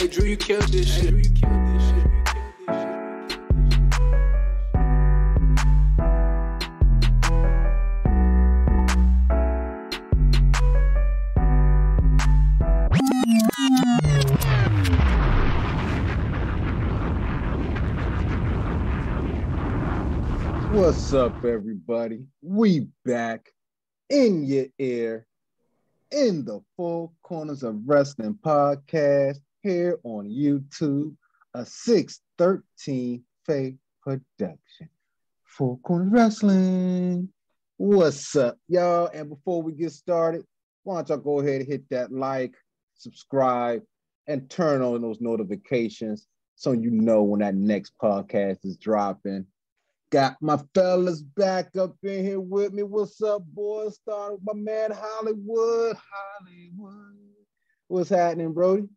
Hey, Drew, you killed this shit. Drew, you killed this shit. What's up, everybody? We back in your ear in the Four Corners of Wrestling podcast here on YouTube, a 613 Faye production. Four Corners Wrestling. What's up, y'all? And before we get started, why don't y'all go ahead and hit that like, subscribe, and turn on those notifications so you know when that next podcast is dropping. Got my fellas back up in here with me. What's up, boys? Starting with my man Hollywood. What's happening, Brody?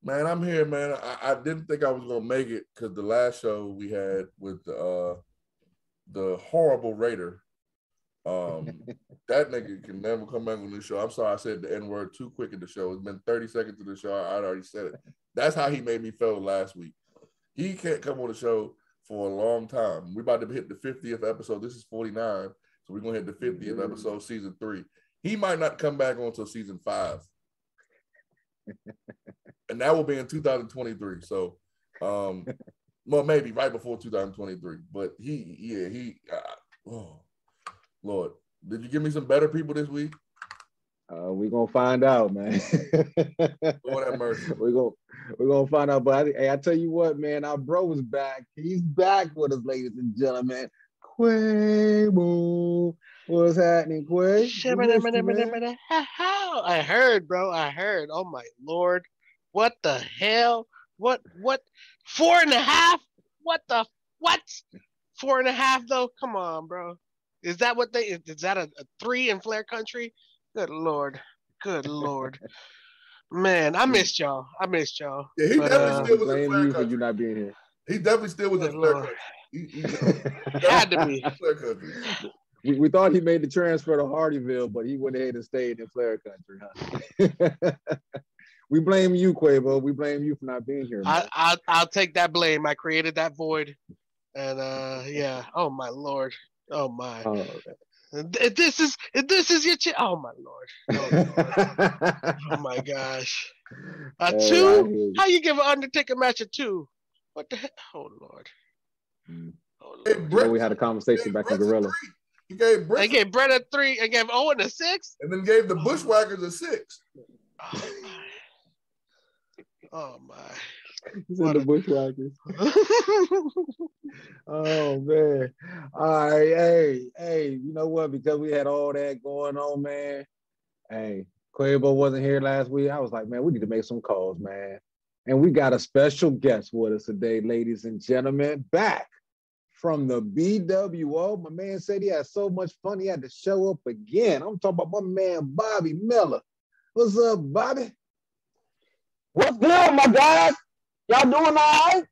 Man, I'm here, man. I didn't think I was gonna make it because the last show we had with the horrible Raider. That nigga can never come back on the show. I'm sorry I said the N-word too quick in the show. It's been 30 seconds of the show. I'd already said it. That's how he made me feel last week. He can't come on the show for a long time. We're about to hit the 50th episode. This is 49. So we're going to hit the 50th episode, season 3. He might not come back on until season 5. And that will be in 2023. So, well, maybe right before 2023. But oh, Lord. Did you give me some better people this week? We're going to find out, man. Lord have mercy. We're gonna find out. But I tell you what, man, our bro is back. He's back with us, ladies and gentlemen. Quabo. What's happening, Quay? I heard, bro. I heard. Oh, my Lord. What the hell? What? 4.5? What? 4.5, though? Come on, bro. Is that what is that a 3 in Flair country? Good Lord. Man, I missed y'all. Yeah, he definitely still was in Flair you country. for you not being here. He definitely still was in Flair country. He had to be. Flair country. We thought he made the transfer to Hardyville, but he went ahead and stayed in Flair country, huh? We blame you, Quavo. We blame you for not being here. I'll take that blame. I created that void. And yeah. Oh my Lord. Oh my. Oh, This is your oh my Lord. Oh my gosh. A 2? How you give an Undertaker match a 2? What the heck? Oh Lord. Oh, Lord. We had a conversation back in Gorilla. He gave Brett. I gave Brett a 3. I gave Owen a 6. And then gave the Bushwhackers a 6. Oh my. He's in the Bushwhackers. Oh man. All right. Hey, you know what? Because we had all that going on, man. Hey, Quavo wasn't here last week. I was like, man, we need to make some calls, man. And we got a special guest with us today, ladies and gentlemen, back from the BWO. My man said he had so much fun he had to show up again. I'm talking about my man Bobby Miller. What's up, Bobby? What's good, my guys? Y'all doing all right?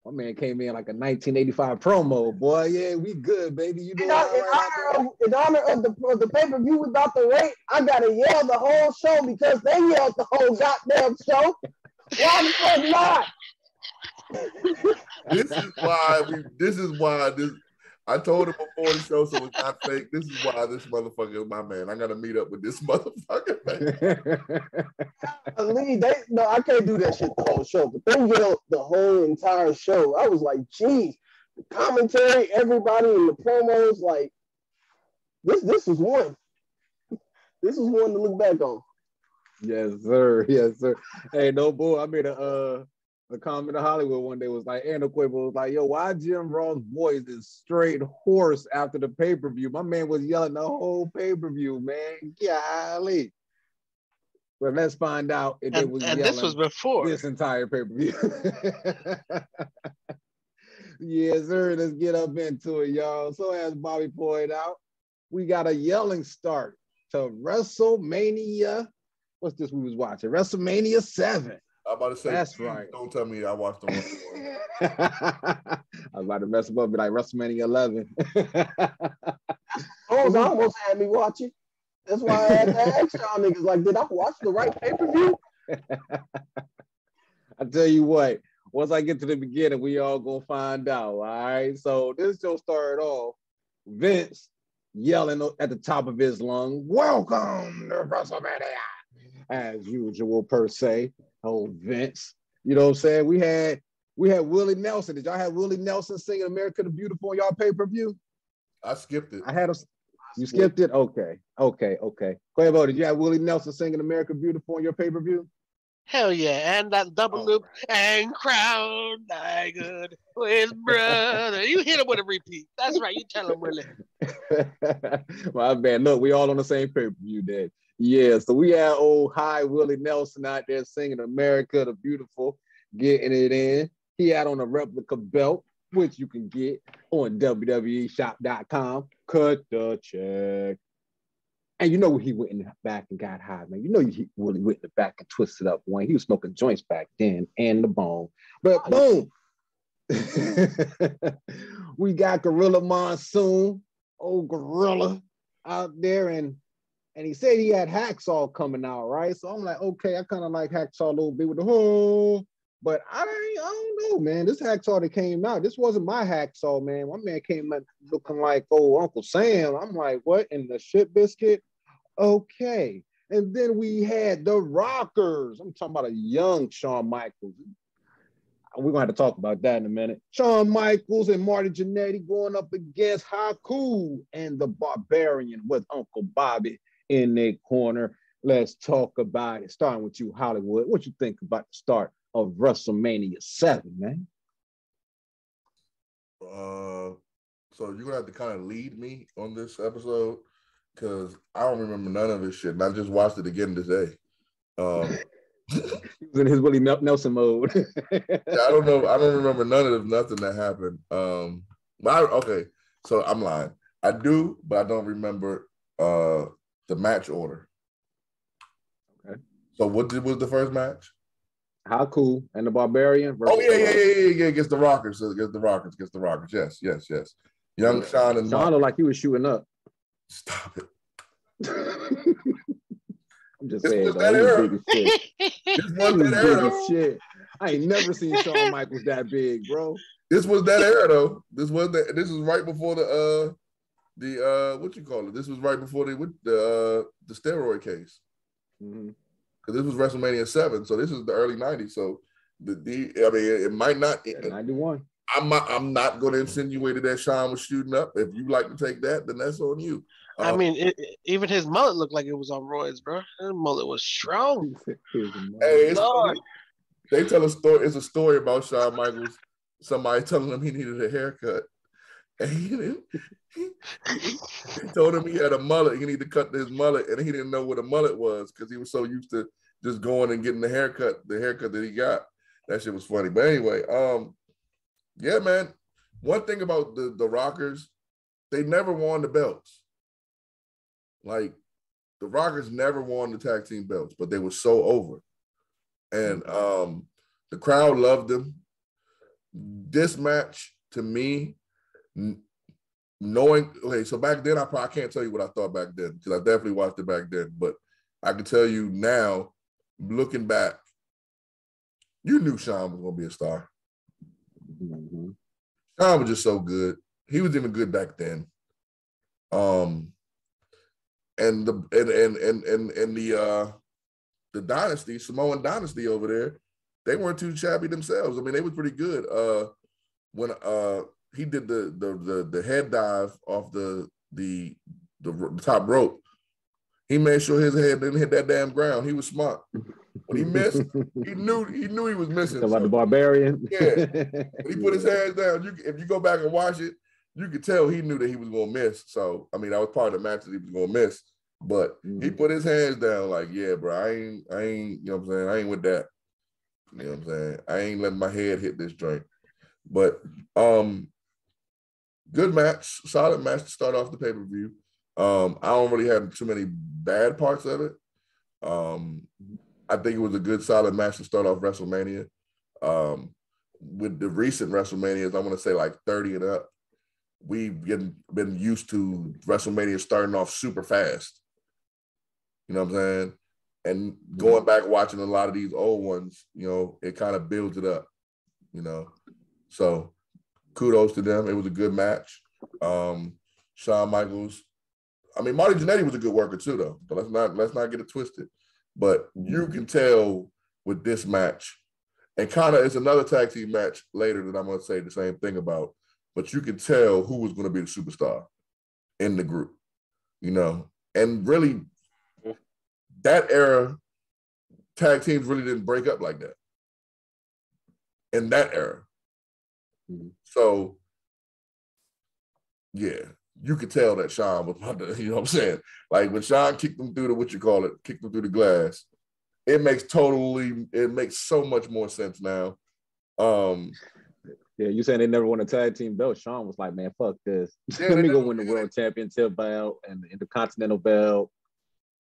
My man came in like a 1985 promo, boy. Yeah, we good, baby. You doing all right? In honor of the pay-per-view we about to rate, I gotta yell the whole show because they yelled the whole goddamn show. Why the fuck not? This is why I told him before the show, so it's not fake. This is why this motherfucker is my man. I gotta meet up with this motherfucker, man. I can't do that shit the whole show, but they yelled the whole entire show. I was like, geez, the commentary, everybody in the promos, like, this is one. This is one to look back on. Yes, sir. Hey, no bull. I made a comment to Hollywood one day was like, and Quavo was like, yo, why Jim Ross' voice is straight hoarse after the pay-per-view? My man was yelling the whole pay-per-view, man. Golly. But let's find out if it was yelling this was before this entire pay-per-view. Yes, sir. Let's get up into it, y'all. So as Bobby pointed out, we got a yelling start to WrestleMania. What's this we was watching? WrestleMania 7. I'm about to say, that's right. Don't tell me I watched the one. I was about to mess him up, be like WrestleMania 11. I almost had me watching. That's why I had to ask y'all niggas, like, did I watch the right pay-per-view? I tell you what, once I get to the beginning, we all gonna find out. All right. So this show started off, Vince yelling at the top of his lung, "Welcome to WrestleMania," as usual, per se. Oh, Vince. You know what I'm saying? We had Willie Nelson. Did y'all have Willie Nelson singing America the Beautiful on y'all pay-per-view? I skipped it. I had you skipped it? Okay. Quavo, did you have Willie Nelson singing America Beautiful on your pay-per-view? Hell yeah, and that double loop and crown thy good with brother. You hit him with a repeat. That's right. You tell him, Willie. My bad. Look, we all on the same pay-per-view then. Yeah, so we had old high Willie Nelson out there singing America the Beautiful, getting it in. He had on a replica belt, which you can get on WWEshop.com. Cut the check. And you know he went in the back and got high, man. You know he really went in the back and twisted up one. He was smoking joints back then and the bone. But boom. We got Gorilla Monsoon, old Gorilla out there, and he said he had Hacksaw coming out, right? So I'm like, okay, I kind of like Hacksaw a little bit with the whole, but I don't know, man. This Hacksaw that came out, this wasn't my Hacksaw, man. My man came out looking like old Uncle Sam. I'm like, what in the shit biscuit? Okay. And then we had the Rockers. I'm talking about a young Shawn Michaels. We're gonna have to talk about that in a minute. Shawn Michaels and Marty Jannetty going up against Hoooooo and the Barbarian with Uncle Bobby in their corner. Let's talk about it. Starting with you, Hollywood. What you think about the start of WrestleMania 7, man? So you're gonna have to kind of lead me on this episode because I don't remember none of this shit, and I just watched it again today. He was in his Willie Nelson mode. Yeah, I don't know. I don't remember nothing that happened. Okay, so I'm lying. I do, but I don't remember the match order. Okay. So what was the first match? Hoooooo and the Barbarian. Oh yeah. Against the Rockers. Against the Rockers. Yes. Young Shawn and Shawn looked like he was shooting up. Stop it. I'm just saying, though, he was big as shit. This was that era. Shit. I ain't never seen Shawn Michaels that big, bro. This was that era, though. This was right before the what you call it? This was right before the steroid case. Mm-hmm. Because this was WrestleMania 7, so this is the early 90s. So it might not. 91. I'm not going to insinuate that Shawn was shooting up. If you like to take that, then that's on you. I mean, even his mullet looked like it was on roids, bro. His mullet was strong. Hey, they tell a story. It's a story about Shawn Michaels. Somebody telling him he needed a haircut, and he told him he had a mullet. He needed to cut his mullet, and he didn't know what a mullet was because he was so used to just going and getting the haircut that he got. That shit was funny. But anyway, yeah, man. One thing about the Rockers, they never won the belts. Like, the Rockers never won the tag team belts, but they were so over. And the crowd loved them. This match, to me, so back then, I can't tell you what I thought back then, because I definitely watched it back then, but I can tell you now, looking back, you knew Shawn was going to be a star. Mm-hmm. Shawn was just so good. He was even good back then. And the dynasty, Samoan dynasty over there, they weren't too shabby themselves. I mean, they was pretty good. When he did the head dive off the top rope, he made sure his head didn't hit that damn ground. He was smart. When he missed, he knew he was missing. About the Barbarian. Yeah. When he put his hands down, if you go back and watch it, you could tell he knew that he was going to miss. So, I mean, that was part of the match that he was going to miss. But he put his hands down like, yeah, bro, I ain't, you know what I'm saying? I ain't with that. You know what I'm saying? I ain't letting my head hit this joint. But good match, solid match to start off the pay-per-view. I don't really have too many bad parts of it. I think it was a good, solid match to start off WrestleMania. With the recent WrestleManias, I want to say like 30 and up, we've been used to WrestleMania starting off super fast. You know what I'm saying? And going back watching a lot of these old ones, you know, it kind of builds it up, you know. So kudos to them. It was a good match. Shawn Michaels. I mean, Marty Jannetty was a good worker too, though. So let's not get it twisted. But you can tell with this match, and kind of it's another tag team match later that I'm going to say the same thing about. But you can tell who was going to be the superstar in the group, you know. And really, that era, tag teams really didn't break up like that in that era. So, yeah, you could tell that Shawn was about to, you know what I'm saying? Like when Shawn kicked them through kicked them through the glass, it makes so much more sense now. Yeah, you saying they never won a tag team belt. Shawn was like, man, fuck this. Yeah, Let me go win the world championship belt and the Intercontinental belt.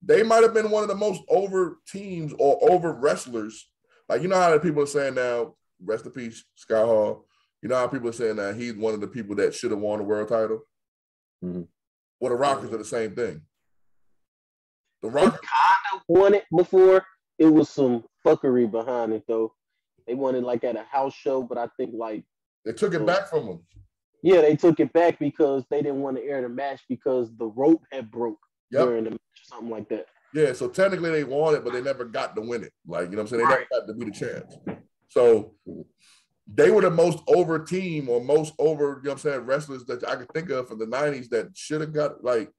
They might have been one of the most over teams or over wrestlers. Like, you know how people are saying now, rest in peace, Scott Hall. You know how people are saying that he's one of the people that should have won the world title? Well, the Rockers are the same thing. The Rockers kind of won it before. It was some fuckery behind it, though. They won it like at a house show, but I think like they took it back from them. Yeah, they took it back because they didn't want to air the match because the rope had broke during the match or something like that. Yeah, so technically they won it, but they never got to win it. Like, you know what I'm saying? They never got to be the champs. So they were the most over team or most over, you know what I'm saying, wrestlers that I could think of from the 90s that should have got, like,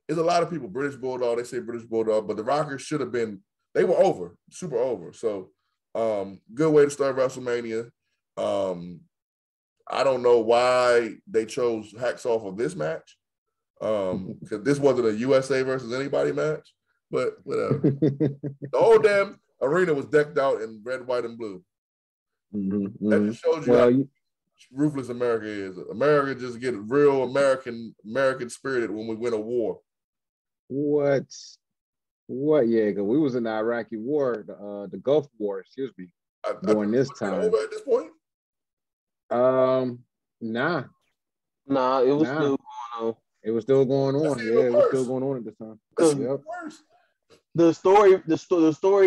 there's a lot of people, British Bulldog, they say British Bulldog, but the Rockers should have been, they were over, super over. So good way to start WrestleMania. I don't know why they chose Hacksaw for this match. Because this wasn't a USA versus anybody match, but whatever. The whole damn arena was decked out in red, white, and blue. That just shows you how ruthless America is. America just get real American spirited when we win a war. What year ago? We was in the Iraqi war, the Gulf War, excuse me, during this time. Over at this point? Nah, it was still going on. It was still going on. Yeah, it was still going on at this time. Yep. The story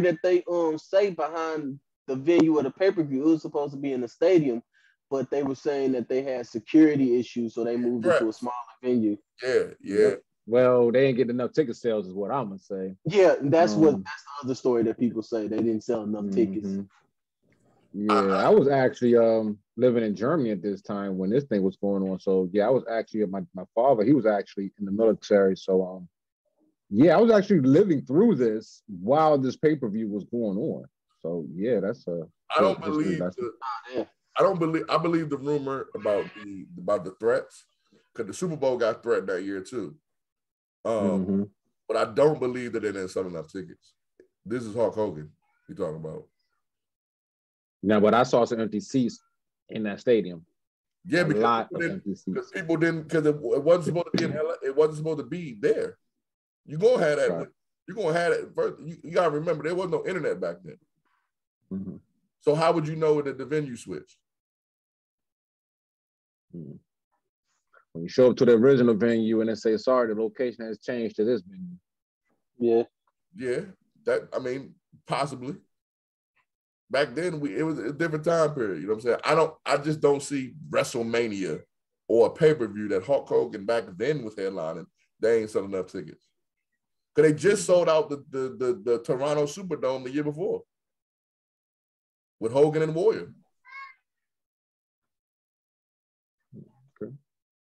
that they say behind the venue of the pay-per-view, it was supposed to be in the stadium, but they were saying that they had security issues, so they moved it to a smaller venue. Yeah. Well, they didn't get enough ticket sales, is what I'm gonna say. Yeah, that's the other story that people say. They didn't sell enough tickets. Yeah, I was actually living in Germany at this time when this thing was going on. So yeah, I was actually my father. He was actually in the military. So yeah, I was actually living through this while this pay-per-view was going on. So yeah, that's I believe the rumor about the threats, because the Super Bowl got threatened that year too. But I don't believe that they didn't sell enough tickets. This is Hulk Hogan you're talking about. No, but I saw some empty seats in that stadium. Yeah, because a lot of empty seats. Because people didn't, because it wasn't supposed to be in LA, it wasn't supposed to be there. You're gonna have that. Right. You're gonna have it first. You gotta remember there was no internet back then. So how would you know that the venue switched? When you show up to the original venue and they say, sorry, the location has changed to this venue. Yeah. That, I mean, possibly. Back then, it was a different time period. You know what I'm saying? I just don't see WrestleMania or a pay-per-view that Hulk Hogan back then was headlining. They ain't selling enough tickets. Because they just sold out the Toronto Superdome the year before with Hogan and Warrior. Okay.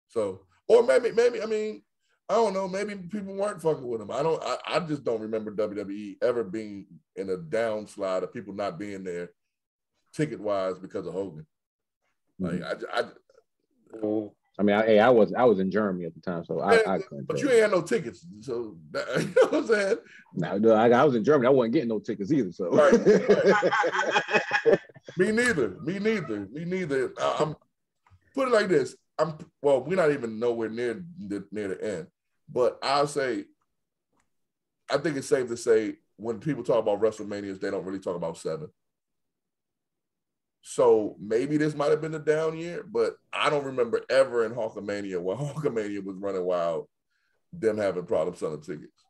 So, or maybe, I mean, I don't know, maybe people weren't fucking with him. I just don't remember WWE ever being in a downslide of people not being there ticket-wise because of Hogan. Like, I mean, I was in Germany at the time, so I couldn't. But you ain't had no tickets, so that, you know what I'm saying? No, I was in Germany. I wasn't getting no tickets either. So right. Me neither. I'm put it like this. We're not even nowhere near the end, but I'll say, I think it's safe to say when people talk about WrestleManias, they don't really talk about 7. So maybe this might have been a down year, but I don't remember ever in Hulkamania when Hulkamania was running wild, them having problems selling tickets.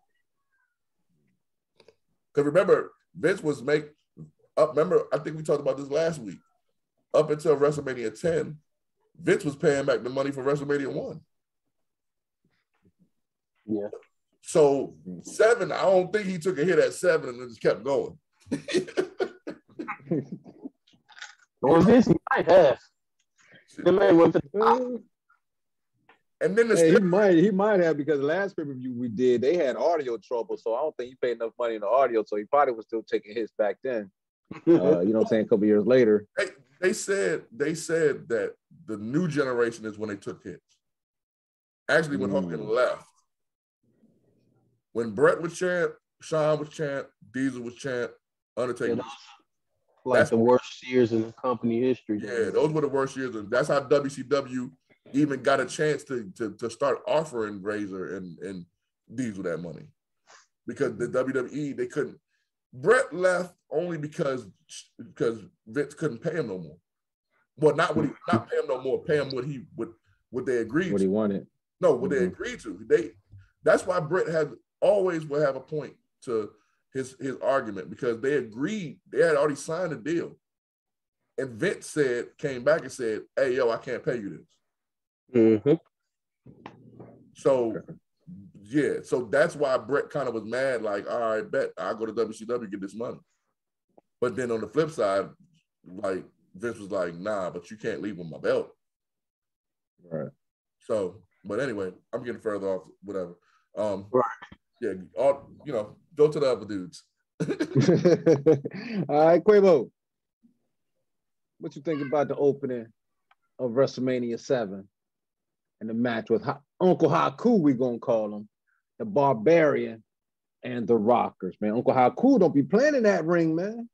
Because remember, Vince was remember, I think we talked about this last week. Up until WrestleMania 10, Vince was paying back the money for WrestleMania 1. Yeah. So 7, I don't think he took a hit at 7 and then just kept going. Or this he might have. The man went for the top. And then he might have, because the last pay-per-view we did, they had audio trouble, so I don't think he paid enough money in the audio, so he probably was still taking hits back then. You know what I'm saying? A couple years later. They said that the new generation is when they took hits. Actually, when Hogan left. When Brett was champ, Shawn was champ, Diesel was champ, Undertaker was champ. Like the worst years in the company history. Yeah, those were the worst years. And that's how WCW even got a chance to start offering Razor and Diesel that money. Because the WWE, they couldn't. Brett left only because Vince couldn't pay him no more. Well, not pay him no more, pay him what they agreed to. What he wanted. No, what they agreed to. That's why Brett always will have a point to his argument, because they agreed, they had already signed a deal. And Vince came back and said, hey, yo, I can't pay you this. Mm-hmm. So, yeah, so that's why Brett kind of was mad, like, all right, bet I'll go to WCW, get this money. But then on the flip side, like, Vince was like, nah, but you can't leave with my belt. Right. So, but anyway, I'm getting further off, whatever. Right. Yeah, go to the other dudes. All right, Quavo. What you think about the opening of WrestleMania 7 and the match with Uncle Haku, we gonna call him, the Barbarian and the Rockers, man. Uncle Haku don't be playing in that ring, man.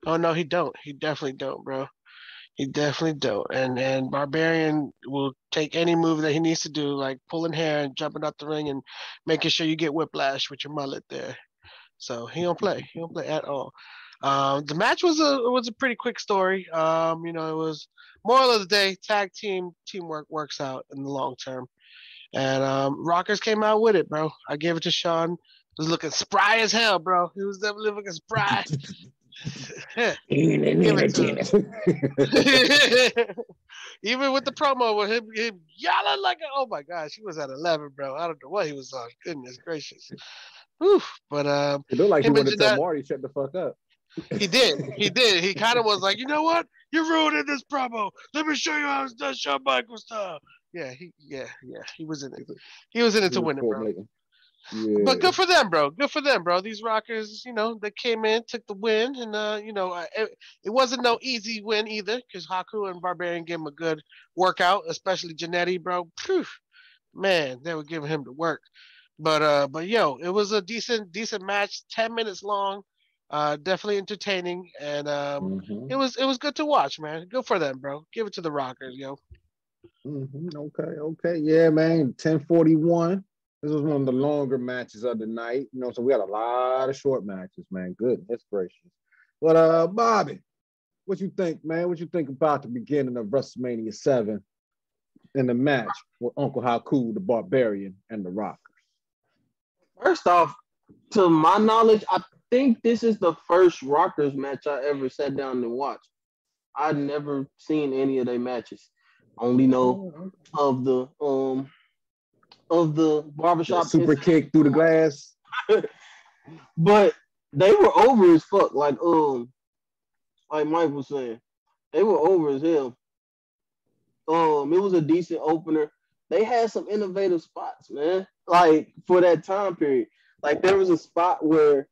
Oh no, he don't. He definitely don't, bro. He definitely don't. And Barbarian will take any move that he needs to do, like pulling hair and jumping out the ring and making sure you get whiplash with your mullet there. So he don't play. He don't play at all. The match was a pretty quick story. It was moral of the day, teamwork works out in the long term. And Rockers came out with it, bro. I gave it to Sean. He was looking spry as hell, bro. He was definitely looking spry. Even with the promo with him yelling like, oh my gosh, he was at 11, bro. I don't know what he was on. Goodness gracious. Whew. But it looked like he wanted to tell Marty shut the fuck up. He did. He kind of was like, you know what? You're ruining this promo. Let me show you how it's done, Shawn Michaels style. Yeah. He was in it. He was in it to win it, bro. Yeah. But good for them, bro. Good for them, bro. These Rockers, they came in, took the win, and it wasn't no easy win either, because Haku and Barbarian gave him a good workout, especially Jannetty, bro. Phew. Man, they were giving him the work. But yo, it was a decent match, 10 minutes long, definitely entertaining, and it was good to watch, man. Good for them, bro. Give it to the Rockers, yo. Okay, yeah, man. 10:41. This was one of the longer matches of the night, so we got a lot of short matches, man. Goodness gracious. But Bobby, what you think, man? What you think about the beginning of WrestleMania 7 and the match with Uncle Haku, the Barbarian, and the Rockers? First off, to my knowledge, I think this is the first Rockers match I ever sat down and watched. I'd never seen any of their matches. Only know of the barbershop super kick through the glass. But they were over as fuck, like Mike was saying. They were over as hell. It was a decent opener. They had some innovative spots, man. Like for that time period. Like there was a spot where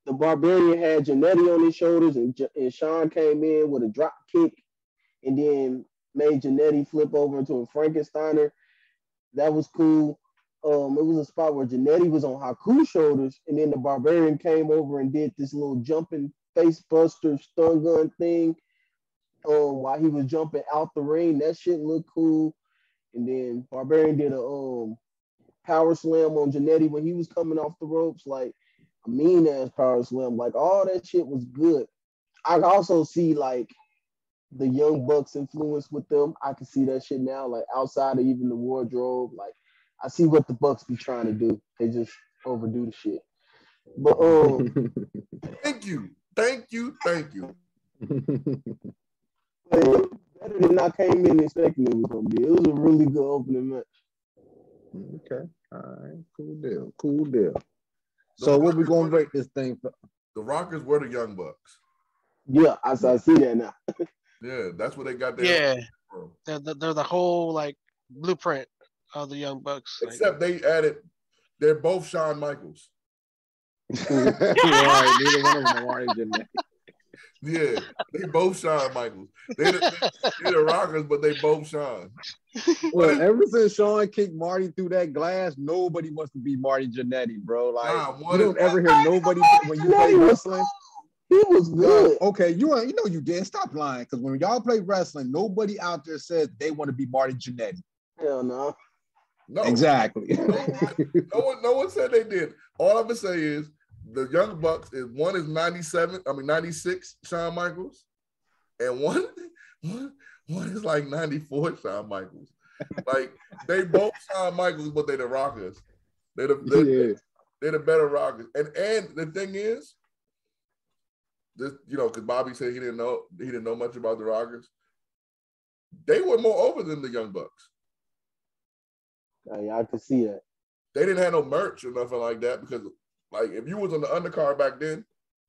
the Barbarian had Jannetty on his shoulders and Sean came in with a drop kick and then made Jannetty flip over into a Frankensteiner. That was cool. It was a spot where Jannetty was on Haku's shoulders, and then the Barbarian came over and did this little jumping face buster stun gun thing while he was jumping out the ring. That shit looked cool. And then Barbarian did a power slam on Jannetty when he was coming off the ropes, like a mean ass power slam. Like all that shit was good. I also see like the Young Bucks influence with them. I can see that shit now, like outside of even the wardrobe. Like I see what the Bucks be trying to do. They just overdo the shit. But Thank you. Better than I came in expecting it was gonna be. It was a really good opening match. Okay. All right. Cool deal. So what we gonna break this thing for? The Rockers were the Young Bucks. Yeah, I see that now. Yeah, that's what they got there. Yeah. They're the whole like blueprint of the Young Bucks. Except they added, they're both Shawn Michaels. Right, neither one of them are Marty Jannetty. Yeah, they both Shawn Michaels. They're the Rockers, but they both Shawn. Well, ever since Shawn kicked Marty through that glass, nobody wants to be Marty Jannetty, bro. Like you don't ever hear nobody when you play wrestling. He was good. Okay, you know you did. Stop lying, because when y'all play wrestling, nobody out there says they want to be Marty Jannetty. Hell no. No, exactly. no one said they did. All I'm gonna say is the Young Bucks is 96 Shawn Michaels, and one is like 94 Shawn Michaels. Like they both Shawn Michaels, but they the Rockers. They're the better Rockers. And the thing is, this, you know, because Bobby said he didn't know much about the Rockers. They were more over than the Young Bucks. I can see that. They didn't have no merch or nothing like that because, like, if you was on the undercard back then,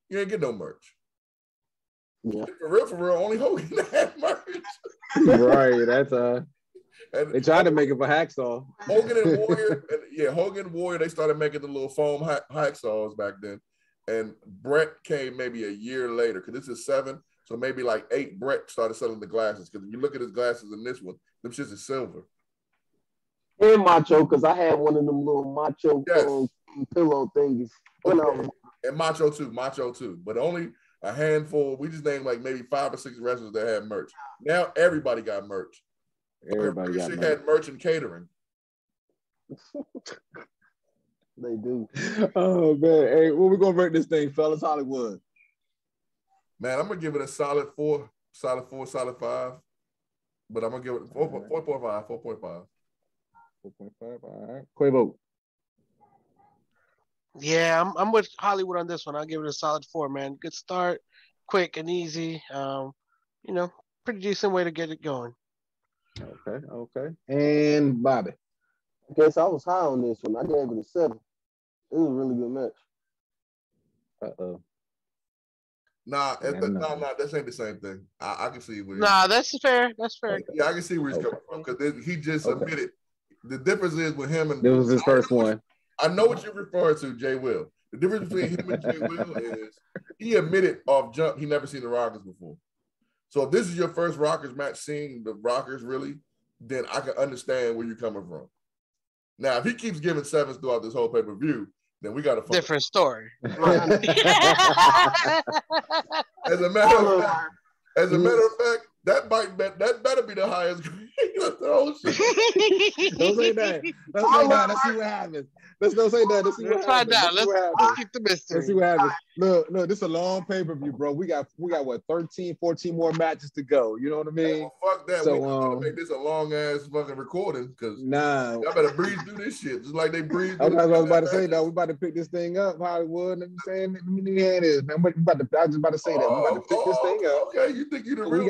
you didn't get no merch. Yeah. For real, only Hogan had merch. Right, that's and they tried to make it for Hacksaw. Hogan and Warrior, Hogan and Warrior, they started making the little foam hacksaws back then. And Brett came maybe a year later, because this is 7, so maybe like 8, Brett started selling the glasses. Because if you look at his glasses in this one, them shits is silver. And Macho, because I had one of them little Macho pillow thingies. And Macho too. But only a handful. We just named like maybe 5 or 6 wrestlers that had merch. Now everybody got merch. Everybody got merch. Had merch and catering. They do. Oh man, hey, what we gonna break this thing, fellas? Hollywood. Man, I'm gonna give it a solid 4, solid 5. But I'm gonna give it 4.5. 4.5. 4.5. All right, Quavo. Yeah, I'm with Hollywood on this one. I'll give it a solid 4, man. Good start, quick and easy. You know, pretty decent way to get it going. Okay. And Bobby. I guess I was high on this one. I gave it a 7. It was a really good match. Nah, this ain't the same thing. I can see where. Nah, that's fair. That's fair. Yeah, I can see where he's coming from because he just admitted. The difference is with him and this was his first one. I know what you're referring to, Jay Will. The difference between him and Jay Will is he admitted off jump he never seen the Rockers before. So if this is your first Rockers match seeing the Rockers really, then I can understand where you're coming from. Now, if he keeps giving 7s throughout this whole pay-per-view, then we got a different story. As a matter of fact, that better be the highest grade of the whole shit. Don't say that. Let's see what happens. Don't say that. Let's see what happens. Let's keep the mystery. Let's see what happens. Look, this is a long pay-per-view, bro. We got what, 13, 14 more matches to go. You know what I mean? Well, fuck that. So, we gotta make this a long ass fucking recording because y'all better breeze through this shit just like they breeze. I was about to say that we about to pick this thing up, Hollywood. I'm saying, let me hand this. Man, I was just about to say that we about to pick this thing up. Okay, you think you the real?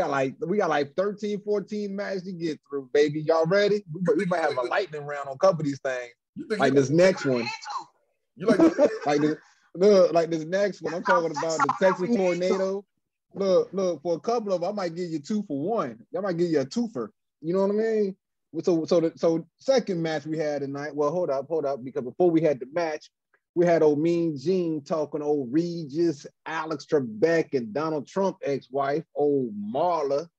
We got like 13, 14 matches to get through, baby. Y'all ready? We might have a lightning round on a couple of these things. Like this next one. You like this next one. I'm talking about the Texas tornado. Look, for a couple of them, I might give you 2 for 1. I might give you a 2-fer. You know what I mean? So second match we had tonight. Well, hold up, because before we had the match, we had old Mean Gene talking to old Regis, Alex Trebek, and Donald Trump ex-wife, old Marla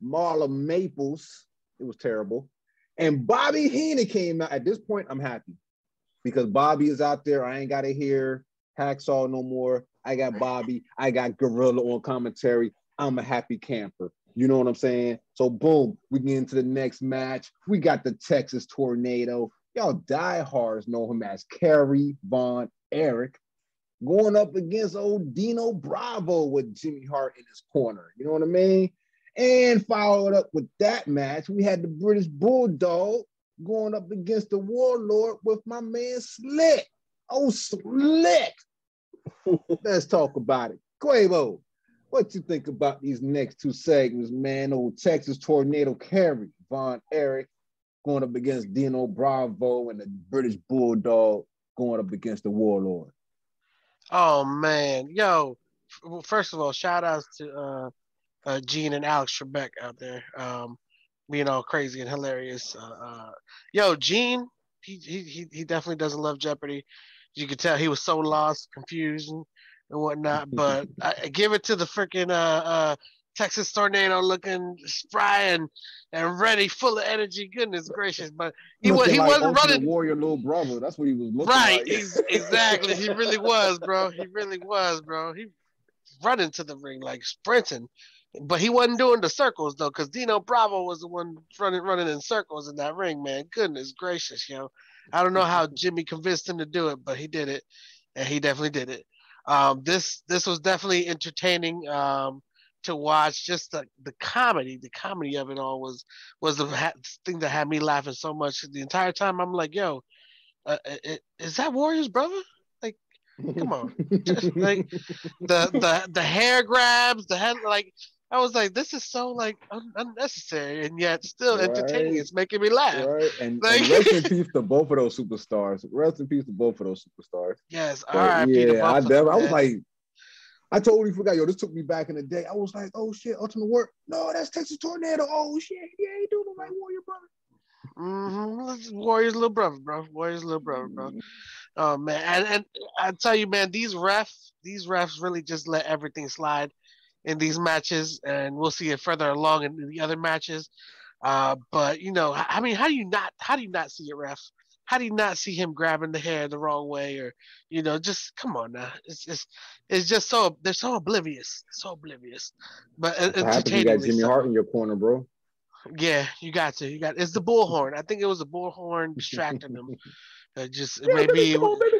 Maples. It was terrible. And Bobby Heenan came out. At this point, I'm happy because Bobby is out there. I ain't got to hear Hacksaw no more. I got Bobby. I got Gorilla on commentary. I'm a happy camper. You know what I'm saying? So boom, we get into the next match. We got the Texas Tornado. Y'all diehards know him as Kerry Von Erich going up against old Dino Bravo with Jimmy Hart in his corner. You know what I mean? And followed up with that match, we had the British Bulldog going up against the Warlord with my man Slick. Oh, Slick. Let's talk about it. Quavo, what you think about these next two segments, man? Old Texas Tornado Carry, Von Erich going up against Dino Bravo, and the British Bulldog going up against the Warlord. Oh man, yo! Well, first of all, shout outs to Gene and Alex Trebek out there, being all crazy and hilarious. Yo, Gene, he definitely doesn't love Jeopardy. You could tell he was so lost, confused, and whatnot. But I give it to the freaking Texas Tornado, looking spry and ready, full of energy. Goodness gracious! But he Looking like wasn't Ultimate running. Warrior, little brother. That's what he was looking Right, like. exactly. He really was, bro. He really was, bro. He running to the ring like sprinting, but he wasn't doing the circles though, because Dino Bravo was the one running in circles in that ring, man. Goodness gracious, yo. I don't know how Jimmy convinced him to do it, but he did it, and he definitely did it. This was definitely entertaining to watch. Just the comedy of it all was the thing that had me laughing so much the entire time. I'm like, yo, is that Warriors, brother? Like, come on, like the hair grabs, the head, like I was like, this is so like unnecessary and yet still entertaining. Right. It's making me laugh. Right, and Like, rest in peace to both of those superstars. Rest in peace to both of those superstars. yes, But R.I.P. to yeah, both of them, I was man. like, I totally forgot. Yo, this took me back in the day. I was like, oh shit, Ultimate Warrior. No, that's Texas Tornado. Oh shit, yeah, he doing it like Warrior, brother. Mm-hmm. Warriors' little brother, bro. Warriors' little brother, bro. Oh man, and I tell you, man, these refs really just let everything slide in these matches, and we'll see it further along in the other matches. But you know, I mean, how do you not see a ref? How do you not see him grabbing the hair the wrong way, or you know, just come on now. It's just so they're so oblivious, but That's what happens when you got entertainingly Jimmy Hart so. in your corner, bro. Yeah, you got to. It's the bullhorn. I think it was the bullhorn distracting them. Just Yeah, baby, maybe. come on, baby.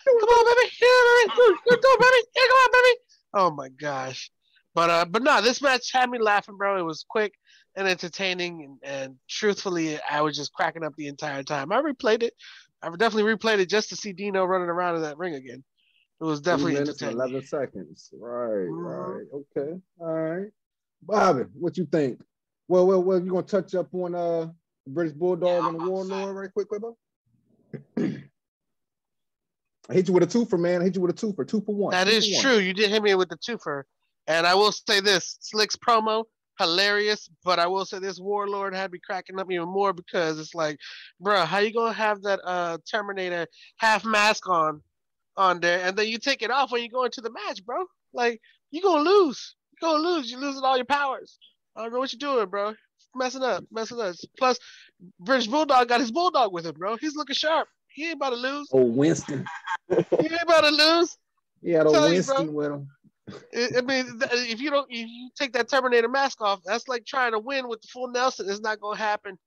Come on, baby. Yeah, baby. You do it, baby. Yeah, come on, baby. Oh my gosh. But no, this match had me laughing, bro. It was quick and entertaining, and truthfully, I was just cracking up the entire time. I replayed it. I definitely replayed it just to see Dino running around in that ring again. It was 3 definitely minutes and entertaining. 11 seconds. Right, Mhm. right. Okay. All right. Bobby, what you think? Well, you gonna touch up on the British Bulldog and the Warlord right quick, Quabo? I hit you with a twofer, man. I hit you with a twofer, 2-for-1. That is true. You did hit me with the twofer. And I will say this, Slick's promo, hilarious, but I will say this, Warlord had me cracking up even more because it's like, bro, how you gonna have that Terminator half mask on there, and then you take it off when you go into the match, bro? Like, you gonna lose. You're losing all your powers. I don't know what you're doing, bro. Messing up. Plus, British Bulldog got his Bulldog with him, bro. He's looking sharp. He ain't about to lose. Oh, Winston. He ain't about to lose. Yeah, I the tell Winston you, bro. with him. I mean, if you take that Terminator mask off, that's like trying to win with the full Nelson. It's not gonna happen.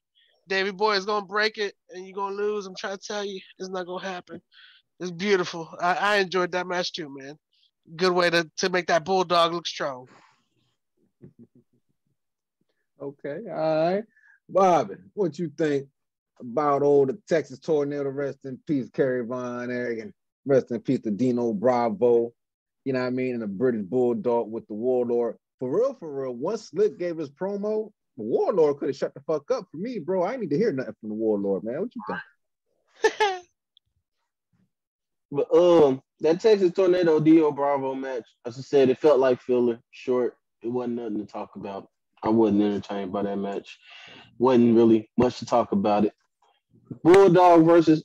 Davey Boy is gonna break it, and you're gonna lose. I'm trying to tell you, it's not gonna happen. It's beautiful. I enjoyed that match too, man. Good way to make that Bulldog look strong. Okay, all right. Bobby, what you think about old the Texas Tornado? Rest in peace, Kerry Von Erich, and rest in peace to Dino Bravo. You know what I mean? And the British Bulldog with the Warlord. For real, once Slick gave his promo, the Warlord could have shut the fuck up for me, bro. I need to hear nothing from the Warlord, man. What you think? But that Texas Tornado Dio Bravo match, as I said, it felt like filler, short. It wasn't nothing to talk about. I wasn't entertained by that match. Wasn't really much to talk about it. Bulldog versus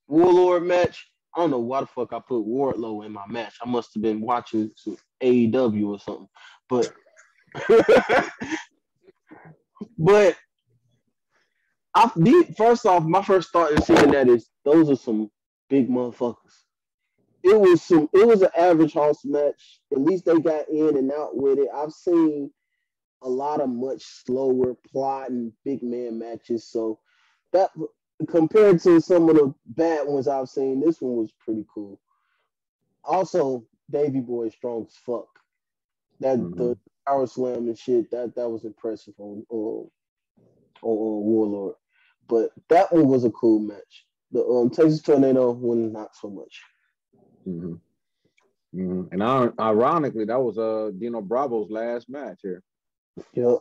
Warlord match. I don't know why the fuck I put Wardlow in my match. I must have been watching some AEW or something. But but first off, my first thought in seeing that is those are some big motherfuckers. It was an average house match. At least they got in and out with it. I've seen a lot of much slower plotting big man matches. So that compared to some of the bad ones I've seen, this one was pretty cool. Also, Davey Boy is strong as fuck. The power slam and shit, that was impressive on Warlord. But that one was a cool match. The Texas Tornado one, not so much. Mm-hmm. And ironically, that was Dino Bravo's last match here. Yep.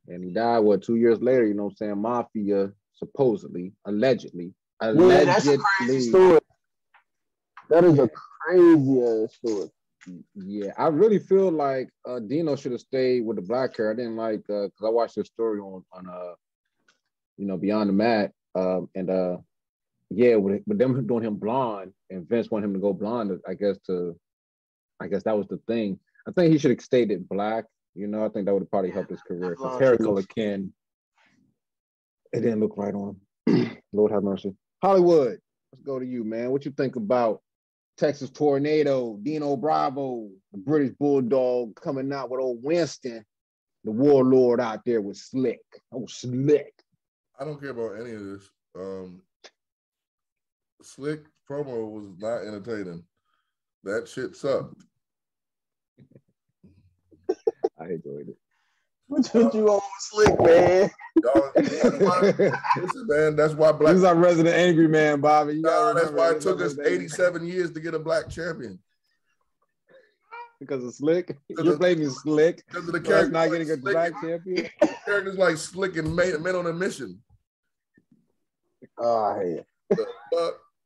And he died, 2 years later, you know what I'm saying? Mafia, supposedly, allegedly. Yeah, that's a crazy story. That is a crazy ass story. Yeah, I really feel like Dino should have stayed with the black hair. I didn't like, because I watched this story on Beyond the Mat. With them doing him blonde and Vince wanted him to go blonde, I guess that was the thing. I think he should have stayed it black. I think that would have probably helped his career. Because hair color it didn't look right on him. Lord have mercy. Hollywood, let's go to you, man. What you think about Texas Tornado, Dino Bravo, the British Bulldog coming out with old Winston, the warlord out there with Slick. Oh, Slick. I don't care about any of this. Slick promo was not entertaining. That shit sucked. I enjoyed it. What you on Slick, man? Listen, man, that's why black. He's our resident angry man, Bobby. That's why it took us 87 years to get a black champion. Because of Slick? You're blaming Slick because of the character not like getting a black champion? Characters like Slick and Men on a Mission. Oh, yeah.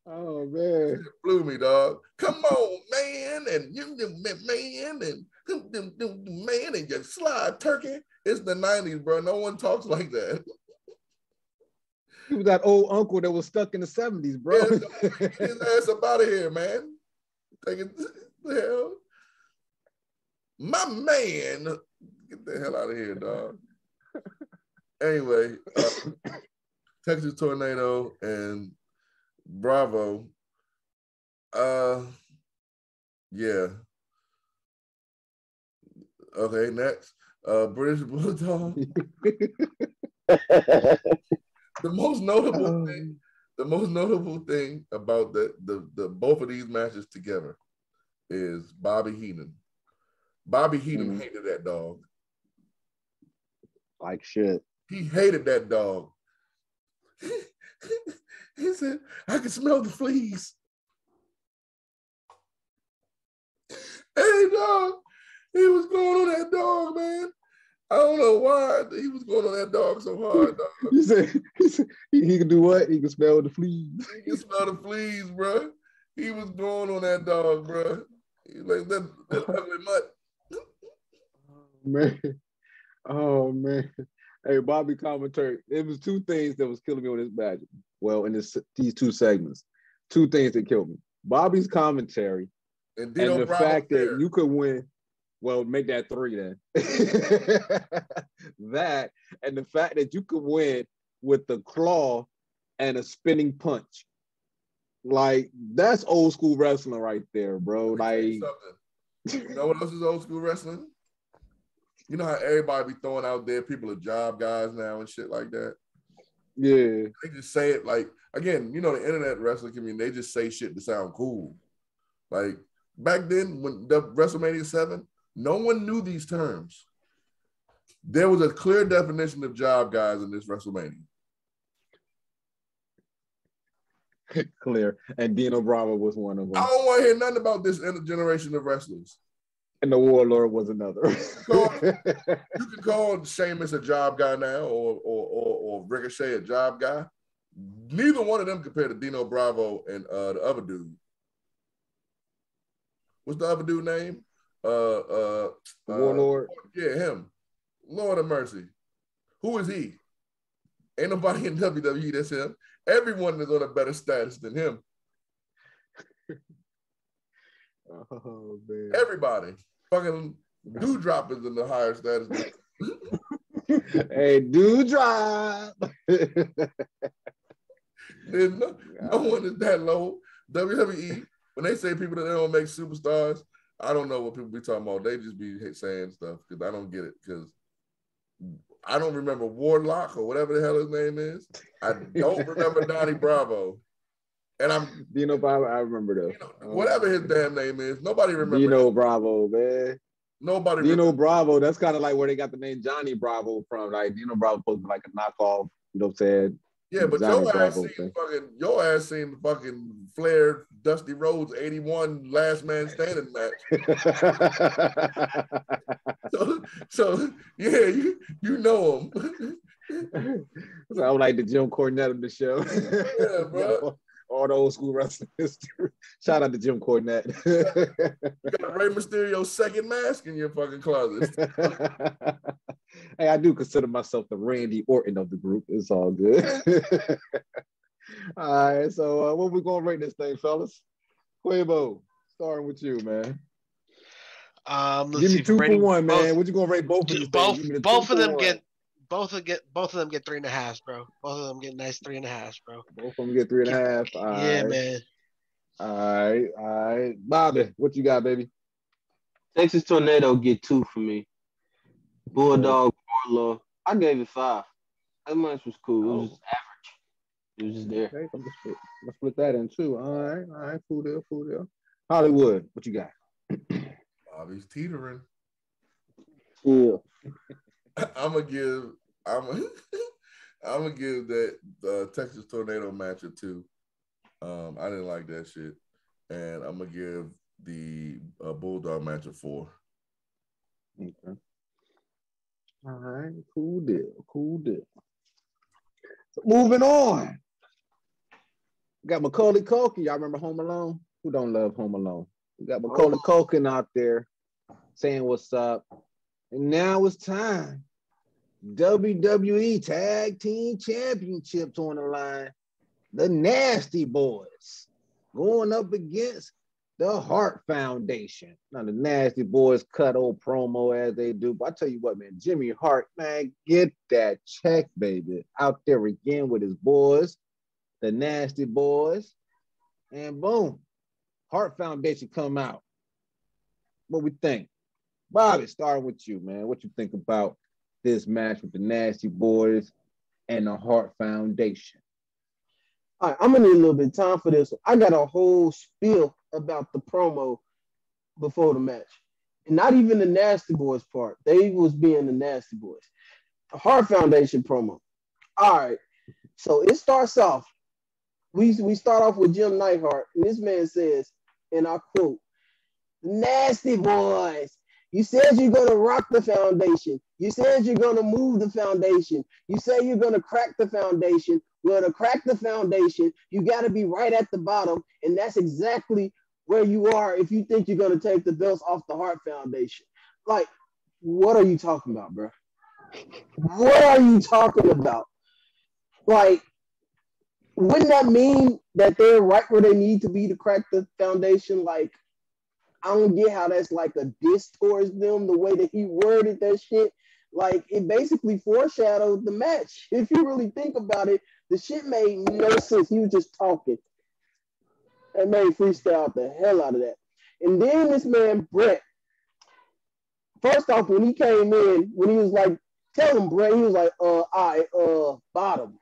Oh, man. It blew me, dog. Come on, man. And you man. And man. And you slide turkey. It's the 90s, bro. No one talks like that. He was that old uncle that was stuck in the 70s, bro. Yeah, get his ass up out of here, man. Take it the hell. My man. Get the hell out of here, dog. Anyway, Texas Tornado and Bravo. Yeah. Okay, next. British Bulldog. The most notable thing about the both of these matches together is Bobby Heenan. Bobby Heenan hated that dog. Like shit. He hated that dog. He said, I can smell the fleas. Hey, dog, he was going on that dog, man. I don't know why he was going on that dog so hard, dog. He said he can do what? He can smell the fleas. He can smell the fleas, bro. He was going on that dog, bro. He like that ugly mutt. Oh, man. Hey, Bobby commentary. It was two things that was killing me on this match. Well, in these two segments. Two things that killed me. Bobby's commentary and the fact that you could win. Well, make that three then. That and the fact that you could win with the claw and a spinning punch. Like, that's old school wrestling right there, bro. Like, you know what else is old school wrestling? You know how everybody be throwing out there people are job guys now and shit like that? Yeah. They just say it like, again, you know, the internet wrestling community, they just say shit to sound cool. Like, back then, when the WrestleMania 7, no one knew these terms. There was a clear definition of job guys in this WrestleMania. Clear. And Dino Bravo was one of them. I don't want to hear nothing about this generation of wrestlers. And the Warlord was another. You can call Sheamus a job guy now or Ricochet a job guy. Neither one of them compared to Dino Bravo and the other dude. What's the other dude name? Warlord. Yeah, him. Lord of mercy. Who is he? Ain't nobody in WWE that's him. Everyone is on a better status than him. Oh, man. Everybody. Fucking Dewdrop is in the higher status. Hey, Dewdrop. No one is that low. WWE, when they say people that they don't make superstars, I don't know what people be talking about. They just be saying stuff because I don't get it. Because I don't remember Warlock or whatever the hell his name is. I don't remember Donnie Bravo. And I'm Dino Bravo, I remember though. You know, whatever his damn name is, nobody remembers. Dino Bravo, man. Nobody. Dino Bravo. That's kind of like where they got the name Johnny Bravo from. Like Dino Bravo supposed to be like a knockoff. You know what I'm saying? Yeah, but your ass seen fucking Flair Dusty Rhodes 81 last man standing match. so yeah, you know him. Sound like the Jim Cornette of the show. Yeah, bro. All the old school wrestling history. Shout out to Jim Cornette. You got Rey Mysterio's second mask in your fucking closet. Hey, I do consider myself the Randy Orton of the group. It's all good. All right, so what we gonna rate this thing, fellas? Quavo, starting with you, man. Give me 2 for 1, man. What you gonna rate both of these things? Both of them get 3.5, bro. Both of them get nice 3.5, bro. Both of them get 3.5. Yeah, man. All right. Bobby, what you got, baby? Texas Tornado get 2 for me. Bulldog, Warlord, I gave it 5. That match was cool. It was just average. It was just there. Okay, let's split that in 2. All right. Cool deal. Hollywood, what you got? Bobby's teetering. Yeah. I'm gonna give that Texas Tornado match a 2. I didn't like that shit, and I'm gonna give the Bulldog match a 4. Okay. All right. Cool deal. So moving on. We got Macaulay Culkin. Y'all remember Home Alone? Who don't love Home Alone? We got Macaulay Culkin out there saying what's up. And now it's time. WWE Tag Team Championships on the line. The Nasty Boys going up against the Hart Foundation. Now, the Nasty Boys cut old promo as they do. But I tell you what, man, Jimmy Hart, man, get that check, baby. Out there again with his boys, the Nasty Boys. And boom, Hart Foundation come out. What we think? Bobby, starting with you, man. What you think about this match with the Nasty Boys and the Hart Foundation? All right, I'm gonna need a little bit of time for this. I got a whole spiel about the promo before the match. And not even the Nasty Boys part. They was being the Nasty Boys. The Hart Foundation promo. All right. So it starts off. We start off with Jim Neidhart, and this man says, and I quote, "Nasty Boys, you said you're going to rock the foundation. You said you're going to move the foundation. You say you're going to crack the foundation. Well, to crack the foundation, you got to be right at the bottom, and that's exactly where you are if you think you're going to take the belts off the Hart Foundation." Like, what are you talking about, bro? What are you talking about? Like, wouldn't that mean that they're right where they need to be to crack the foundation? Like, I don't get how that's like a diss towards them, the way that he worded that shit. Like, it basically foreshadowed the match. If you really think about it, the shit made no sense. He was just talking. That made freestyle the hell out of that. And then this man, Brett, first off, when he came in, when he was like, "Tell him, Brett," he was like, bottom.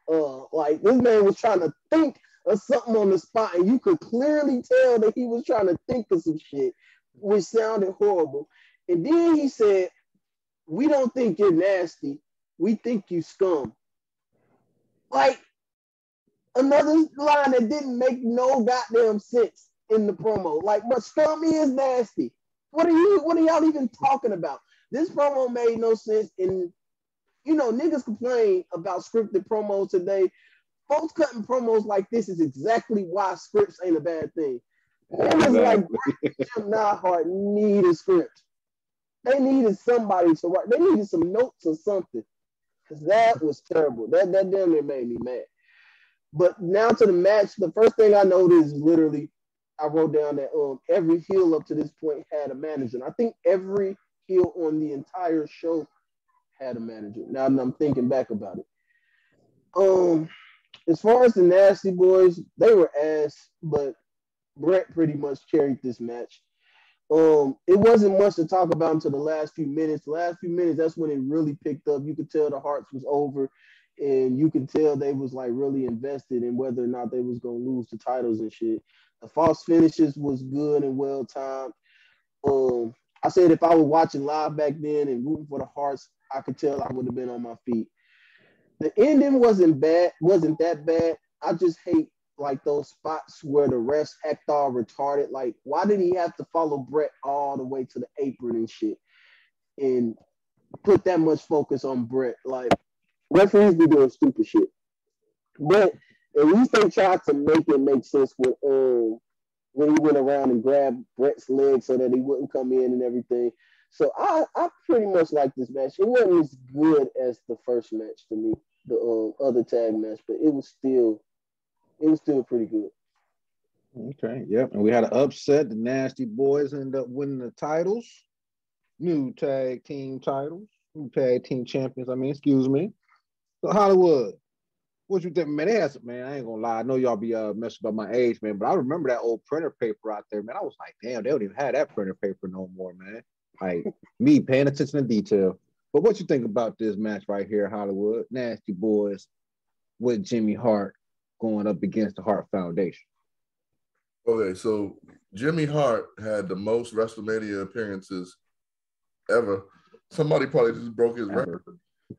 Like, this man was trying to think of something on the spot, and you could clearly tell that he was trying to think of some shit, which sounded horrible. And then he said, "We don't think you're nasty. We think you scum." Like, another line that didn't make no goddamn sense in the promo. Like, but scum is nasty. What are y'all even talking about? This promo made no sense. And, you know, niggas complain about scripted promos today. Folks cutting promos like this is exactly why scripts ain't a bad thing. Niggas like Jim Neidhart need a script. They needed somebody to write. They needed some notes or something. Because that was terrible. That damn near made me mad. But now to the match, the first thing I noticed is literally, I wrote down that every heel up to this point had a manager. And I think every heel on the entire show had a manager. Now that I'm thinking back about it. As far as the Nasty Boys, they were ass, but Brett pretty much carried this match. It wasn't much to talk about until the last few minutes. The last few minutes, that's when it really picked up. You could tell the Hearts was over, and you could tell they was like really invested in whether or not they was gonna lose the titles and shit. The false finishes was good and well timed. I said if I was watching live back then and rooting for the Hearts, I could tell I would have been on my feet. The ending wasn't that bad. I just hate like those spots where the refs act all retarded. Like, why did he have to follow Brett all the way to the apron and shit and put that much focus on Brett? Like, referees be doing stupid shit. But at least they tried to make it make sense when he went around and grabbed Brett's leg so that he wouldn't come in and everything. So I pretty much like this match. It wasn't as good as the first match to me, the other tag match, but it was still pretty good. Okay, yep. And we had an upset. The Nasty Boys ended up winning the titles, new tag team titles, new tag team champions. Excuse me. So Hollywood, what you think, man? They had some, man. I ain't gonna lie. I know y'all be messing up my age, man, but I remember that old printer paper out there, man. I was like, damn, they don't even have that printer paper no more, man. Like me paying attention to detail. But what you think about this match right here, Hollywood? Nasty Boys with Jimmy Hart going up against the Hart Foundation. Okay, so Jimmy Hart had the most WrestleMania appearances ever. Somebody probably just broke his record.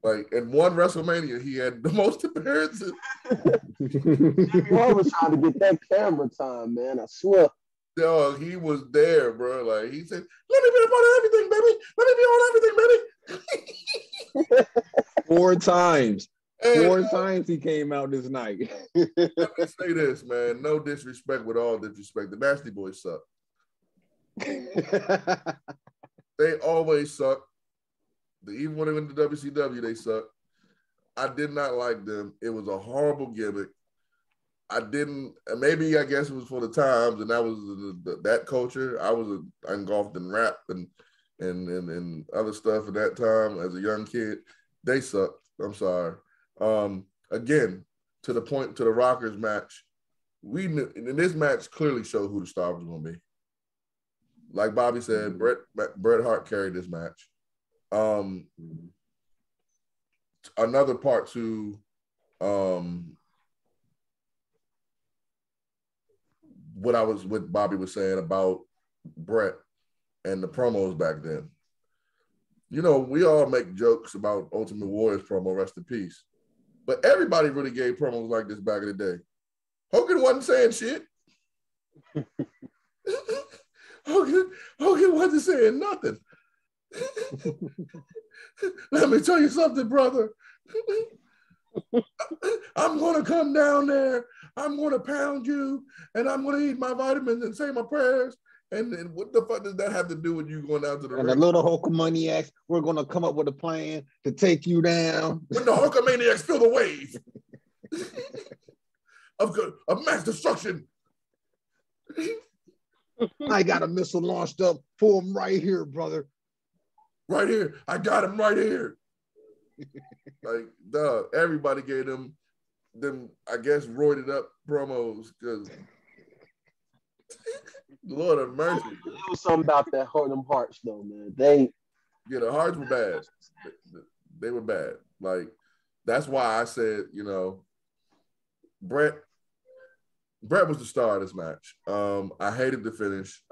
Like in one WrestleMania, he had the most appearances. Jimmy Hart was trying to get that camera time, man. I swear. Dog, he was there, bro. Like he said, "Let me be a part of everything, baby. Let me be on everything, baby." 4 times. And, 4 times he came out this night. Let me say this, man. No disrespect, with all disrespect. The Nasty Boys suck. They always suck. Even when they went to WCW, they suck. I did not like them. It was a horrible gimmick. I guess it was for the times, and that was that culture. I was engulfed in rap and other stuff at that time as a young kid. They sucked. I'm sorry. Again, to the Rockers match, we knew, and this match clearly showed who the star was going to be. Like Bobby said, Bret Hart carried this match. Another part to what Bobby was saying about Bret and the promos back then. You know, we all make jokes about Ultimate Warrior's promo, rest in peace. But everybody really gave promos like this back in the day. Hogan wasn't saying shit. Hogan wasn't saying nothing. Let me tell you something, brother. I'm going to come down there. I'm going to pound you, and I'm going to eat my vitamins and say my prayers. And what the fuck does that have to do with you going down to the ring? And the little Hulkamaniacs, we're going to come up with a plan to take you down. When the Hulkamaniacs feel the wave of mass destruction. I got a missile launched up for him right here, brother. Right here. I got him right here. Like, duh, everybody gave them, I guess, roided up promos because Lord of mercy. It was something about them Hearts, though, man. The Hearts were bad. They were bad. Like, that's why I said, you know, Bret was the star of this match. I hated the finish.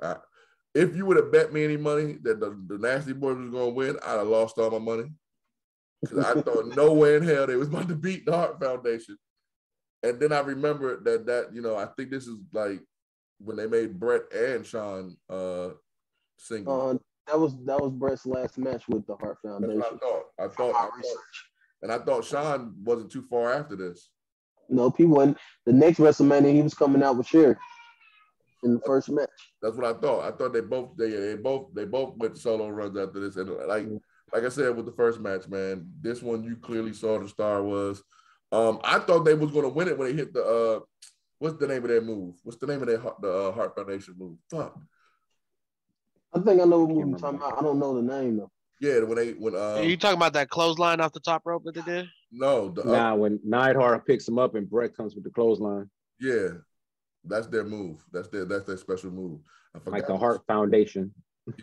If you would have bet me any money that the Nasty Boys was going to win, I'd have lost all my money. Because I thought no way in hell they was about to beat the Hart Foundation. And then I remembered that you know, I think this is like when they made Bret and Shawn single. That was Bret's last match with the Hart Foundation. That's what I thought. And I thought Shawn wasn't too far after this. Nope, he wasn't. The next WrestleMania, he was coming out with Sherry in the first match. That's what I thought. I thought they both went solo runs after this. And like I said with the first match, man, this one you clearly saw the star was. I thought they was gonna win it when they hit the what's the name of their move? What's the name of the Hart Foundation move? Fuck. I think I know what movie you're talking about. I don't know the name though. Yeah, when you talking about that clothesline off the top rope that they did? No, when Neidhart picks him up and Bret comes with the clothesline. Yeah, that's their move. That's their special move. I forgot. Like the Hart Foundation.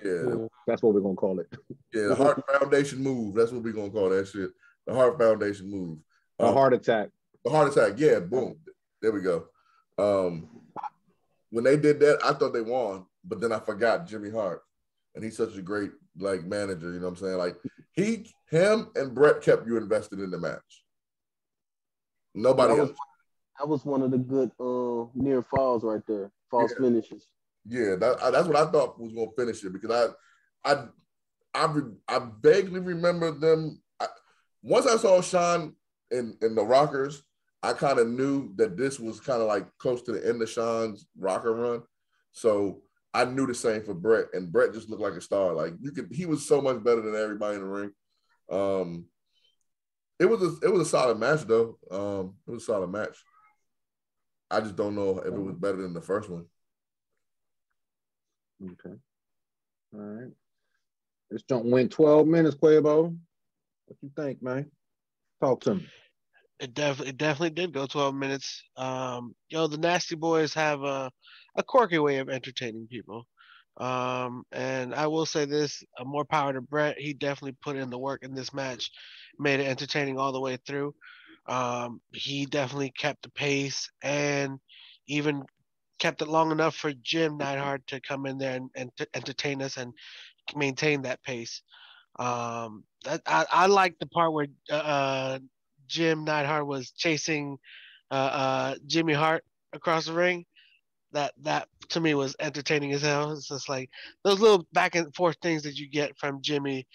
Yeah, that's what we're gonna call it. Yeah, the Hart Foundation move. That's what we're gonna call that shit. The Hart Foundation move. A heart attack. The heart attack. Yeah, boom. There we go. When they did that, I thought they won, but then I forgot Jimmy Hart, and he's such a great manager. You know what I'm saying? Like him and Bret kept you invested in the match. Nobody else. That was one of the good near falls right there. False finishes. Yeah, that's what I thought was gonna finish it because I vaguely remember them. Once I saw Sean in the Rockers, I kind of knew that this was kind of like close to the end of Sean's Rocker run. So I knew the same for Brett, and Brett just looked like a star. Like he was so much better than everybody in the ring. It was a solid match though. It was a solid match. I just don't know if it was better than the first one. Okay. All right. This jump went 12 minutes, Quabo. What you think, man? Talk to me. It definitely did go 12 minutes. The Nasty Boys have a quirky way of entertaining people. And I will say this, more power to Brett. He definitely put in the work in this match, made it entertaining all the way through. He definitely kept the pace and even kept it long enough for Jim Neidhart to come in there and to entertain us and maintain that pace. I like the part where Jim Neidhart was chasing Jimmy Hart across the ring. That to me was entertaining as hell. It's just like those little back and forth things that you get from Jimmy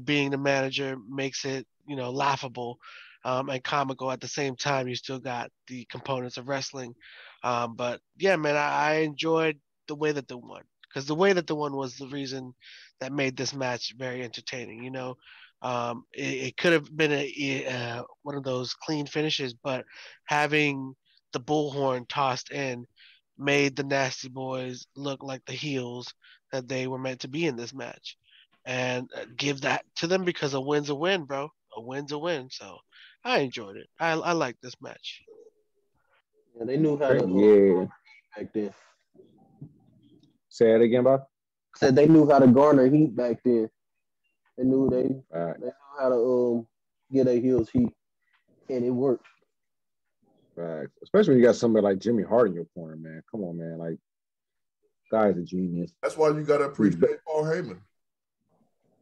being the manager makes it, laughable and comical at the same time. You still got the components of wrestling. But yeah, man, I enjoyed the way that they won, because the way that they won was the reason that made this match very entertaining. It could have been one of those clean finishes, but having the bullhorn tossed in made the Nasty Boys look like the heels that they were meant to be in this match. And give that to them, because a win's a win, bro. A win's a win. So I enjoyed it. I like this match. Yeah, they knew how to back then. Say it again, Bob. Said they knew how to garner heat back then. They knew they knew how to get their heels heat, and it worked. Right. Especially when you got somebody like Jimmy Hart in your corner, man. Come on, man. Like, guy's a genius. That's why you got to appreciate Paul Heyman.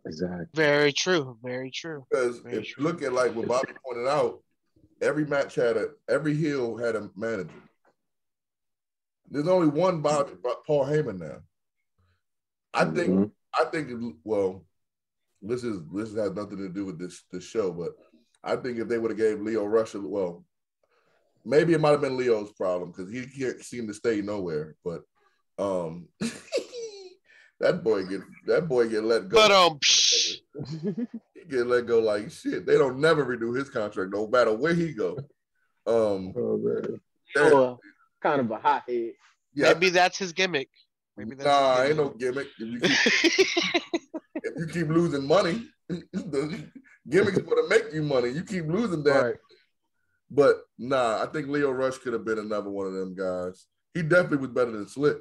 Exactly. Very true. Very true. Because if you look at like what Bobby pointed out, every match every heel had a manager. There's only one Paul Heyman now. I think. Well, this has nothing to do with this show, but I think if they would have gave Leo Rush, maybe it might have been Leo's problem because he can't seem to stay nowhere. But that boy get let go. But he get let go like shit. They don't never renew his contract no matter where he go. Kind of a hothead. Yeah, maybe that's his gimmick. Ain't no gimmick. If you keep losing money, the gimmick's going to make you money. You keep losing that. Right. But I think Leo Rush could have been another one of them guys. He definitely was better than Slick.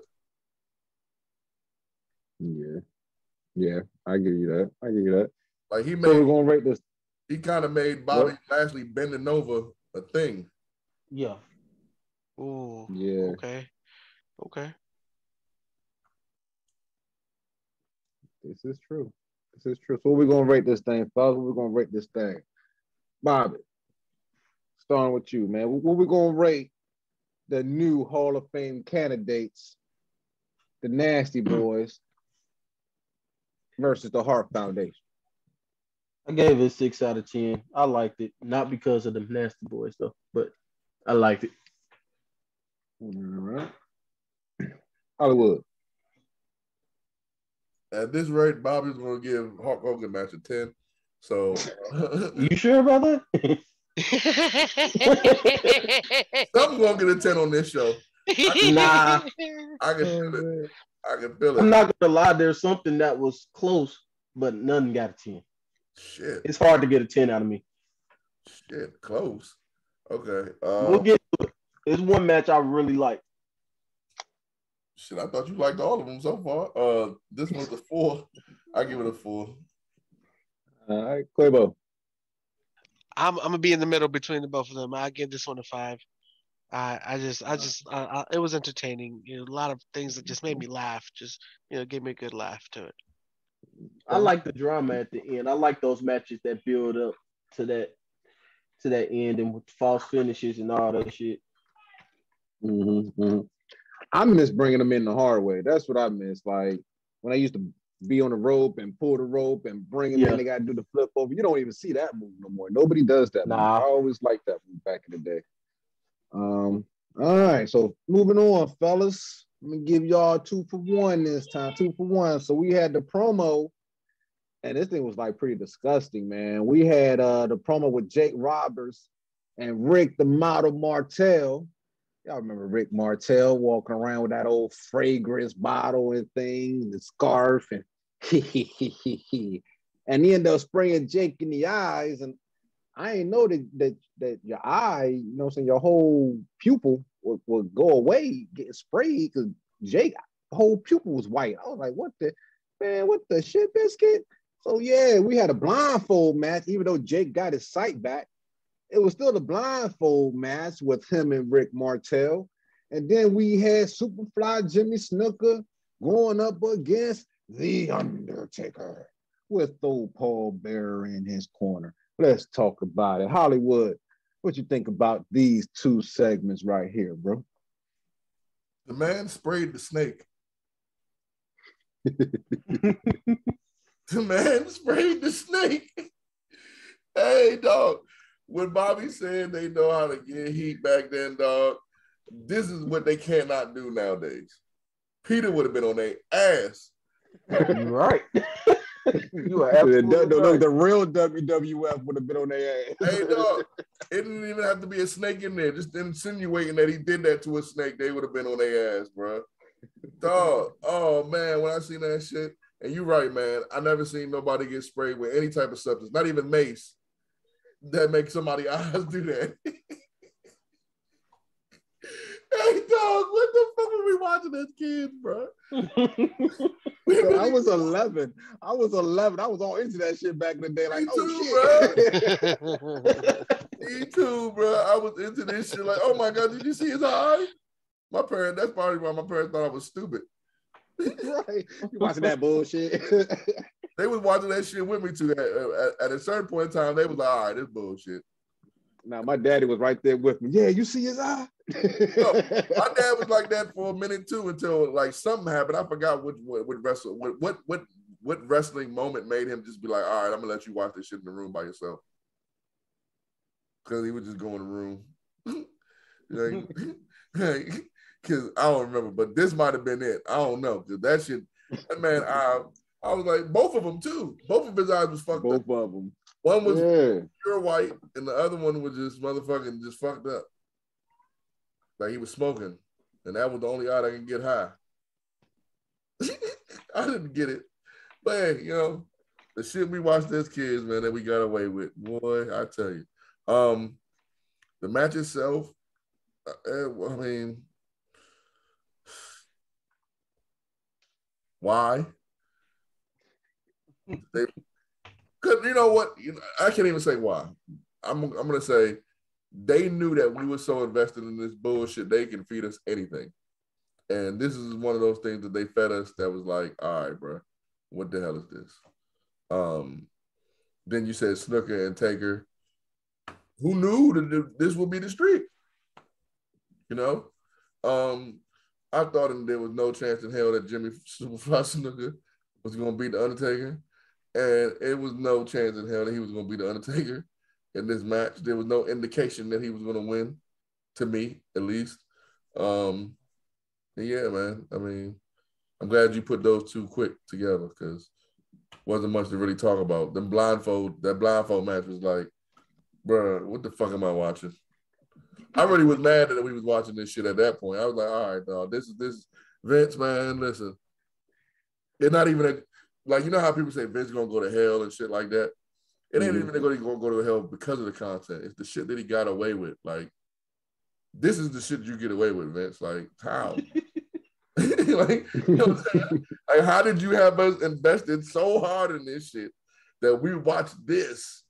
Yeah, I give you that. Like we're gonna rate this. He kind of made Bobby Lashley bending over a thing. Yeah. Ooh. Yeah. Okay. This is true. So we're gonna rate this thing, fellas. We're gonna rate this thing. Bobby, starting with you, man. What we gonna rate the new Hall of Fame candidates, the Nasty Boys versus the Hart Foundation? I gave it 6 out of 10. I liked it, not because of the Nasty Boys though, but I liked it. All right. Hollywood. At this rate, Bobby's going to give Hulk Hogan match a 10. So, you sure about that? Something's going to get a 10 on this show. Nah. I can feel it. I'm not going to lie. There's something that was close, but none got a 10. Shit. It's hard to get a 10 out of me. Shit, close. Okay. We'll get to it. There's one match I really like. Shit, I thought you liked all of them so far. This one's a 4. I give it a 4. All right, Quabo. I'm gonna be in the middle between the both of them. I give this one a 5. It was entertaining. A lot of things that just made me laugh. Just gave me a good laugh to it. I like the drama at the end. I like those matches that build up to to that ending with false finishes and all that shit. Mm-hmm. I miss bringing them in the hard way. That's what I miss. Like when I used to be on the rope and pull the rope and bring them in, they got to do the flip over. You don't even see that move no more. Nobody does that. Nah. I always liked that move back in the day. All right, so moving on, fellas. Let me give y'all 2 for 1 this time. 2 for 1. So we had the promo, and this thing was like pretty disgusting, man. We had the promo with Jake Roberts and Rick the Model Martel. Y'all remember Rick Martel walking around with that old fragrance bottle and thing, the scarf, and and he ended up spraying Jake in the eyes. And I ain't know that your eye, you know what I'm saying, your whole pupil would go away, getting sprayed, because Jake's whole pupil was white. I was like, what the shit biscuit? So yeah, we had a blindfold match, even though Jake got his sight back. It was still the blindfold match with him and Rick Martel. And then we had Superfly Jimmy Snooker going up against The Undertaker with old Paul Bearer in his corner. Let's talk about it. Hollywood, what you think about these 2 segments right here, bro? The man sprayed the snake. The man sprayed the snake. Hey, dog. When Bobby said they know how to get heat back then, dog, this is what they cannot do nowadays. Peter would have been on their ass. Right. You are absolutely right. The real WWF would have been on their ass. Hey, dog, it didn't even have to be a snake in there. Just insinuating that he did that to a snake, they would have been on their ass, bro. Dog, oh, man, when I seen that shit, and you're right, man, I never seen nobody get sprayed with any type of substance, not even mace, that makes somebody's eyes do that. Hey, dog, what the fuck were we watching as kids, bro? So I was 11. I was all into that shit back in the day. Like, Me too, shit. Bro. Me too, bro. I was into this shit. Like, oh my God, did you see his eye? That's probably why my parents thought I was stupid. Right. You watching that bullshit. They was watching that shit with me too. At a certain point in time, they was like, all right, this bullshit. Now, my daddy was right there with me. Yeah, you see his eye? No, my dad was like that for a minute too, until like something happened. I forgot what wrestling moment made him just be like, all right, I'm gonna let you watch this shit in the room by yourself. Because he would just go in the room. Because I don't remember, but this might have been it. I don't know. Because that shit, that man, I was like, both of them too. Both of his eyes was fucked up. Both of them. One was pure white, and the other one was just motherfucking just fucked up. Like he was smoking, and that was the only eye that can get high. I didn't get it. But hey, you know, the shit we watched as kids, man, that we got away with. Boy, I tell you. The match itself, I mean, why? Because you know what? I can't even say why. I'm gonna say they knew that we were so invested in this bullshit, they can feed us anything. And this is one of those things that they fed us that was like, all right, bro, what the hell is this? Then you said Snooker and Taker. Who knew that this would be the streak? You know? I thought there was no chance in hell that Jimmy Superfly Snooker was going to beat The Undertaker. And it was no chance in hell that he was going to beat The Undertaker in this match. There was no indication that he was going to win, to me, at least. Yeah, man. I mean, I'm glad you put those two quick together because wasn't much to really talk about. That blindfold match was like, bro, what the fuck am I watching? I really was mad that we was watching this shit at that point. I was like, all right, dog, this is Vince, man, listen. It's not even like, you know how people say Vince gonna go to hell and shit like that? It ain't even gonna go to hell because of the content. It's the shit that he got away with. Like, this is the shit you get away with, Vince. Like, how? Like, you know what I'm saying? Like, how did you have us invested so hard in this shit that we watched this?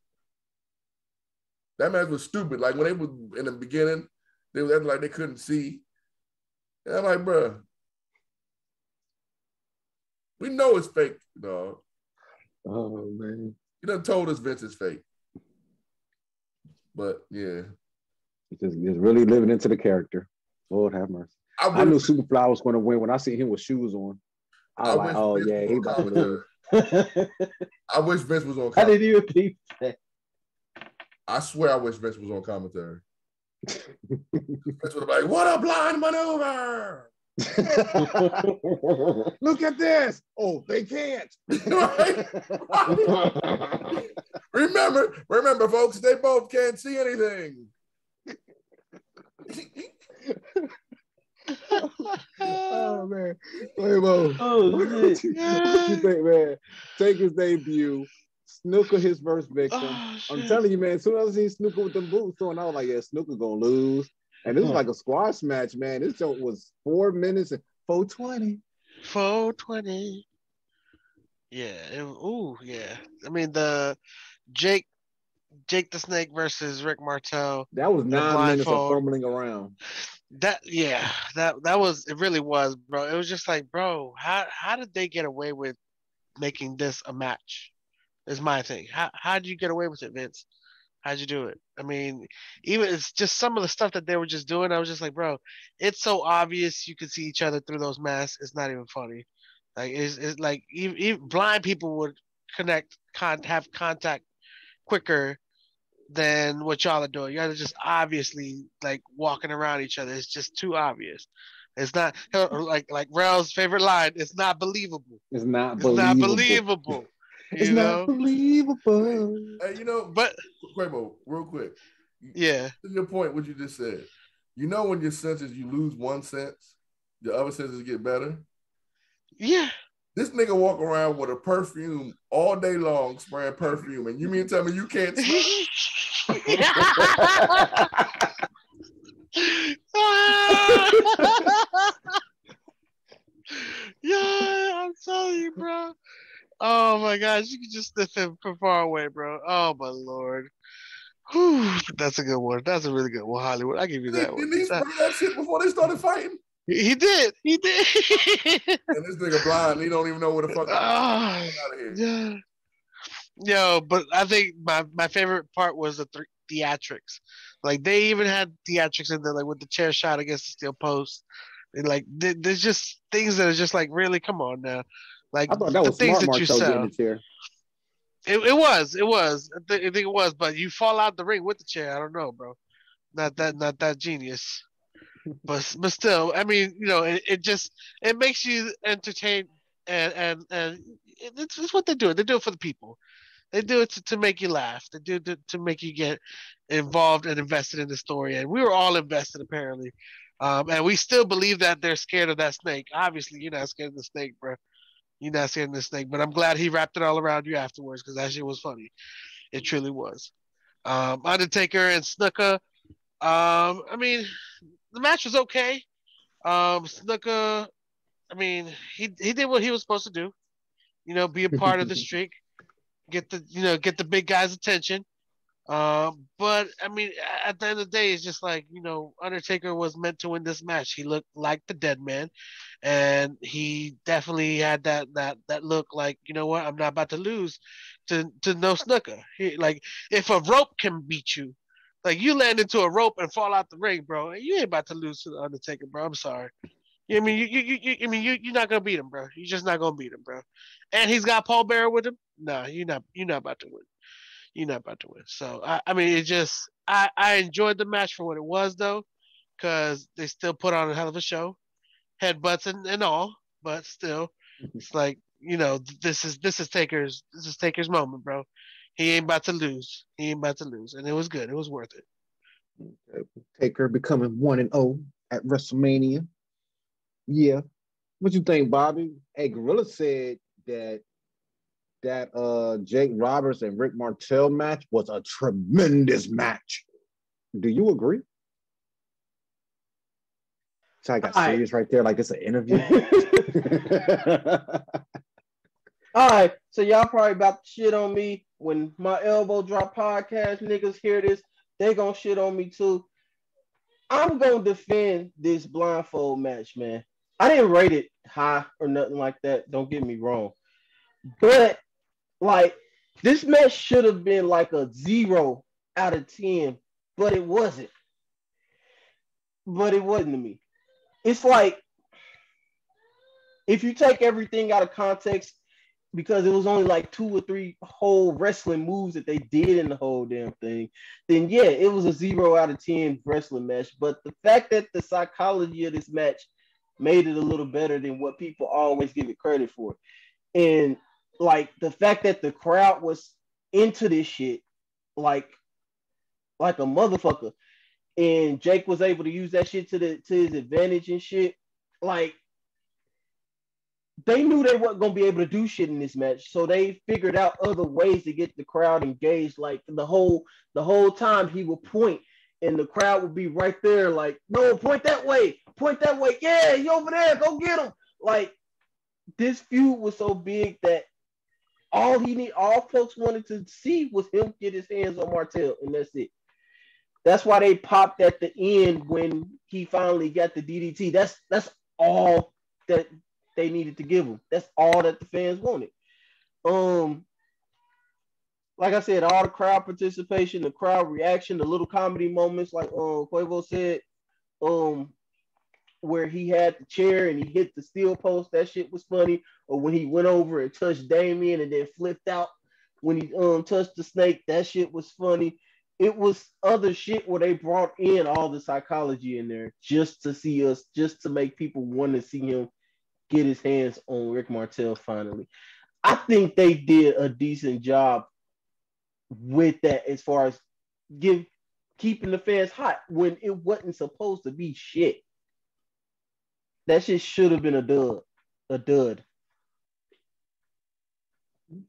That match was stupid. Like, when they was in the beginning, they was acting like they couldn't see. And I'm like, bro, we know it's fake, dog. Oh, man. You done told us Vince is fake. But yeah. Just really living into the character. Lord have mercy. I knew Superfly was going to win when I see him with shoes on. I was like, oh yeah, he about to lose. I wish Vince was on commentary. I didn't even think that. I swear I wish Vince was on commentary. Vince would have been like, what a blind maneuver! Look at this. Oh, they can't. remember, folks, they both can't see anything. Oh man, Quabo. What you think, man? Taker's debut, Snooker his first victim. I'm telling you, man. As soon as I see Snooker with the boots on, I was like, yeah, Snooker gonna lose. And this was like a squash match, man. This show was 4 minutes and 4:20. 4:20. Yeah. Yeah. I mean, the Jake the Snake versus Rick Martel. That was 9 minutes of fumbling around. That was, it really was, bro. It was just like, bro, how did they get away with making this a match? Is my thing. How did you get away with it, Vince? How'd you do it? I mean, even it's just some of the stuff that they were just doing. I was just like, bro, it's so obvious you could see each other through those masks. It's not even funny. Like it's like even blind people would have contact quicker than what y'all are doing. Y'all are just obviously like walking around each other. It's just too obvious. It's not like Rell's favorite line. It's not believable. It's not believable. It's not believable. Hey, but Quavo, real quick. Yeah. To your point, what you just said. You know when your senses, you lose one sense, the other senses get better? Yeah. This nigga walk around with a perfume all day long, spraying perfume, and you mean to tell me you can't smell? Yeah, I'm telling you, bro. Oh my gosh, you can just sniff him from far away, bro. Oh my lord. Whew, that's a good one. That's a really good one, Hollywood. I give you that one. Didn't he spray that shit before they started fighting? He did. And this nigga blind, he don't even know where the fuck out of here. Yo, but I think my favorite part was the theatrics. Like they even had theatrics in there, like with the chair shot against the steel post. And like there's just things that are just like, really, come on now. Like I thought that was things smart, that you Martel sell. getting the chair. It was. I think it was, but you fall out the ring with the chair. I don't know, bro. Not that genius. But still, I mean, it makes you entertained, and it's what they do. They do it for the people. They do it to make you laugh. They do it to make you get involved and invested in the story. And we were all invested, apparently. And we still believe that they're scared of that snake. Obviously, you're not scared of the snake, bro. You're not scared of the snake. But I'm glad he wrapped it all around you afterwards, because that shit was funny. It truly was. Undertaker and Snooker. I mean, the match was okay. Snooker, I mean, he did what he was supposed to do. Be a part of the streak. Get the big guy's attention. But I mean, at the end of the day, it's just like, Undertaker was meant to win this match. He looked like the dead man, and he definitely had that look like, you know what, I'm not about to lose to no Snooker. Like, if a rope can beat you, like you land into a rope and fall out the ring, bro, you ain't about to lose to the Undertaker, bro. I'm sorry. I mean, you're not gonna beat him, bro. You're just not gonna beat him, bro. And he's got Paul Bearer with him. No, you're not about to win. You're not about to win. So I mean, it just I enjoyed the match for what it was, though, because they still put on a hell of a show, headbutts and all, but still, it's like, this is Taker's moment, bro. He ain't about to lose. And it was good. It was worth it. Taker becoming 1-0 at WrestleMania. Yeah. What you think, Bobby? Hey, Gorilla said that Jake Roberts and Rick Martel match was a tremendous match. Do you agree? So I got serious right there, like it's an interview. All right, so y'all probably about to shit on me when my elbow drop podcast niggas hear this. They gonna shit on me too. I'm gonna defend this blindfold match, man. I didn't rate it high or nothing like that. Don't get me wrong, but like this match should have been like a 0 out of 10 but it wasn't. But it wasn't to me. It's like if you take everything out of context, because it was only like 2 or 3 whole wrestling moves that they did in the whole damn thing, then yeah, it was a 0 out of 10 wrestling match. But the fact that the psychology of this match made it a little better than what people always give it credit for. And like the fact that the crowd was into this shit like a motherfucker. And Jake was able to use that shit to his advantage and shit. Like, they knew they weren't going to be able to do shit in this match, so they figured out other ways to get the crowd engaged. Like, the whole time he would point, and the crowd would be right there like, no, point that way. Yeah, you over there. Go get him. Like, this feud was so big that all folks wanted to see was him get his hands on Martel, and that's it. That's why they popped at the end when he finally got the DDT. That's all that they needed to give him. That's all that the fans wanted. Like I said, all the crowd participation, the crowd reaction, the little comedy moments, like Quavo said, where he had the chair and he hit the steel post. That shit was funny. Or when he went over and touched Damien and then flipped out when he touched the snake. That shit was funny. It was other shit where they brought in all the psychology in there just to see us, just to make people want to see him get his hands on Rick Martel finally. I think they did a decent job with that as far as keeping the fans hot when it wasn't supposed to be shit. That shit should have been a dud.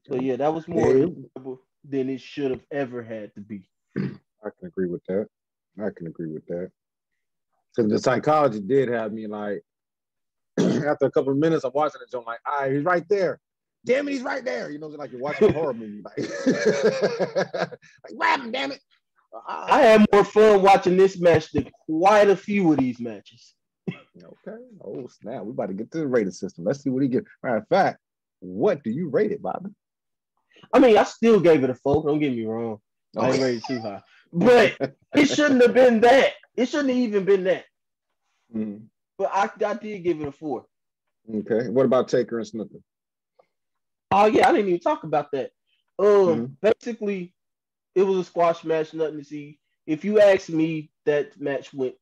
So yeah, that was more enjoyable than it should have ever had to be. I can agree with that. Because the psychology did have me like, after a couple of minutes of watching it, I'm like, all right, he's right there. Damn it, he's right there. You know, like you're watching a horror movie. Like grab him, damn it. I had more fun watching this match than quite a few of these matches. Okay. Oh, snap. We about to get to the rating system. Let's see what he gets. Matter of fact, what do you rate it, Bobby? I mean, I still gave it a 4. Don't get me wrong. I ain't rated too high. But it shouldn't have been that. It shouldn't have even been that. Mm. But I did give it a 4. Okay. What about Taker and Snooker? Oh, yeah. I didn't even talk about that. Basically, it was a squash match, nothing to see. If you ask me, that match went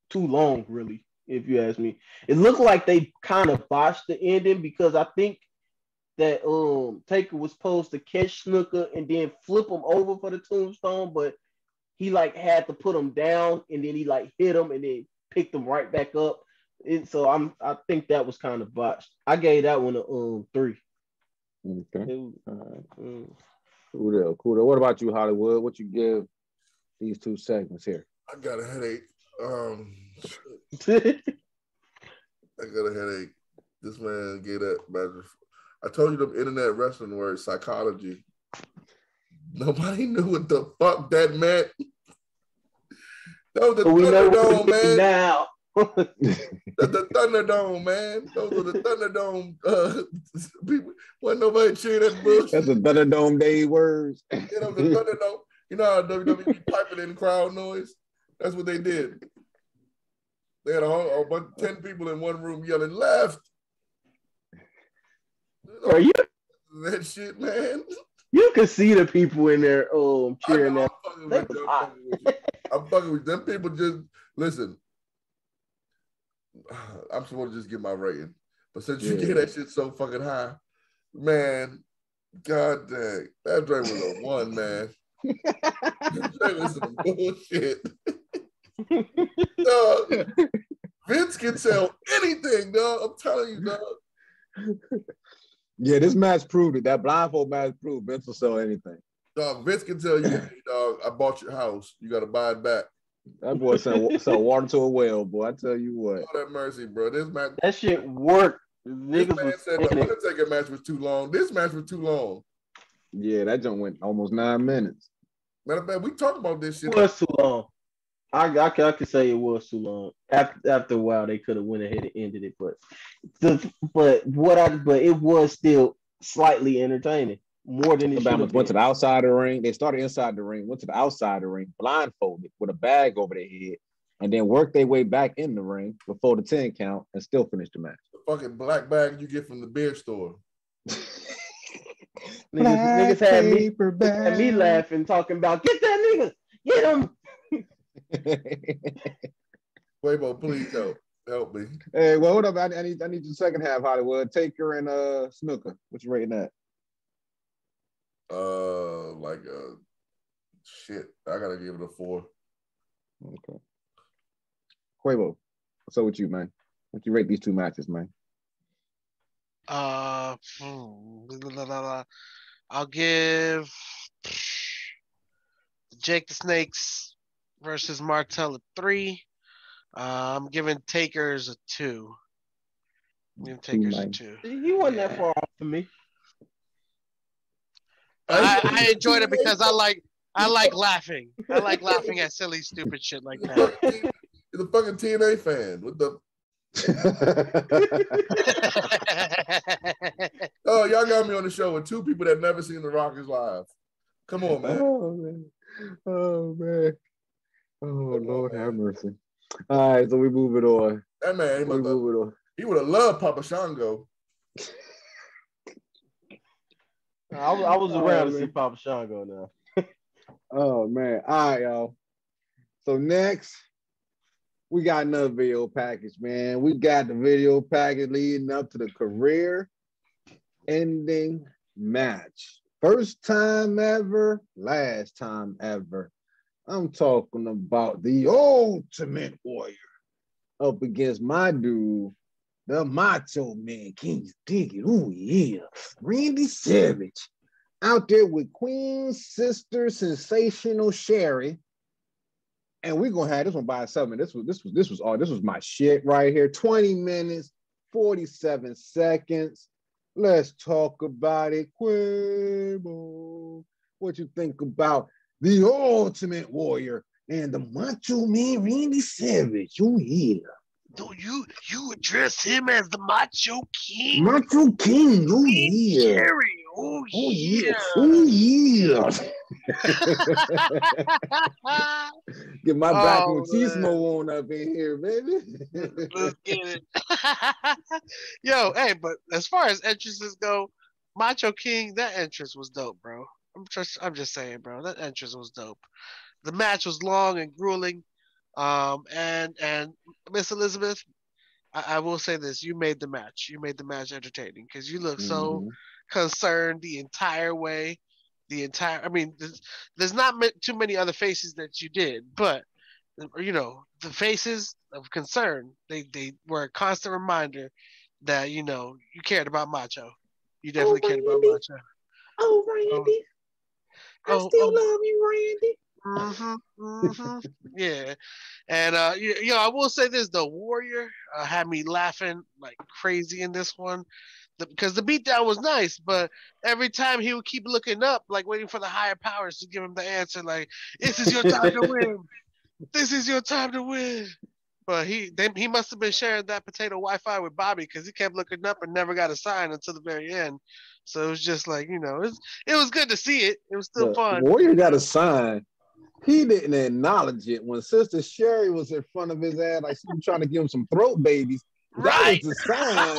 too long, really, if you ask me. It looked like they kind of botched the ending because I think that Taker was supposed to catch Snooker and then flip him over for the tombstone, but he like had to put him down and then he like hit him and then picked him right back up. So I think that was kind of botched. I gave that one a 3. Okay. Cool. What about you, Hollywood? What you give these 2 segments here? I got a headache. This man gave that match. I told you the internet wrestling word psychology. Nobody knew what the fuck that meant. That was the Thunderdome, man. Now. the Thunderdome, man. Those were the Thunderdome people. Wasn't nobody cheering that bullshit. That's the Thunderdome day words. You know, the Thunderdome. You know how WWE piping in crowd noise? That's what they did. They had a bunch of 10 people in one room yelling left. Are you that shit, man? You could see the people in there cheering that. I'm fucking with them people. Just listen. I'm supposed to just get my rating, but since you get that shit so fucking high, man, god dang, that drink was a 1, man. That drink was some bullshit. Dog, Vince can sell anything, dog. I'm telling you, dog. Yeah, this match proved it. That blindfold match proved Vince will sell anything. Dog, Vince can tell you, hey, dog, I bought your house. You got to buy it back. That boy sell water to a well, boy. I tell you what. All that mercy, bro. This match. That shit worked. This man said the Undertaker match was too long. This match was too long. Yeah, that jump went almost 9 minutes. Matter of fact, we talked about this shit. It was too long. I could say it was too long. After a while, they could have went ahead and ended it, but it was still slightly entertaining. more than it should have went to been. the outside of the ring. They started inside the ring, went to the outside of the ring, blindfolded with a bag over their head, and then worked their way back in the ring before the 10 count and still finished the match. The fucking black bag you get from the beer store. Niggas had me laughing, talking about, get that nigga, get him. Quabo, please help me. Hey, well, hold up. I need the second half, Hollywood. Taker and Snooker. What you rating that? Shit. I gotta give it a 4. Okay. Quavo, what's up with you, man? What you rate these two matches, man? I'll give Jake the Snakes versus Martel a 3. I'm giving Takers a 2. I'm giving Takers a 2. You wasn't that far off for me. I enjoyed it because I like laughing. I like laughing at silly, stupid shit like that. You're the fucking TNA fan. What the? Oh, y'all got me on the show with 2 people that never seen the Rockers live. Come on, man. Oh man. Oh Lord, have mercy. All right, so we move it on. That man, he would have loved Papa Shango. I was around to see Papa Shango now. Oh man. All right, y'all. So next, we got another video package, man. We got the video package leading up to the career-ending match. First time ever, last time ever. I'm talking about the Ultimate Warrior up against my dude, the Macho Man, King's Digging. Oh, yeah. Randy Savage out there with Queen's sister, Sensational Sherry. And we're gonna have this one by itself. This was my shit right here. 20 minutes, 47 seconds. Let's talk about it. Quabo, what you think about the Ultimate Warrior and the Macho Man Randy Savage? Oh yeah. Do you address him as the Macho King? Macho King. Oh yeah. Scary. Oh yeah. Oh yeah. Get my back machismo on up in here, baby. Let's get it. Yo, hey, but as far as entrances go, Macho King, that entrance was dope, bro. I'm just saying, bro. That entrance was dope. The match was long and grueling. And Miss Elizabeth, I will say this: you made the match. You made the match entertaining because you look so concerned the entire way. I mean, there's not too many other faces that you did, but you know, the faces of concern, they were a constant reminder that you cared about Macho. You definitely cared about Macho. Oh, Randy. I still love you, Randy. Yeah. And I will say this though, Warrior had me laughing like crazy in this one. Because the beatdown was nice, but every time he would keep looking up, like waiting for the higher powers to give him the answer, like, this is your time to win. This is your time to win. But he must have been sharing that potato Wi-Fi with Bobby because he kept looking up and never got a sign until the very end. So it was just like, it was good to see it. It was still fun. Warrior got a sign. He didn't acknowledge it when Sister Sherry was in front of his ass, like she was trying to give him some throat babies. Right. That was the sign.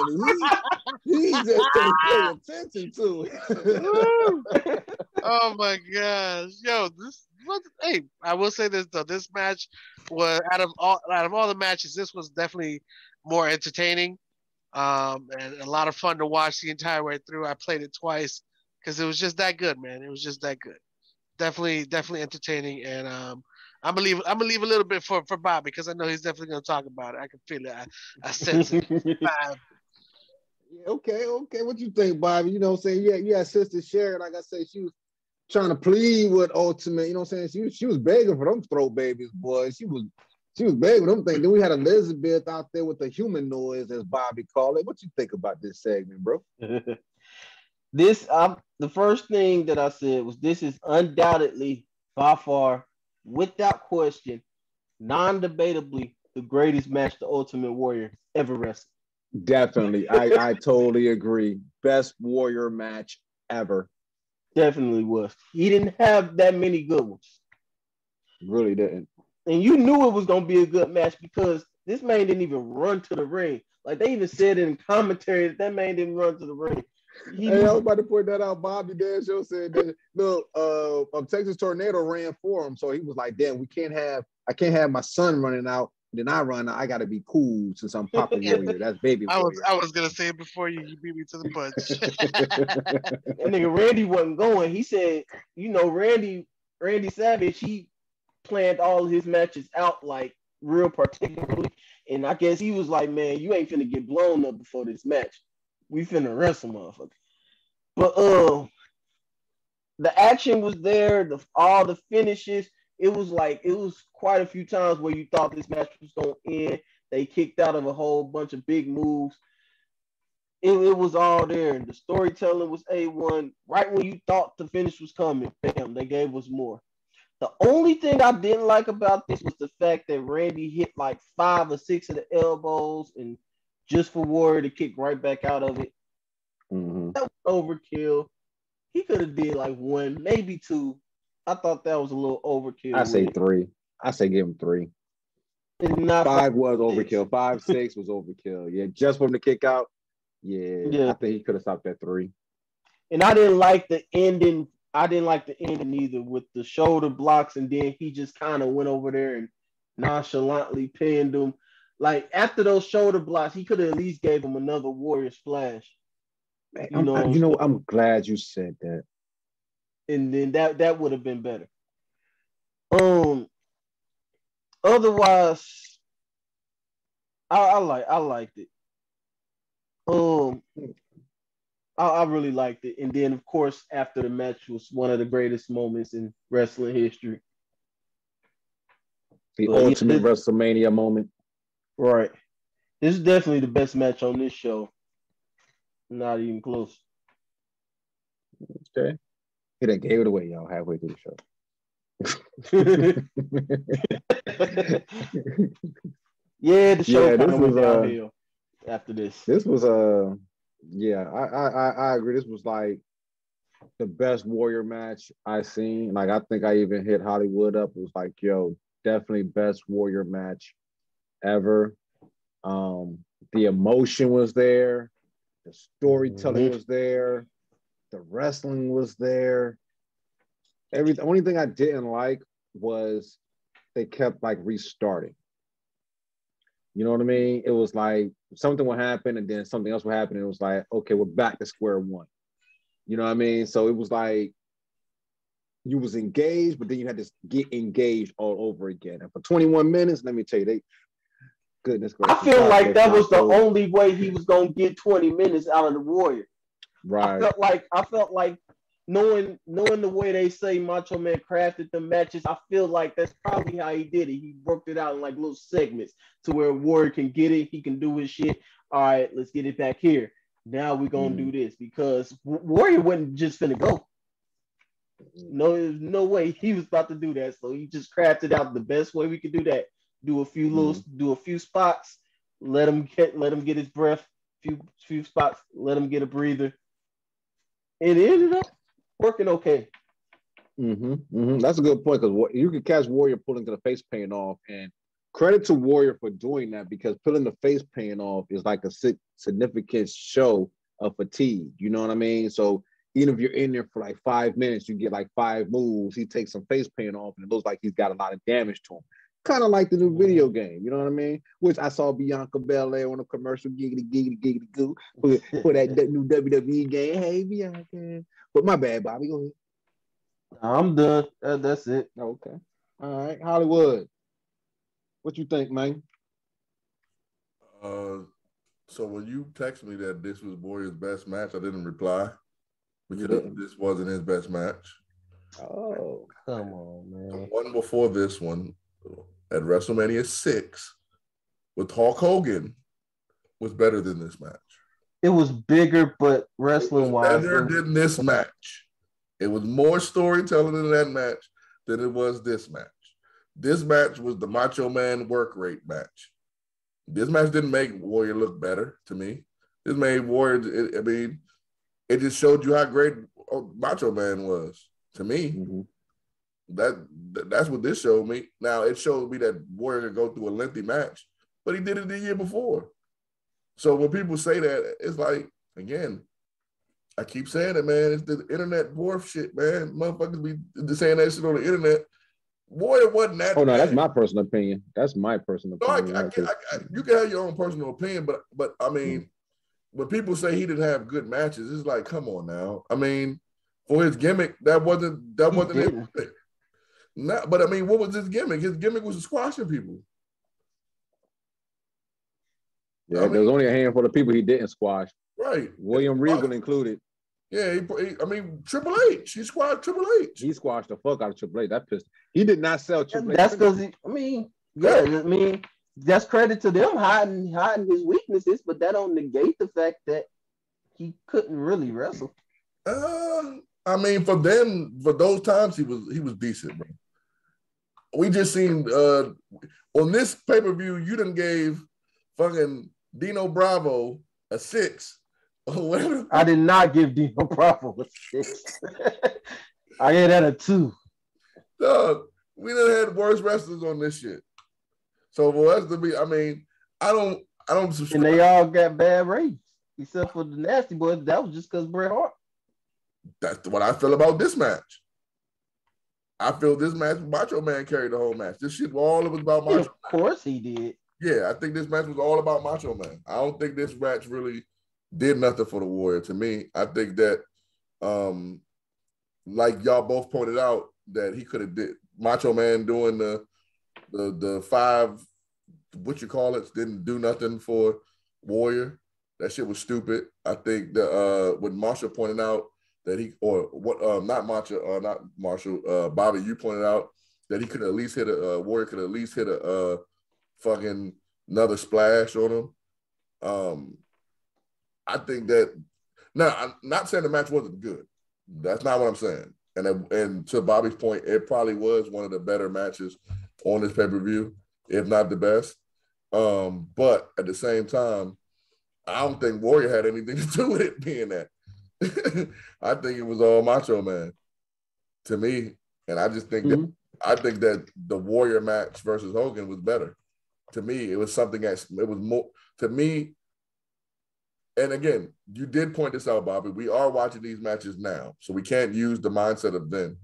He just didn't pay attention to it. Oh my gosh. Yo, hey, I will say this though. This match was out of all the matches, this was definitely more entertaining. And a lot of fun to watch the entire way through. I played it twice because it was just that good, man. It was just that good. Definitely entertaining. And I'm gonna leave a little bit for Bob because I know he's definitely gonna talk about it. I can feel it. I sense it. Okay. What you think, Bobby? You know what I'm saying? Yeah, you had Sister Sherry, like I said, she was trying to plead with Ultimate. You know what I'm saying? She was begging for them throat babies, boy. She was begging them things. Then we had Elizabeth out there with the human noise, as Bobby called it. What you think about this segment, bro? The first thing that I said was this is undoubtedly, by far, without question, non-debatably the greatest match the Ultimate Warrior ever wrestled. Definitely. I totally agree. Best Warrior match ever. Definitely was. He didn't have that many good ones. Really didn't. And you knew it was going to be a good match because this man didn't even run to the ring. Like they even said in commentary that man didn't run to the ring. Hey, I was about to point that out. Bobby Dan Show said that look, Texas Tornado ran for him, so he was like, "Damn, I can't have my son running out. Then I run. I got to be cool since I'm Papa Warrior. That's Baby Warrior." I was gonna say it before you beat me to the punch. That nigga Randy wasn't going. He said, Randy Savage, he planned all his matches out like real particularly, and I guess he was like, "Man, you ain't finna get blown up before this match. We finna wrestle, motherfucker." But the action was there. All the finishes. It was quite a few times where you thought this match was gonna end. They kicked out of a whole bunch of big moves. It was all there. And the storytelling was A1. Right when you thought the finish was coming, bam, they gave us more. The only thing I didn't like about this was the fact that Randy hit like 5 or 6 of the elbows, and just for Warrior to kick right back out of it. Mm-hmm. That was overkill. He could have did like 1, maybe 2. I thought that was a little overkill. I say 3. I say give him 3. Not 5 was overkill. 5, 6 was overkill. Yeah, just for him to kick out. Yeah. I think he could have stopped at 3. And I didn't like the ending. Either with the shoulder blocks, and then he just kind of went over there and nonchalantly pinned him. Like after those shoulder blocks, he could have at least gave him another Warrior splash. I'm glad you said that. And then that would have been better. Otherwise, I liked it. I really liked it. And then, of course, after the match was one of the greatest moments in wrestling history. The ultimate WrestleMania moment. Right. This is definitely the best match on this show. Not even close. Okay. He done gave it away, y'all, halfway through the show. Yeah, the show kind of went downhill after this. This was I agree. This was like the best Warrior match I seen. Like I think I even hit Hollywood up. It was like, yo, definitely best Warrior match ever. The emotion was there, the storytelling was there, the wrestling was there. The only thing I didn't like was they kept like restarting. You know what I mean? It was like something would happen and then something else would happen. And it was like, okay, we're back to square one. You know what I mean? So it was like you was engaged, but then you had to get engaged all over again. And for 21 minutes, let me tell you, goodness gracious. I feel like that was the only way he was going to get 20 minutes out of the Warrior. Right. I felt like knowing the way they say Macho Man crafted the matches, I feel like that's probably how he did it. He worked it out in like little segments to where Warrior can get it. He can do his shit. All right, let's get it back here. Now we're going to do this because Warrior wasn't just finna go. No, there's no way he was about to do that. So he just crafted out the best way we could do that. Do a few spots, let him get his breath, few spots, let him get a breather. And it ended up working okay. That's a good point because you can catch Warrior pulling to the face paint off, and credit to Warrior for doing that because pulling the face paint off is like a significant show of fatigue. You know what I mean? So even if you're in there for like 5 minutes, you get like 5 moves. He takes some face paint off, and it looks like he's got a lot of damage to him. Kind of like the new video game, you know what I mean? Which I saw Bianca Belair on a commercial, giggity goo, for that new WWE game. Hey, Bianca. But my bad, Bobby, go ahead. I'm done. That's it. Okay. All right. Hollywood, what you think, man? So when you texted me that this was Warrior's best match, I didn't reply because this wasn't his best match. Oh, come on, man. The one before this one, at WrestleMania 6 with Hulk Hogan, was better than this match. It was bigger, but wrestling-wise, better than this match. It was more storytelling in that match than it was this match. This match was the Macho Man work rate match. This match didn't make Warrior look better to me. This made Warrior, it just showed you how great Macho Man was to me. Mm-hmm. That's what this showed me. Now it showed me that Warrior could go through a lengthy match, but he did it the year before. So when people say that, it's like, again, I keep saying it, man. It's the internet dwarf shit, man. Motherfuckers be saying that shit on the internet. Warrior wasn't that. Oh no, bad. that's my personal opinion. That's my personal opinion. No, you can have your own personal opinion, but I mean, when people say he didn't have good matches, it's like, come on now. I mean, for his gimmick, that wasn't it. Not, but I mean, what was his gimmick? His gimmick was squashing people. Yeah, there's only a handful of people he didn't squash. Right. William Regal included. Yeah, I mean, Triple H. He squashed Triple H. He squashed the fuck out of Triple H. That pissed. He did not sell Triple H. That's because that's credit to them hiding his weaknesses, but that don't negate the fact that he couldn't really wrestle. I mean, for those times, he was decent, bro. We just seen on this pay-per-view, you done gave fucking Dino Bravo a 6 or whatever. I did not give Dino Bravo a 6. I gave that a 2. Dog, we done had worse wrestlers on this shit. So for us to be, I mean, I don't subscribe. And they all got bad ratings, except for the Nasty Boys. That was just because Bret Hart. That's what I feel about this match. I feel this match, Macho Man carried the whole match. This shit, all it was about Macho Man. Of course he did. Yeah, I think this match was all about Macho Man. I don't think this match really did nothing for the Warrior to me. I think that, like y'all both pointed out, that he could have did Macho Man doing the 5, what you call it, didn't do nothing for Warrior. That shit was stupid. I think that when Marshall pointed out that Bobby, you pointed out that he could at least hit Warrior could at least hit a fucking another splash on him. I think that now I'm not saying the match wasn't good. That's not what I'm saying. And to Bobby's point, it probably was one of the better matches on this pay-per-view, if not the best. But at the same time, I don't think Warrior had anything to do with it being that. I think it was all Macho Man to me, and I just think that the Warrior match versus Hogan was better. To me, it was something that it was more to me. And again, you did point this out, Bobby. We are watching these matches now, so we can't use the mindset of then.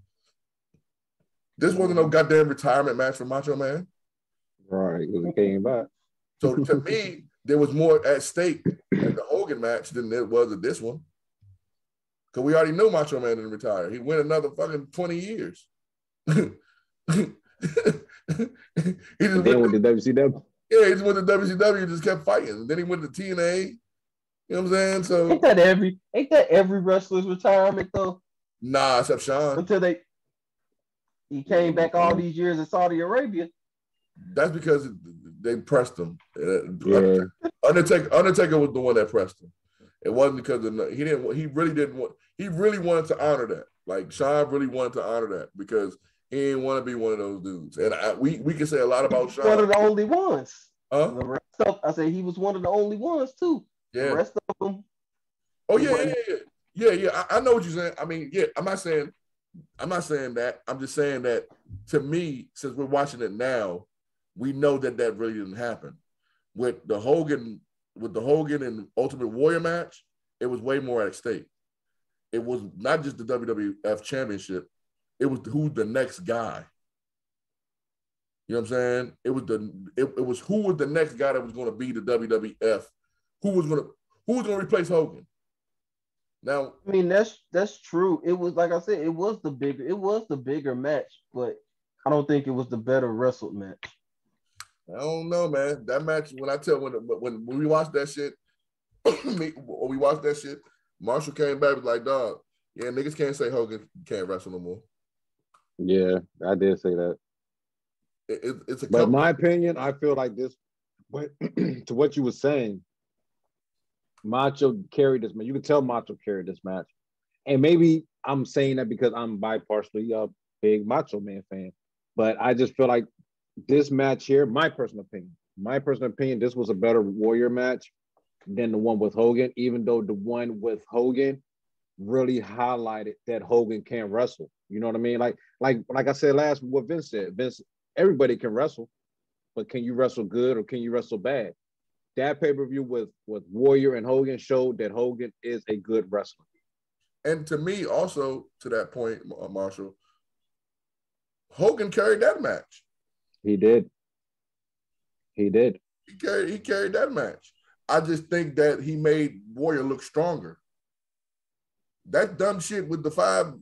This wasn't no goddamn retirement match for Macho Man. Right, because he came back. So to me, there was more at stake in the Hogan match than there was at this one. Because we already knew Macho Man didn't retire. He went another fucking 20 years. He just went to WCW. Yeah, he just went to WCW and just kept fighting. And then he went to TNA. You know what I'm saying? So ain't that every wrestler's retirement though? Nah, except Sean. Until he came back all these years in Saudi Arabia. That's because they pressed him. Yeah. Undertaker was the one that pressed him. It wasn't because he really wanted to honor that. Like Sean really wanted to honor that because he didn't want to be one of those dudes. And we can say a lot about Sean. One of the only ones. Huh? The rest of, I say he was one of the only ones too. Yeah. The rest of them. Oh yeah. I know what you're saying. I mean, yeah, I'm not saying that. I'm just saying that to me, since we're watching it now, we know that really didn't happen. With the Hogan and Ultimate Warrior match, it was way more at stake. It was not just the WWF Championship. It was who's the next guy. You know what I'm saying? It was who was the next guy that was going to be the WWF. Who was going to replace Hogan? Now, I mean that's true. It was like I said, it was the bigger match, but I don't think it was the better wrestled match. I don't know, man. That match, when we watched that shit, Marshall came back and was like, dog, yeah, niggas can't say Hogan can't wrestle no more. Yeah, I did say that. But in my opinion, I feel like this, but to what you were saying, Macho carried this match. You can tell Macho carried this match. And maybe I'm saying that because I'm partially a big Macho Man fan. But I just feel like this match here, my personal opinion, this was a better Warrior match than the one with Hogan, even though the one with Hogan really highlighted that Hogan can wrestle. You know what I mean? Like I said last, what Vince said. Vince, everybody can wrestle, but can you wrestle good or can you wrestle bad? That pay-per-view with Warrior and Hogan showed that Hogan is a good wrestler. And to me, also to that point, Marshall, Hogan carried that match. He did. He did. He carried that match. I just think that he made Warrior look stronger. That dumb shit with the 5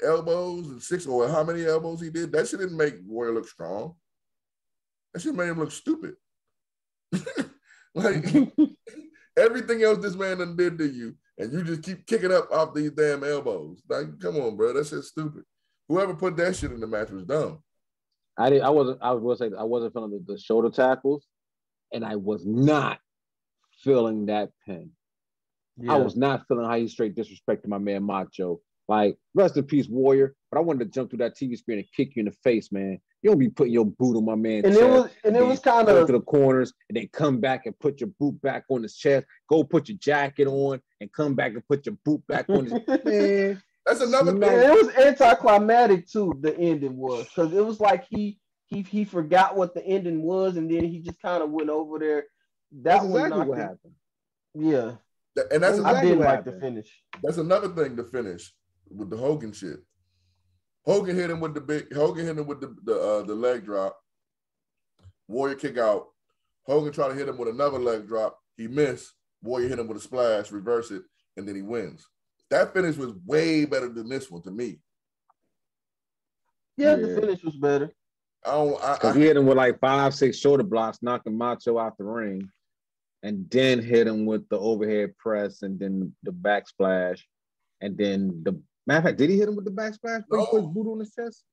elbows and 6 or how many elbows he did, that shit didn't make Warrior look strong. That shit made him look stupid. Like everything else this man done did to you, and you just keep kicking up off these damn elbows. Like, come on, bro, that shit's stupid. Whoever put that shit in the match was dumb. I wasn't feeling the shoulder tackles, and I was not feeling that pin. Yeah. I was not feeling how he straight disrespected my man Macho. Like, rest in peace, Warrior. But I wanted to jump through that TV screen and kick you in the face, man. You don't be putting your boot on my man. And chest, it was kind of to the corners, and then come back and put your boot back on his chest. Go put your jacket on, and come back and put your boot back on his man. That's another thing. It was anticlimactic too. The ending was because it was like he forgot what the ending was, and then he just kind of went over there. That's exactly what happened. Yeah, and that's I didn't like the finish. That's another thing to finish with the Hogan shit. Hogan hit him with the leg drop. Warrior kick out. Hogan tried to hit him with another leg drop. He missed. Warrior hit him with a splash, reverse it, and then he wins. That finish was way better than this one to me. Yeah, the finish was better. Because he hit him with like 5-6 shoulder blocks, knocking Macho out the ring, and then hit him with the overhead press and then the backsplash. And then the matter of fact, did he hit him with the backsplash? No. He put his boot on his chest?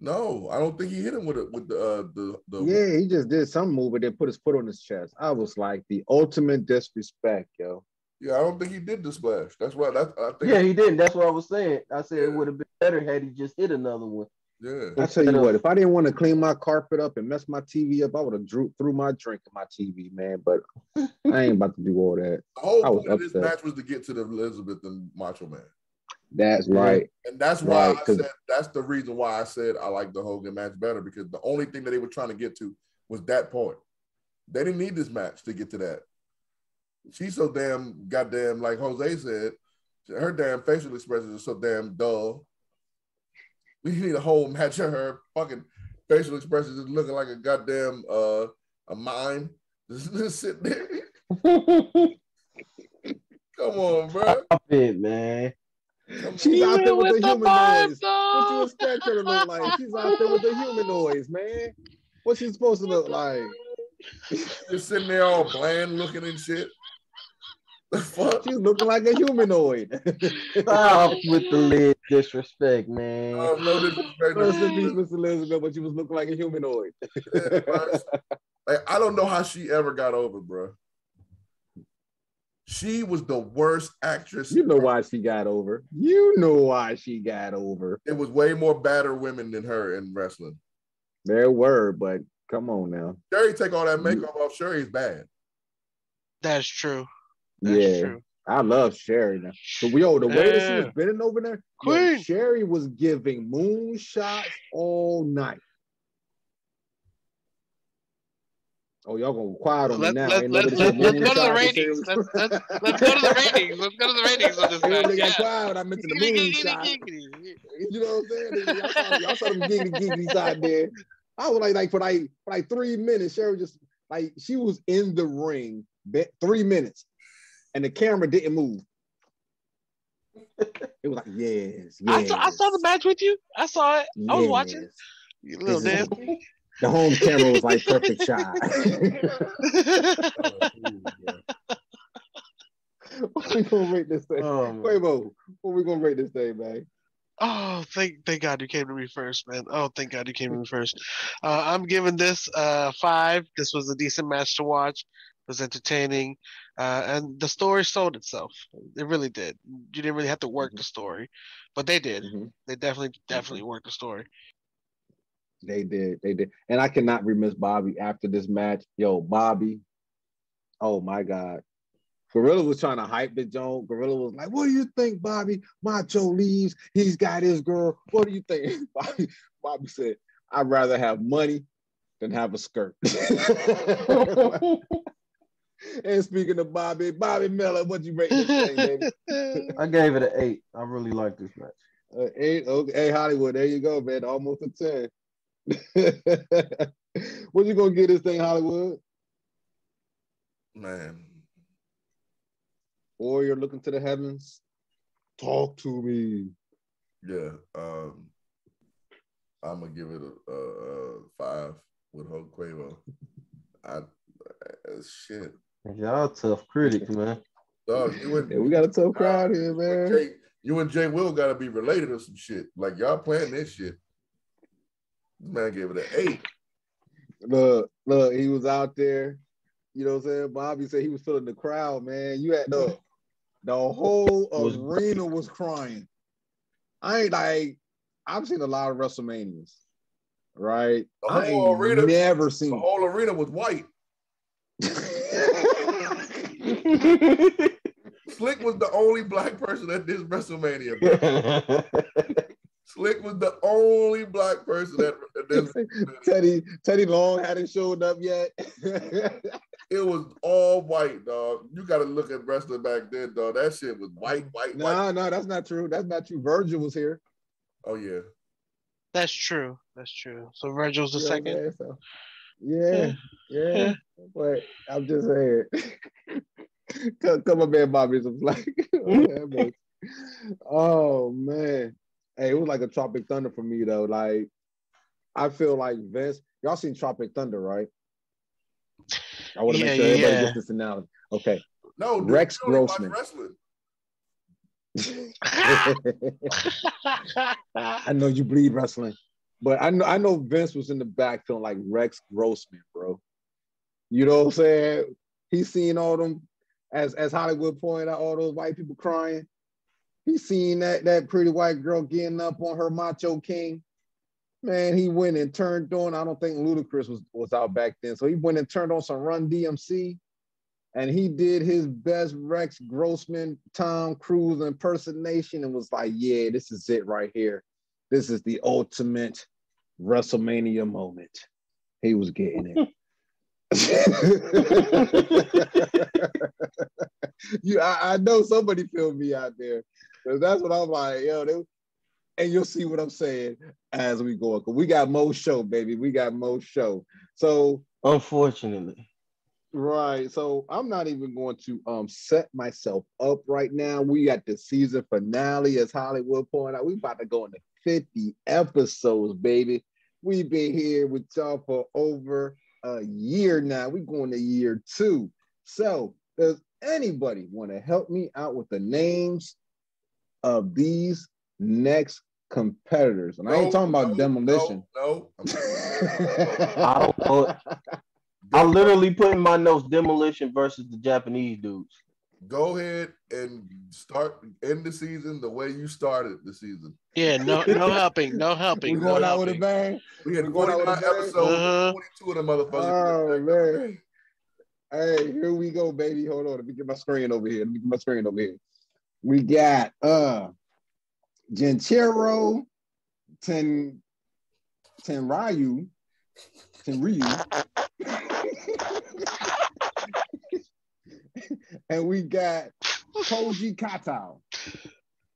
No, I don't think he hit him with the. Yeah, he just did some move and then put his foot on his chest. I was like, the ultimate disrespect, yo. Yeah, I don't think he did the splash. That's why I think. Yeah, he didn't. That's what I was saying. I said it would have been better had he just hit another one. Yeah. I tell you what, if I didn't want to clean my carpet up and mess my TV up, I would have threw my drink in my TV, man. But I ain't about to do all that. The whole point of this match was to get to the Elizabeth and Macho Man. That's right. And that's why I said that's the reason why I said I like the Hogan match better, because the only thing that they were trying to get to was that point. They didn't need this match to get to that. She's so damn goddamn, like Jose said, her damn facial expressions are so damn dull. We need a whole match of her fucking facial expressions just looking like a goddamn a mime. Just sitting there. Come on, bro. Stop it, man. She's out there with the humanoids. What you expect her to look like? She's out there with the humanoids, man. What's she supposed to look like? Just sitting there all bland looking and shit. The fuck? She's looking like a humanoid. Stop with the lid disrespect, man. No disrespect. Rest in peace, Miss Elizabeth, but she was looking like a humanoid. Like, I don't know how she ever got over, bro. She was the worst actress. You know why she got over. You know why she got over. It was way more badder women than her in wrestling. There were, but come on now. Sherry take all that makeup off. Sherry's bad. That's true. That's true. I love Sherry now. So the way that she was bending over there, yo, Sherry was giving moonshots all night. Oh, y'all gonna quiet on me now. Let's go to the ratings. Let's go to the ratings. Let's go to the ratings on this match. They got quiet when I mentioned the moonshot. You know what I'm saying? Y'all saw them giggity out there. I was like for 3 minutes, Sherry just like she was in the ring 3 minutes, and the camera didn't move. It was like yes. I saw the match with you. I saw it. I was watching. You little damn. The home camera was like perfect shot. What we gonna rate this thing? Quavo, what we gonna rate this thing, man? Oh, thank God you came to me first, man. Oh, thank God you came to me first. I'm giving this 5. This was a decent match to watch. It was entertaining. And the story sold itself. It really did. You didn't really have to work the story, but they did. Mm-hmm. They definitely worked the story. They did. And I cannot remiss Bobby after this match. Yo, Bobby. Oh my God. Gorilla was trying to hype the joke. Gorilla was like, "What do you think, Bobby? Macho leaves. He's got his girl. What do you think?" Bobby said, "I'd rather have money than have a skirt." And speaking of Bobby Miller, what you rate this thing, baby? I gave it an 8. I really like this match. 8. Okay, hey Hollywood, there you go, man. Almost a 10. What you gonna get this thing, Hollywood? Man. Or you're looking to the heavens. Talk to me. Yeah. I'm gonna give it a 5 with Hulk Quavo. Shit. Y'all tough critics, man. Dog, we got a tough crowd here, man. You and Jay Will gotta be related or some shit. Like y'all playing this shit. This man gave it an 8. Look, he was out there. You know what I'm saying? Bobby said he was feeling the crowd, man. You had the whole arena was crying. I've seen a lot of WrestleManias, right? The whole arena, never seen the whole arena was white. Slick was the only black person at this WrestleMania, bro. Slick was the only black person at this. Teddy Long hadn't showed up yet. It was all white, dog. You got to look at wrestling back then, dog. That shit was white. No, that's not true. That's not true. Virgil was here. Oh yeah, that's true. So Virgil's the second. So, yeah. But I'm just saying. Come on, man, Bobby. I'm like, oh man. Hey, it was like a Tropic Thunder for me though. Like, I feel like Vince. Y'all seen Tropic Thunder, right? I want to make sure everybody gets this analogy. Okay. No, dude, Rex Grossman. I know you bleed wrestling, but I know Vince was in the back feeling like Rex Grossman, bro. You know what I'm saying? He's seen all them, as Hollywood pointed out, all those white people crying. He's seen that pretty white girl getting up on her Macho King. Man, he went and turned on, I don't think Ludacris was out back then. So he went and turned on some Run DMC, and he did his best Rex Grossman, Tom Cruise impersonation and was like, yeah, this is it right here. This is the ultimate WrestleMania moment. He was getting it. I know somebody feel me out there. That's what I'm like, and you'll see what I'm saying as we go. Cause we got more show, baby. We got more show. So unfortunately. Right. So I'm not even going to set myself up right now. We got the season finale, as Hollywood pointed out. We about to go into 50 episodes, baby. We've been here with y'all for over a year now. We're going to year 2. So does anybody want to help me out with the names of these next competitors? And I ain't talking about Demolition. No. I don't know. I literally put in my notes Demolition versus the Japanese dudes. Go ahead and end the season the way you started the season. Yeah, no helping. We going out with a bang. We had 49 episodes, 22 of them motherfuckers. Oh, man. Hey, here we go, baby. Hold on. Let me get my screen over here. We got Gentiro Tenryu. And we got Koji Katao.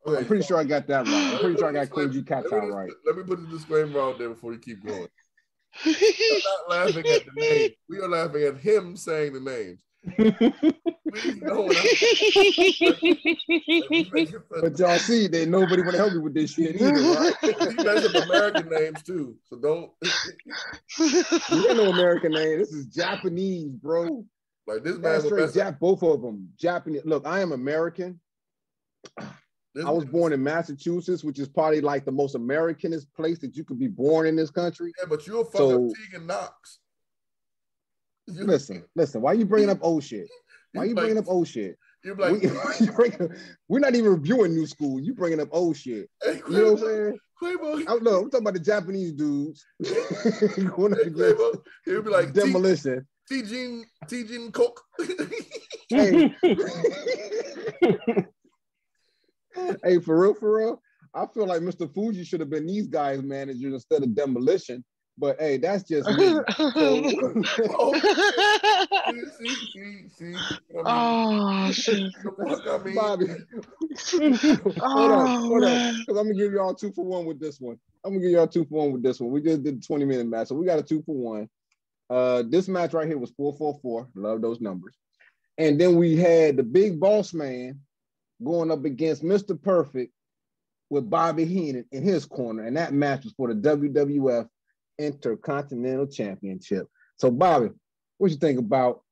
Okay, I'm pretty sure I got that right. I'm pretty sure I got Koji Katao right. Let me put the disclaimer out there before you keep going. We are not laughing at the name. We are laughing at him saying the names. Please know what But y'all see that nobody want to help me with this shit either, right? You guys have American names too, so don't. We got no American name. This is Japanese, bro. Like this man straight both of them Japanese. Look, I am American. I was born in Massachusetts, which is probably like the most Americanist place that you could be born in this country. Yeah, but you're fucking Tegan Knox. Listen. Why you bringing up old shit? Bringing up old shit? You're like, we're not even reviewing new school. You bringing up old shit. Hey, Quabo, you know what I'm saying? Quabo. I'm talking about the Japanese dudes. Quabo, he'll be like Demolition. Tijin Coke. Hey, hey, for real, I feel like Mr. Fuji should have been these guys' managers instead of Demolition. But hey, that's just me. See. Oh shit! Bobby, hold up, because I'm gonna give y'all 2 for 1 with this one. We just did the 20-minute match, so we got a 2 for 1. This match right here was 444. Love those numbers. And then we had the Big Boss Man going up against Mr. Perfect with Bobby Heenan in his corner, and that match was for the WWF Intercontinental Championship. So, Bobby, what you think about,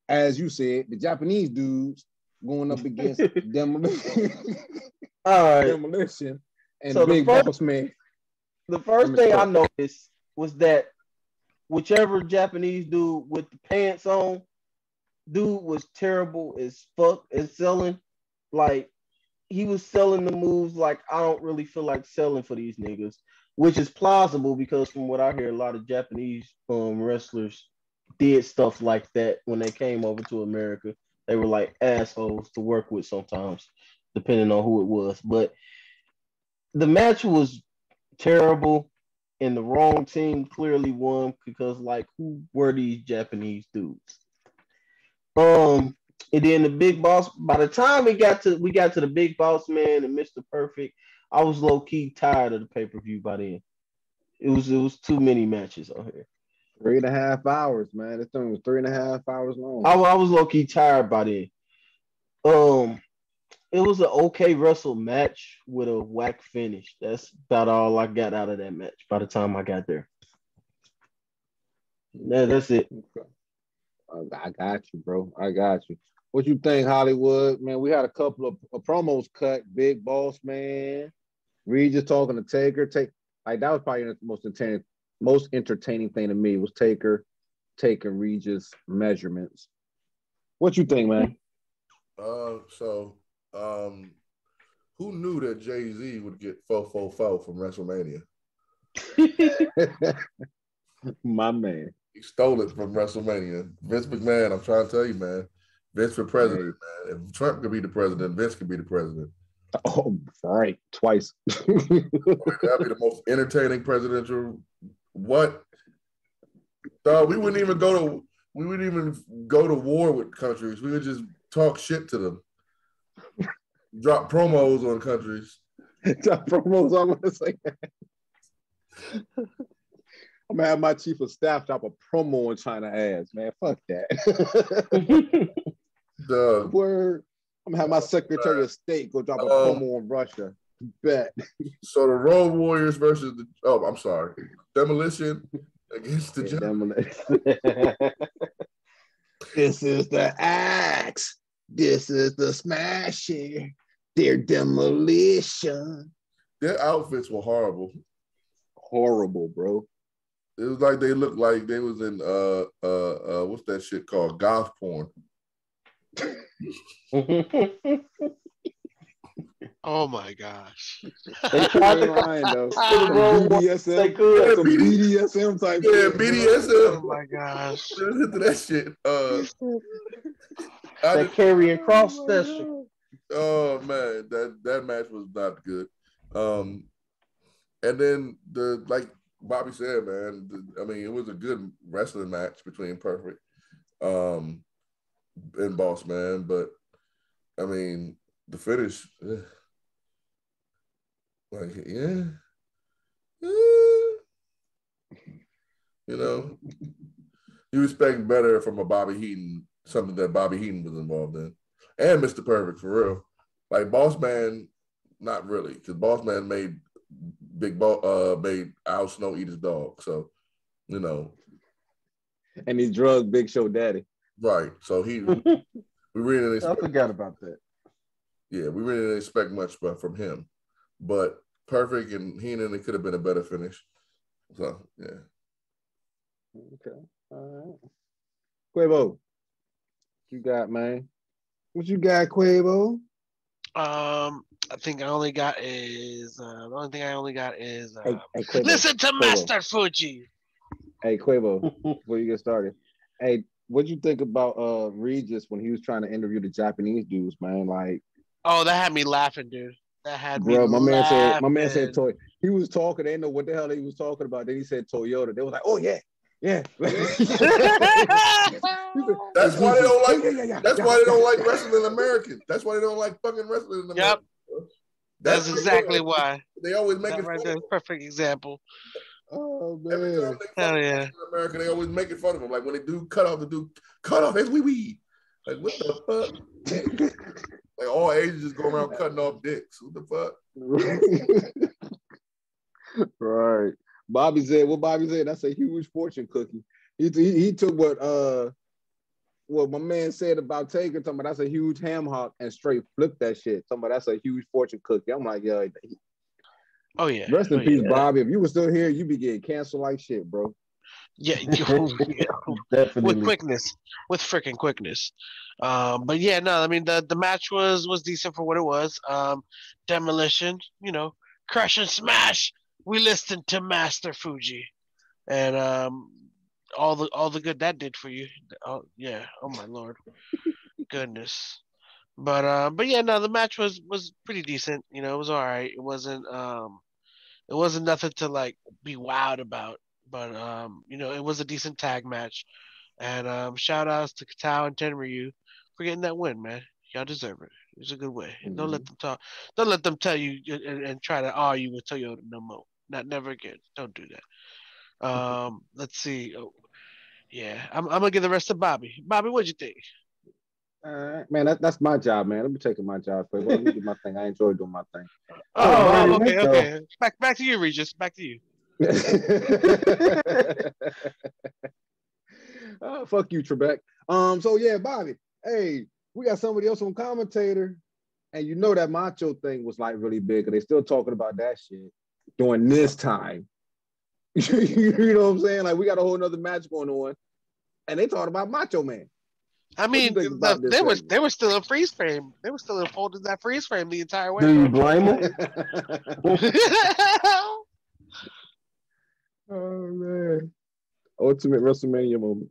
as you said, the Japanese dudes going up against Demolition? All right. Demolition and So Big Boss Man. The first thing I noticed was that whichever Japanese dude with the pants on, dude was terrible as fuck at selling. Like, he was selling the moves like I don't really feel like selling for these niggas, which is plausible because from what I hear, a lot of Japanese wrestlers did stuff like that when they came over to America. They were like assholes to work with sometimes, depending on who it was. But the match was terrible, and the wrong team clearly won because, like, who were these Japanese dudes? And then the Big Boss. By the time we got to the Big Boss Man and Mr. Perfect, I was low key tired of the pay-per-view by then. It was too many matches on here. 3.5 hours, man. This thing was 3.5 hours long. I was low key tired by then. It was an okay wrestle match with a whack finish. That's about all I got out of that match by the time I got there. That's it. Okay. I got you, bro. I got you. What you think, Hollywood? Man, we had a couple of promos cut. Big Boss Man, Regis talking to Taker. Like, that was probably the most entertaining thing to me was Taker taking Regis measurements. What you think, man? Who knew that Jay-Z would get 444 from WrestleMania? My man. He stole it from WrestleMania. Vince McMahon, I'm trying to tell you, man. Vince for president, man. If Trump could be the president, Vince could be the president. Oh, right. Twice. That'd be the most entertaining presidential. What? We wouldn't even go to war with countries. We would just talk shit to them. Drop promos on countries. Drop promos, I'm gonna say that. I'm gonna have my chief of staff drop a promo on China ass, man. Fuck that. Word. I'm gonna have my Secretary of State go drop a promo on Russia. Bet. So the Road Warriors versus Demolition against the Demolition. This is the Axe. This is the Smasher. Their Demolition. Their outfits were horrible. Horrible, bro. It was like they looked like they was in what's that shit called? Goth porn. Oh my gosh. They tried to line though. BDSM. BDSM type. Yeah, BDSM. Oh my gosh. Into that shit. That carrying cross special. Oh man, that match was not good. And then like Bobby said, man, it was a good wrestling match between Perfect and Boss Man, but the finish, you expect better from a Bobby Heenan, something that Bobby Heenan was involved in, and Mr. Perfect for real. Like Boss Man, not really, because Boss Man made made Al Snow eat his dog, so and he drugged Big Show Daddy. Right. So we really didn't expect, I forgot about that. Yeah, we really didn't expect much from him. But Perfect and Heenan, it could have been a better finish. So yeah. Okay. All right. Quavo, what you got, man? What you got, Quavo? I think the only thing I only got is hey, Quavo, listen to Master Fuji. Hey, Quavo, before you get started. Hey, What'd you think about Regis when he was trying to interview the Japanese dudes, man? Like, Oh, that had me laughing, dude. That had me bro, laughing. my man said Toy. He was talking, they didn't know what the hell he was talking about. Then he said Toyota. They was like, oh yeah. That's why they don't like. That's why they don't like wrestling American. That's why they don't like fucking wrestling in America. Yep. That's exactly why. They always make it right fun there. of them. Perfect example. Oh man. Every time they fucking yeah. wrestle in America, they always make it fun of them. Like when they do cut off, that's wee. Like what the fuck? Like all Asians just go around cutting off dicks. What the fuck? Right. Bobby said, that's a huge fortune cookie. He took what my man said about Taker, talking about that's a huge ham hock, and straight flipped that shit. Talking about that's a huge fortune cookie. I'm like, yeah. Oh yeah. Rest in peace, Bobby. If you were still here, you'd be getting canceled like shit, bro. Yeah, Definitely. with freaking quickness. But yeah, no, I mean the match was decent for what it was. Demolition, crush and smash. We listened to Master Fuji, and all the good that did for you. Oh yeah, oh my lord, goodness. But yeah, no, the match was pretty decent. It was all right. It wasn't nothing to like be wowed about. But it was a decent tag match, and shout outs to Katao and Tenryu for getting that win, man. Y'all deserve it. It was a good way. Mm-hmm. Don't let them talk. Don't let them tell you and try to argue with Toyota no more. Never again. Don't do that. Let's see. Oh, yeah, I'm gonna give the rest to Bobby. Bobby, what'd you think? Man, that's my job, man. Let me taking my job. Let me do my thing. I enjoy doing my thing. Okay. Back to you, Regis. Back to you. Fuck you, Trebek. So yeah, Bobby. Hey, we got somebody else on commentator, and you know that macho thing was like really big, and they still talking about that shit during this time. You know what I'm saying? Like we got a whole nother match going on, and they talking about Macho Man. I mean, they were still in freeze frame. They were still unfolding that freeze frame the entire way. Do you blame them? Oh man. Ultimate WrestleMania moment.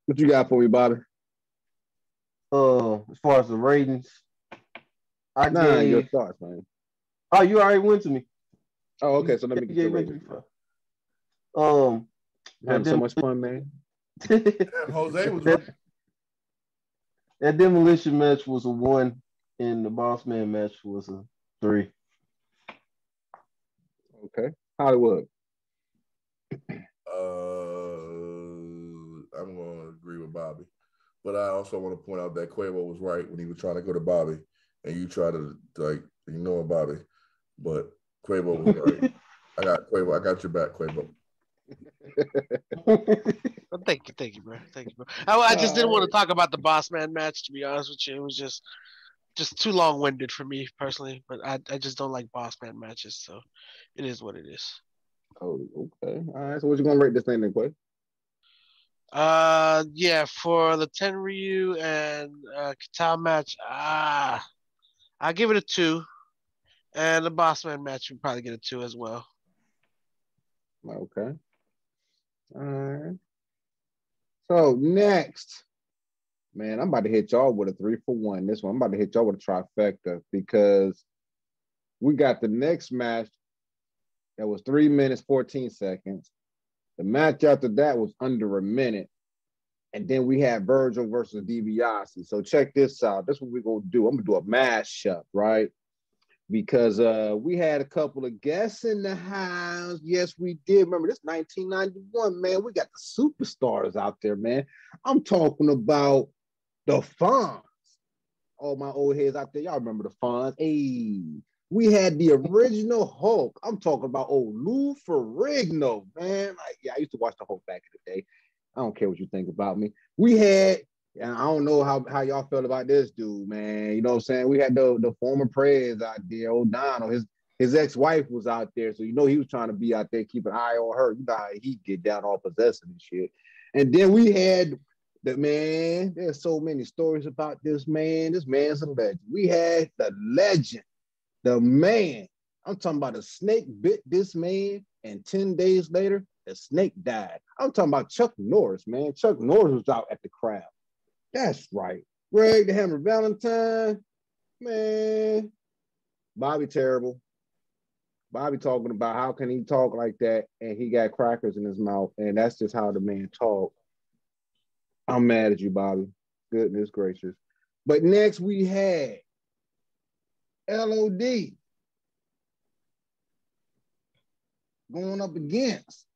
What you got for me, Bobby? As far as the ratings, your thoughts, man. Oh, you already went to me. Oh, okay. So let me get the ratings. Having so much fun, man. Jose was right. That demolition match was a 1, and the Boss Man match was a 3. Okay, Hollywood. I'm gonna agree with Bobby, but I also want to point out that Quavo was right when he was trying to go to Bobby, and you try to ignore Bobby, but Quavo was right. I got Quavo. I got your back, Quavo. Thank you, bro. I just didn't want to talk about the Boss Man match, to be honest with you. It was just too long-winded for me personally, but I just don't like Boss Man matches, so it is what it is. Oh, okay. All right. So what you gonna rate this thing then, Quay? Yeah, for the Tenryu and Katao match, I give it a 2, and the Boss Man match would probably get a 2 as well. Okay. All right. So next, man, I'm about to hit y'all with a 3-for-1. This one, I'm about to hit y'all with a trifecta because we got the next match that was 3 minutes, 14 seconds. The match after that was under a minute. And then we had Virgil versus Dibiase. So check this out. This is what we're going to do. I'm going to do a mashup, right? Because we had a couple of guests in the house. Yes, we did. Remember, this 1991, man. We got the superstars out there, man. I'm talking about the Fonz. All my old heads out there, y'all remember the Fonz. Hey, we had the original Hulk. I'm talking about old Lou Ferrigno, man. I used to watch the Hulk back in the day. I don't care what you think about me. We had, and I don't know how y'all felt about this dude, man. You know what I'm saying? We had the former prez out there, O'Donnell. His ex-wife was out there, so he was trying to be out there, keep an eye on her. You know how he get down all possessive and shit. And then we had the man. There's so many stories about this man. This man's a legend. We had the legend. The man, I'm talking about a snake bit this man, and 10 days later, the snake died. I'm talking about Chuck Norris, man. Chuck Norris was out at the crowd. That's right. Greg the Hammer Valentine, man. Bobby terrible. Bobby talking about how can he talk like that and he got crackers in his mouth and that's just how the man talk. I'm mad at you, Bobby. Goodness gracious. But next we had LOD going up against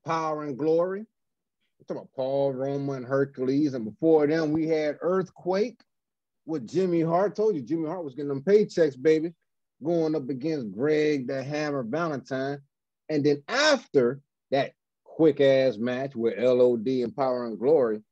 Power and Glory. We're talking about Paul, Roma, and Hercules. And before them, we had Earthquake with Jimmy Hart. Told you Jimmy Hart was getting them paychecks, baby. Going up against Greg the Hammer Valentine. And then after that quick-ass match with LOD and Power and Glory,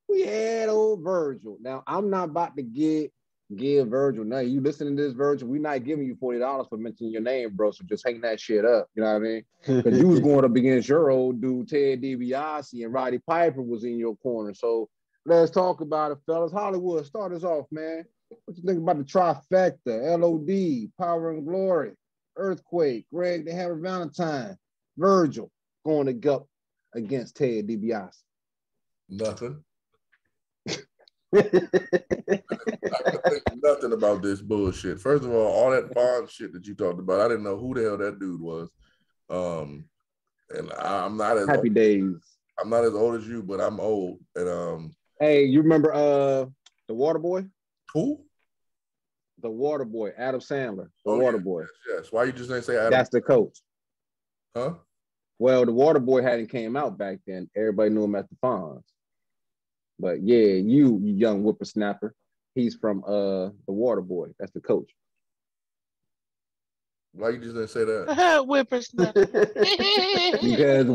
we had old Virgil. Now, I'm not about to give Virgil. Now, you listening to this, Virgil, we're not giving you $40 for mentioning your name, bro, so just hang that shit up. You know what I mean? Because you was going up against your old dude, Ted DiBiase, and Roddy Piper was in your corner. So let's talk about it, fellas. Hollywood, start us off, man. What you think about the trifecta? LOD, Power and Glory, Earthquake, Greg the Hammer Valentine, Virgil going to go against Ted DiBiase. Nothing. I can think nothing about this bullshit. First of all that Bond shit that you talked about, I didn't know who the hell that dude was. And I'm not as Happy old. Days. I'm not as old as you, but I'm old. And hey, you remember the Water Boy? who? The Water Boy, Adam Sandler. The Water Boy. Yes. Why you just didn't say Adam? That's the coach. Huh? Well, the Water Boy hadn't came out back then. Everybody knew him as the Fonz. But yeah, you young whippersnapper. He's from the Water Boy. That's the coach. Why you just didn't say that? Whippersnapper. Because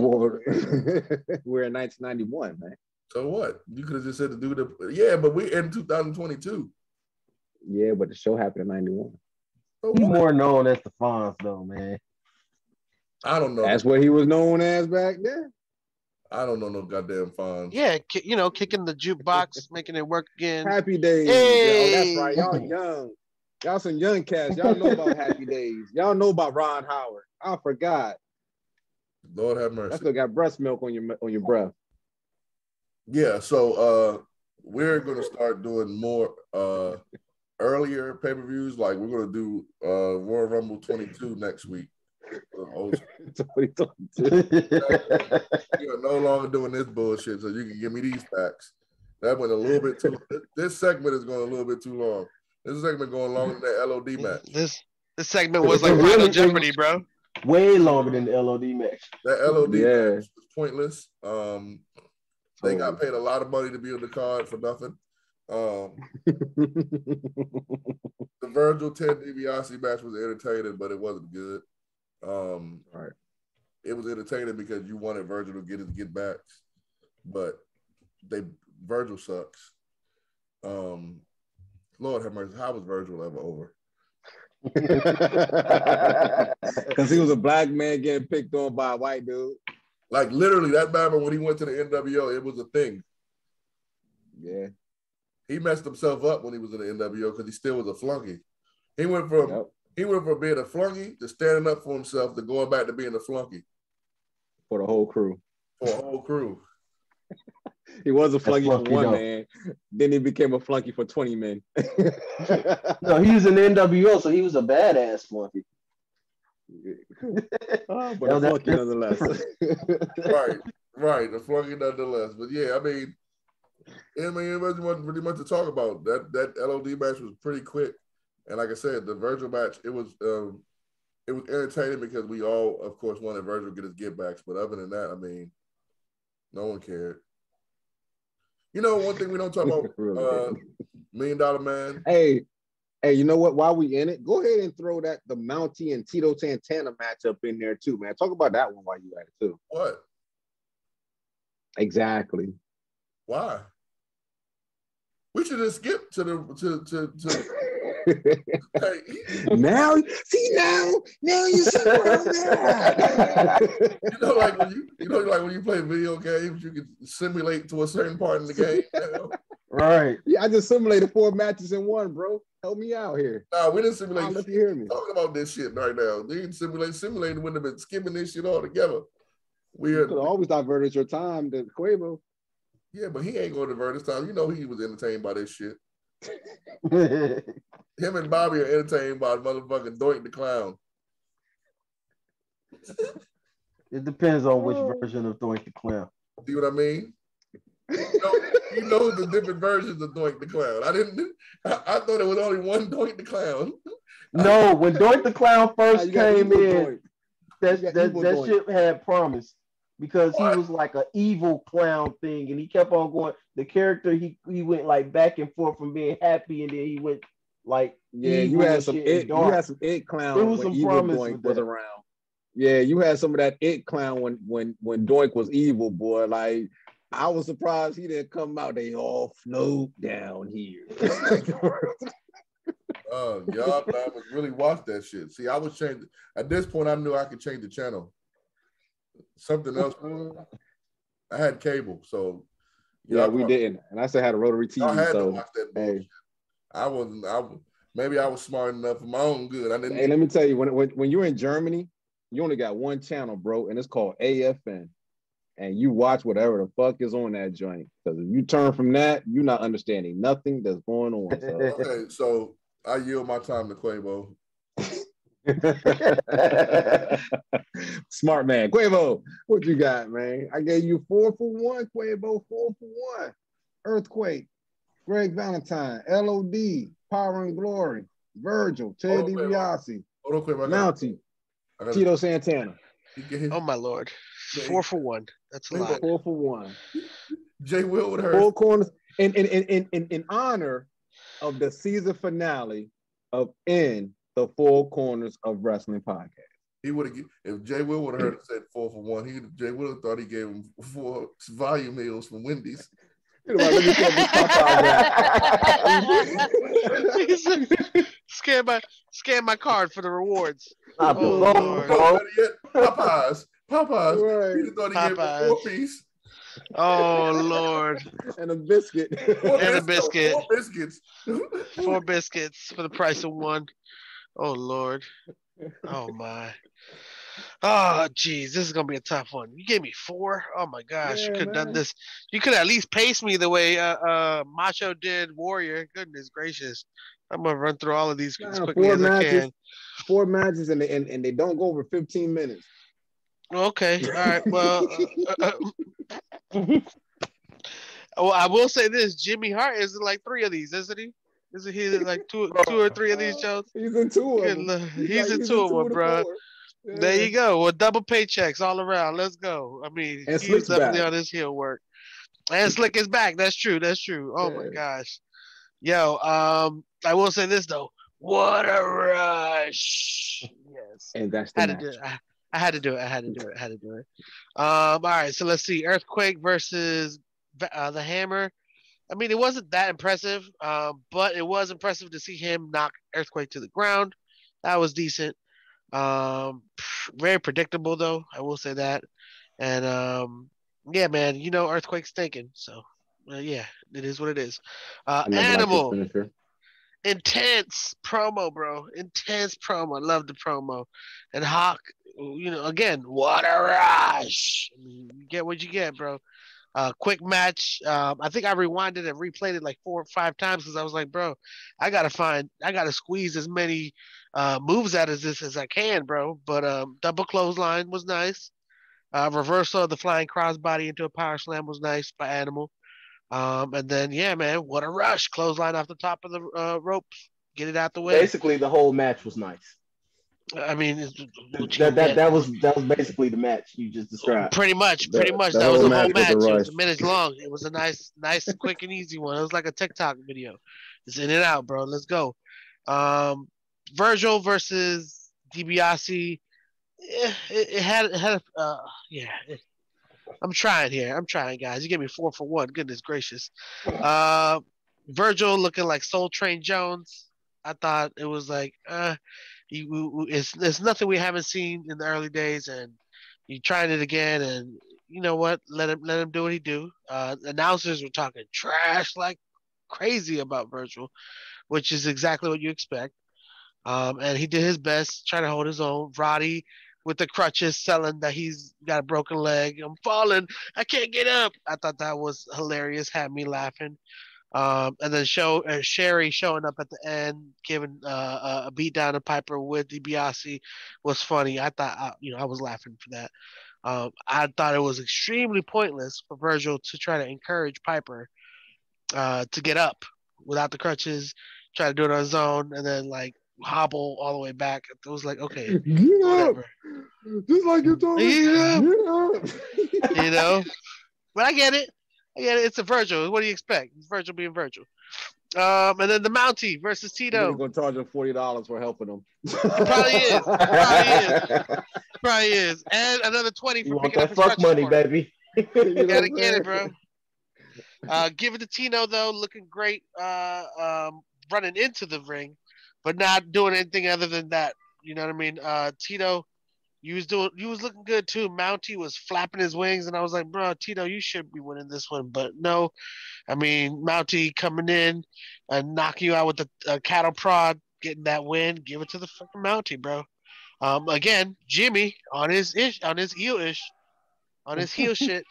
we're in 1991, man. So what? You could have just said the dude that, yeah, but we're in 2022. Yeah, but the show happened in 91. So He's what? more known as the Fonz, though, man. I don't know. That's what he was known as back then. I don't know no goddamn Fonz. Yeah, kicking the jukebox, making it work again. Happy Days. Hey. Yeah, that's right. Y'all young. Y'all some young cats. Y'all know about Happy Days. Y'all know about Ron Howard. I forgot. Lord have mercy. I still got breast milk on your breath. Yeah, so we're gonna start doing more earlier pay-per-views. Like we're gonna do Royal Rumble 22 next week. We are no longer doing this bullshit, so you can give me these facts. That went a little bit too. This segment is going a little bit too long. This segment going longer than that LOD match. This segment was like Final Jeopardy, bro. Way longer than the LOD match. That LOD match was pointless. They got paid a lot of money to be on the card for nothing. The Virgil Ted DiBiase match was entertaining, but it wasn't good. Right. It was entertaining because you wanted Virgil to get his get backs, but Virgil sucks. Lord have mercy, how was Virgil ever over? Because he was a black man getting picked on by a white dude. Like literally, that man when he went to the NWO, it was a thing. Yeah, he messed himself up when he was in the NWO because he still was a flunky. He went from being a flunky to standing up for himself to going back to being a flunky. For the whole crew. For a whole crew. He was a flunky for one man. Then he became a flunky for 20 men. No, he was in the NWO, so he was a badass flunky. But a flunky nonetheless. Right, a flunky nonetheless. But yeah, I mean, it wasn't really much to talk about. That LOD match was pretty quick. And like I said, the Virgil match, it was entertaining because we all, of course, wanted Virgil to get his get backs. But other than that, I mean, no one cared. You know, one thing we don't talk about, $1 Million Man. Hey, you know what? While we in it, go ahead and throw the Mountie and Tito Santana matchup in there too, man. Talk about that one while you at it too. What? Exactly. Why? We should just skip to hey, now you see where I'm at. like when you play video games, you can simulate to a certain part in the game. You know? Right. Yeah, I just simulated 4 matches in one, bro. Help me out here. Nah, we didn't simulate. Let you hear me. Talking about this shit right now. They didn't simulate. Simulating wouldn't have been skipping this shit altogether. You could always diverted your time to Quavo. Yeah, but he ain't going to divert his time. You know he was entertained by this shit. Him and Bobby are entertained by motherfucking Doink the Clown. It depends on which version of Doink the Clown. See what I mean? You know the different versions of Doink the Clown. I thought it was only one Doink the Clown. No, when Doink the Clown first came in, that shit had promise because he was like an evil clown thing, and he kept on going. The character he went like back and forth from being happy, and then he went like you had some it clown. There was some promise Doink was around. Yeah, you had some of that it clown when Doink was evil, boy. Like I was surprised he didn't come out. They all float down here. Y'all must really watch that shit. See, I was changing. At this point, I knew I could change the channel. Something else. I had cable, so yeah, we didn't. And I still had a rotary TV. I had to watch that bullshit. Maybe I was smart enough for my own good. I didn't. Hey, let me tell you, when you're in Germany, you only got one channel, bro, and it's called AFN. And you watch whatever the fuck is on that joint. Because if you turn from that, you're not understanding nothing that's going on. So. Okay, so I yield my time to Quavo. Smart man. Quavo, what you got, man? I gave you 4 for 1, Quavo, 4 for 1. Earthquake, Greg Valentine, LOD, Power and Glory, Virgil, Ted DiBiase, Mountie, Tito Santana. Oh my lord. 4 for 1. That's a lot. 4 for 1. Jay Will with her. 4 corners in honor of the season finale of In the Four Corners of Wrestling podcast. He would have, if Jay Will would have heard it said 4 for 1, Jay Will have thought he gave him 4 volume meals from Wendy's. Scan my card for the rewards. Popeyes. Right. He thought he gave him a 4-piece. Oh Lord. And a biscuit. 4 biscuits. 4 biscuits. 4 biscuits for the price of 1. Oh Lord. Oh my. Oh geez, this is gonna be a tough one. You gave me 4. Oh my gosh, you could have done this. You could at least pace me the way Macho did Warrior. Goodness gracious. I'm gonna run through all of these as quickly as I can. 4 matches and they don't go over 15 minutes. Okay, all right. Well, well, I will say this: Jimmy Hart is in like 3 of these, isn't he? Isn't he in like two or 3 of these shows? He's in 2 of them. He's in 2 of them, bro. Yeah. There you go. Well, double paychecks all around. Let's go. I mean, he's definitely on his heel work. And Slick is back. That's true. Oh my gosh. Yo, I will say this though. What a rush! Yes, and that's the match. I had to do it. All right, so let's see. Earthquake versus the Hammer. I mean, it wasn't that impressive, but it was impressive to see him knock Earthquake to the ground. That was decent. Very predictable, though. I will say that. And, yeah, man, you know Earthquake's stinking. So, yeah, it is what it is. Animal. Intense promo, bro. Intense promo. I love the promo. And Hawk, you know, again, what a rush. I mean, you get what you get, bro. Quick match. I think I rewinded and replayed it like 4 or 5 times because I was like, bro, I gotta squeeze as many moves out of this as I can, bro. But double clothesline was nice. Reversal of the flying crossbody into a power slam was nice by Animal. And then, yeah, man, what a rush. Clothesline off the top of the ropes. Get it out the way. Basically, the whole match was nice. I mean, that was basically the match you just described. Pretty much. That was the whole match. It was a minute long. It was a nice, quick and easy one. It was like a TikTok video. It's in and out, bro. Let's go. Virgil versus Dibiase. It had I'm trying here. Guys. You gave me 4 for 1. Goodness gracious. Virgil looking like Soul Train Jones. I thought it was like, it's nothing we haven't seen in the early days, and he tried it again, and you know what? Let him do what he do. Announcers were talking trash like crazy about Virgil, which is exactly what you expect. And he did his best, trying to hold his own. Roddy with the crutches, selling that he's got a broken leg. I'm falling. I can't get up. I thought that was hilarious. Had me laughing. And then Sherry showing up at the end, giving a beat down to Piper with Dibiase was funny. I thought, I was laughing for that. I thought it was extremely pointless for Virgil to try to encourage Piper to get up without the crutches, try to do it on his own, and then like hobble all the way back. It was like, okay, whatever. Just like you told me. Get up. But I get it. It's a Virgil. What do you expect? It's Virgil being Virgil. And then the Mountie versus Tito. He's gonna charge him $40 for helping him. Probably is. And another 20 for picking up his fuck money, baby. You gotta get it, bro. Give it to Tino though, looking great. Running into the ring, but not doing anything other than that. You know what I mean? Tito. You was looking good too. Mountie was flapping his wings, and I was like, bro, Tito, you should be winning this one. But no, I mean, Mountie coming in and knocking you out with the cattle prod, getting that win. Give it to the fucking Mountie, bro. Again, Jimmy on his heel shit.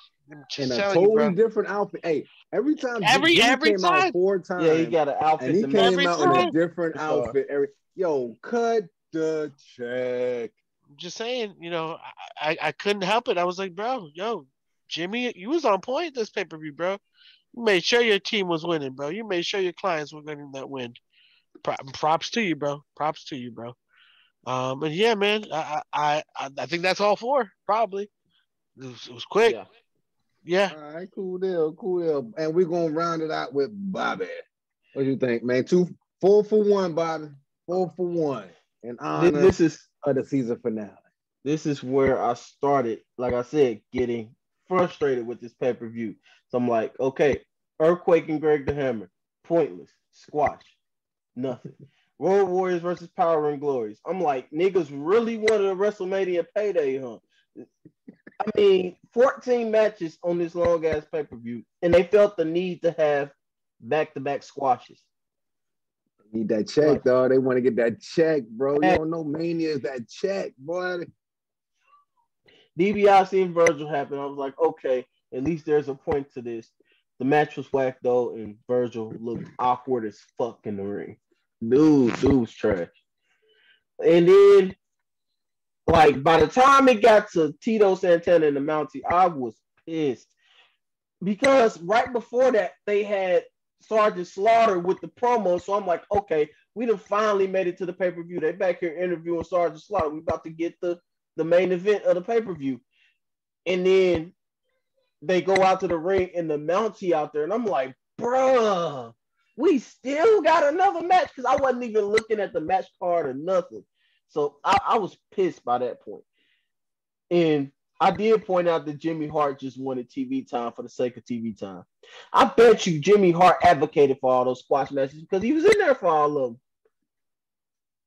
In a totally different outfit. Hey, every time every came time out 4 times. Yeah, he got an outfit. And he came out in a different outfit. Yo, cut the check. Just saying, I couldn't help it. I was like, bro, Jimmy, you was on point this pay-per-view, bro. You made sure your team was winning, bro. You made sure your clients were getting that win. Props to you, bro. And yeah, man, I think that's all 4, probably. It was quick. Yeah. All right, cool deal. And we're gonna round it out with Bobby. What do you think, man? 4 for 1, Bobby. 4 for 1. In honor of the season finale. This is where I started, like I said, getting frustrated with this pay-per-view. So I'm like, okay, Earthquake and Greg the Hammer, pointless, squash, nothing. Road Warriors versus Power and Glories. I'm like, niggas really wanted a WrestleMania payday, huh? I mean, 14 matches on this long-ass pay-per-view, and they felt the need to have back-to-back squashes. Need that check, dog. They want to get that check, bro. You don't know Mania is that check, boy. Dibiase and Virgil happened. I was like, okay, at least there's a point to this. The match was whack, though, and Virgil looked awkward as fuck in the ring. Dude's trash. And then, like, by the time it got to Tito Santana and the Mountie, I was pissed. Because right before that, they had Sergeant Slaughter with the promo, so I'm like, okay, we done finally made it to the pay-per-view. They back here interviewing Sergeant Slaughter. We about to get the main event of the pay-per-view. And then they go out to the ring and the Mountie out there, and I'm like, bruh, we still got another match, because I wasn't even looking at the match card or nothing. So I was pissed by that point. And I did point out that Jimmy Hart just wanted TV time for the sake of TV time. I bet you Jimmy Hart advocated for all those squash matches because he was in there for all of them.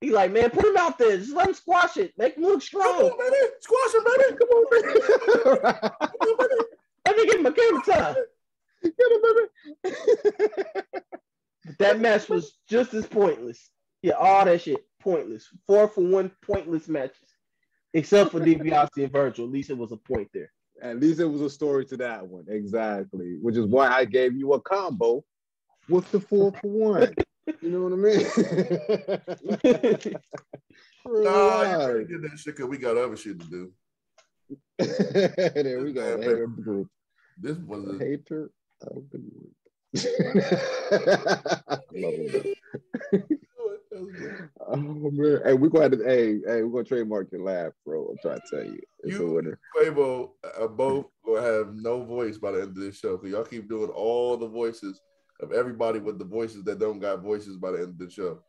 He like, man, put him out there. Just let him squash it. Make him look strong. Come on, baby. Squash him, baby. Come on, baby. Come on, baby. Let me get my camera time. Get him, baby. But that match was just as pointless. Yeah, all that shit, pointless. 4 for 1 pointless matches. Except for Dibiase and Virgil. At least it was a point there. At least it was a story to that one. Exactly. Which is why I gave you a combo with the 4 for 1. You know what I mean? Nah, you can't get that shit because we got other shit to do. There we go. Hater group. This was a hater of the group. Oh man! Hey, we're going to we're gonna trademark your laugh, bro. I'm trying to tell you, it's a winner. Quabo both gonna have no voice by the end of this show because y'all keep doing all the voices of everybody with the voices that don't got voices by the end of the show.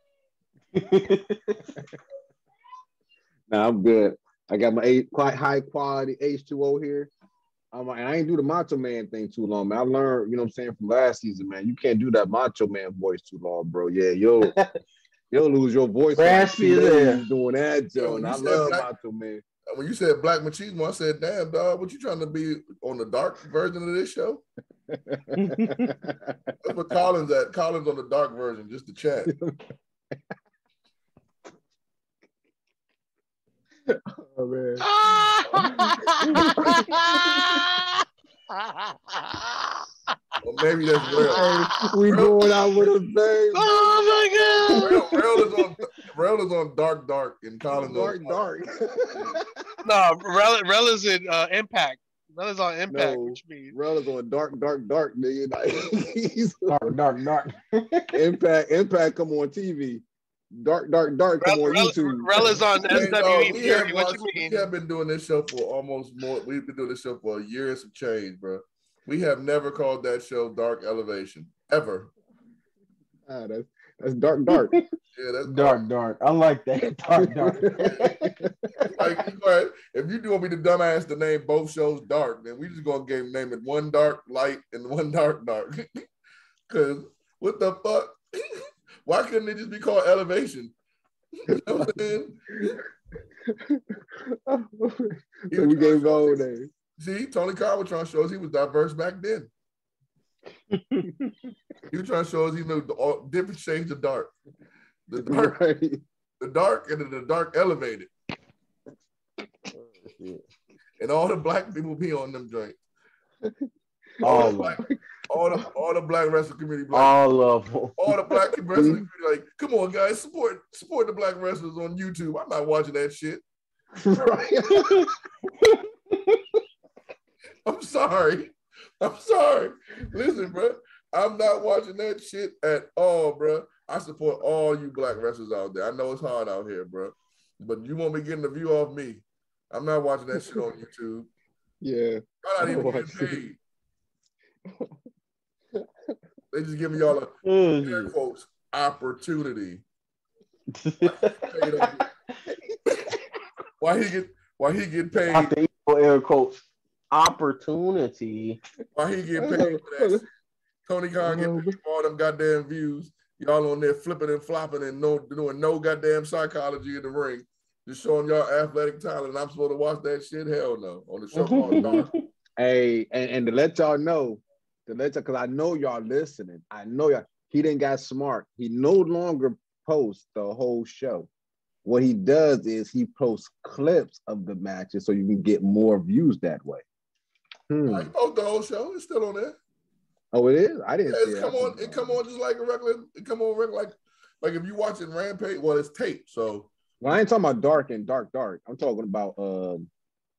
Nah, I'm good. I got my quite high quality H2O here. I ain't do the Macho Man thing too long, man. I learned, you know what I'm saying, from last season, man. You can't do that Macho Man voice too long, bro. Yeah, you'll lose your voice. Raspy there. Doing that, Joe. And I love Macho Man. When you said Black Machismo, I said, damn, dog, what you trying to be on the dark version of this show? That's what Colin's at. Colin's on the dark version, just to chat. Oh man. Well, maybe that's real. We going out with a bang. Oh my god! Rell is on dark, and Colin Dark. No, Rell is in Impact. Rell is on Impact, No, which means Rell is on dark, nigga. Like, he's Dark. Impact come on TV. Dark come on YouTube. Rell is on SWE. Fury. What you mean? We have been doing this show for almost more. We've been doing this show for a year and some change, bro. We have never called that show Dark Elevation ever. That's dark. Yeah, that's Dark. I like that. Dark. Like, if you want me the dumbass to name both shows dark, then we just gonna name it one dark light and one dark. Cause what the fuck? Why couldn't it just be called Elevation? You know what I'm saying? So we gave all name. See, Tony Khan was trying to show us he was diverse back then. He was trying to show us he knew all different shades of dark. The dark, Right. the dark, and then the dark elevated. And all the black people be on them joints. All the black wrestling community. All of them. All the black wrestling community, like, come on, guys, support the black wrestlers on YouTube. I'm not watching that shit. Right. I'm sorry. Listen, bro, I'm not watching that shit at all, bro. I support all you black wrestlers out there. I know it's hard out here, bro, but you want me getting the view off me? I'm not watching that shit on YouTube. Yeah. I'm not even getting paid. They just give me all a air quotes opportunity. Why he get paid? Not the equal air quotes opportunity. Why he get paid for that? Tony Khan get paid for all them goddamn views. Y'all on there flipping and flopping and doing no goddamn psychology in the ring. Just showing y'all athletic talent. And I'm supposed to watch that shit? Hell no. On the show called Dark. Hey, and to let y'all know, because I know y'all listening. I know y'all. He didn't got smart. He no longer posts the whole show. What he does is he posts clips of the matches so you can get more views that way. I post the whole show. It's still on there. Oh, it is? I didn't see it. It come on just like a regular. It come on regular like if you watching Rampage. Well, it's taped. So well, I ain't talking about dark. I'm talking about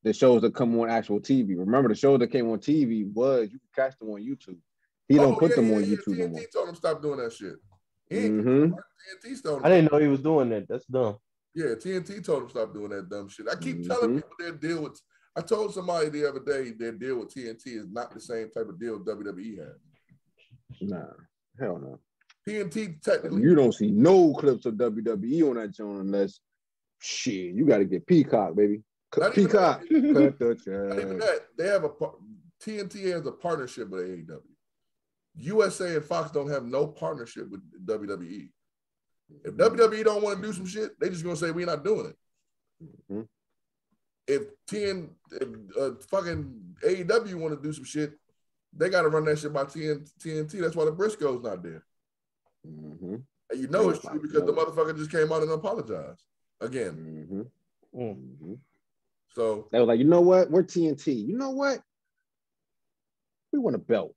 the shows that come on actual TV. Remember, the shows that came on TV you could catch them on YouTube. He don't put them on YouTube no more. TNT told him stop doing that shit. Mm-hmm. TNT told him. I didn't know he was doing that. That's dumb. Yeah, TNT told him stop doing that dumb shit. I keep telling people their deal with. I told somebody the other day their deal with TNT is not the same type of deal WWE has. Nah, hell no. TNT technically. You don't see no clips of WWE on that channel unless shit. You got to get Peacock, baby. Peacock. Cut the check. Not even that. They have TNT has a partnership with AEW. USA and Fox don't have no partnership with WWE. If WWE don't want to do some shit, they just gonna say we're not doing it. Mm-hmm. If fucking AEW want to do some shit, they got to run that shit by TNT. That's why the Briscoe's not there. Mm-hmm. And you know it's true because the motherfucker just came out and apologized again. Mm-hmm. Mm-hmm. So they was like, you know what? We're TNT. You know what? We want a belt.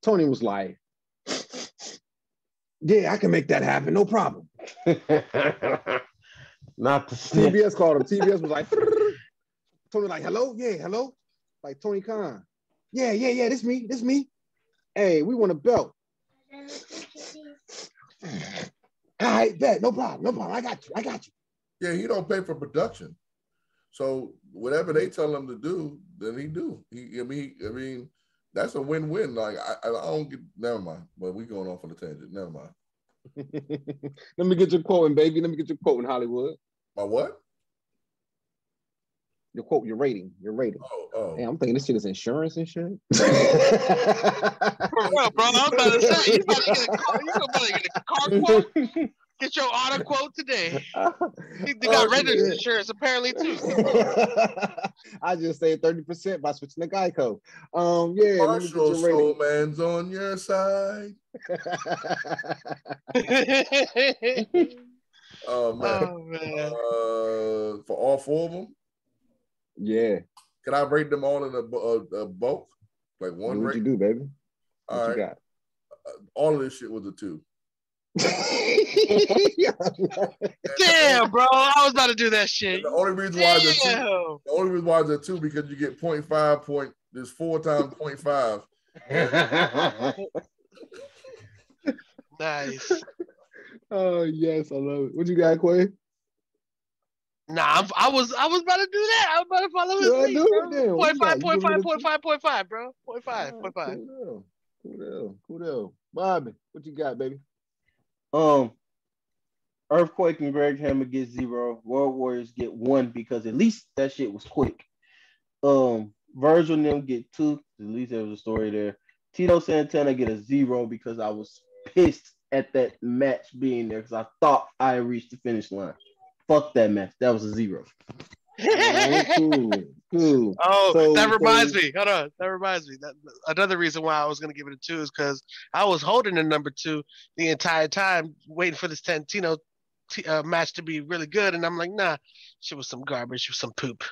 Tony was like, yeah, I can make that happen. No problem. Not the TBS called him. TBS was like, Tony like, hello? Yeah, hello? Like Tony Khan. Yeah, this me. Hey, we want a belt. All right, bet. No problem. I got you. Yeah, he don't pay for production. So whatever they tell him to do, then he do. I mean, that's a win-win. Like I don't get. Never mind. But we going off on a tangent. Never mind. Let me get your quoting, baby. Let me get your quote in Hollywood. My what? Your quote. Your rating. Oh. Damn, I'm thinking this shit is insurance and shit. Bro, I'm about to say you better get a car quote. Get your auto quote today. They got renter's insurance apparently too. I just saved 30% by switching to Geico. Yeah. Marshall Soul Man's on your side. Oh man. For all four of them? Yeah. Can I rate them all in a bulk? Like one Do what rate? you do, baby. All what right. you got? All of this shit was a 2. Damn, bro. I was about to do that shit. The only reason why it's a 2 because you get 0.5 there's 4 times 0.5. Nice. Oh yes, I love it. What you got, Quay? Nah, I was about to do that. I was about to follow his lead, bro. 0.5, bro. 0.5. Cool deal. Bobby, what you got, baby? Earthquake and Greg Hammer get 0. World Warriors get 1 because at least that shit was quick. Virgil and them get 2. At least there was a story there. Tito Santana get a 0 because I was pissed at that match being there because I thought I had reached the finish line. Fuck that match. That was a 0. Cool. Oh, that reminds me. Hold on. That reminds me. That another reason why I was going to give it a 2 is because I was holding the number 2 the entire time, waiting for this Santino match to be really good, and I'm like, nah, shit was some garbage, she was some poop.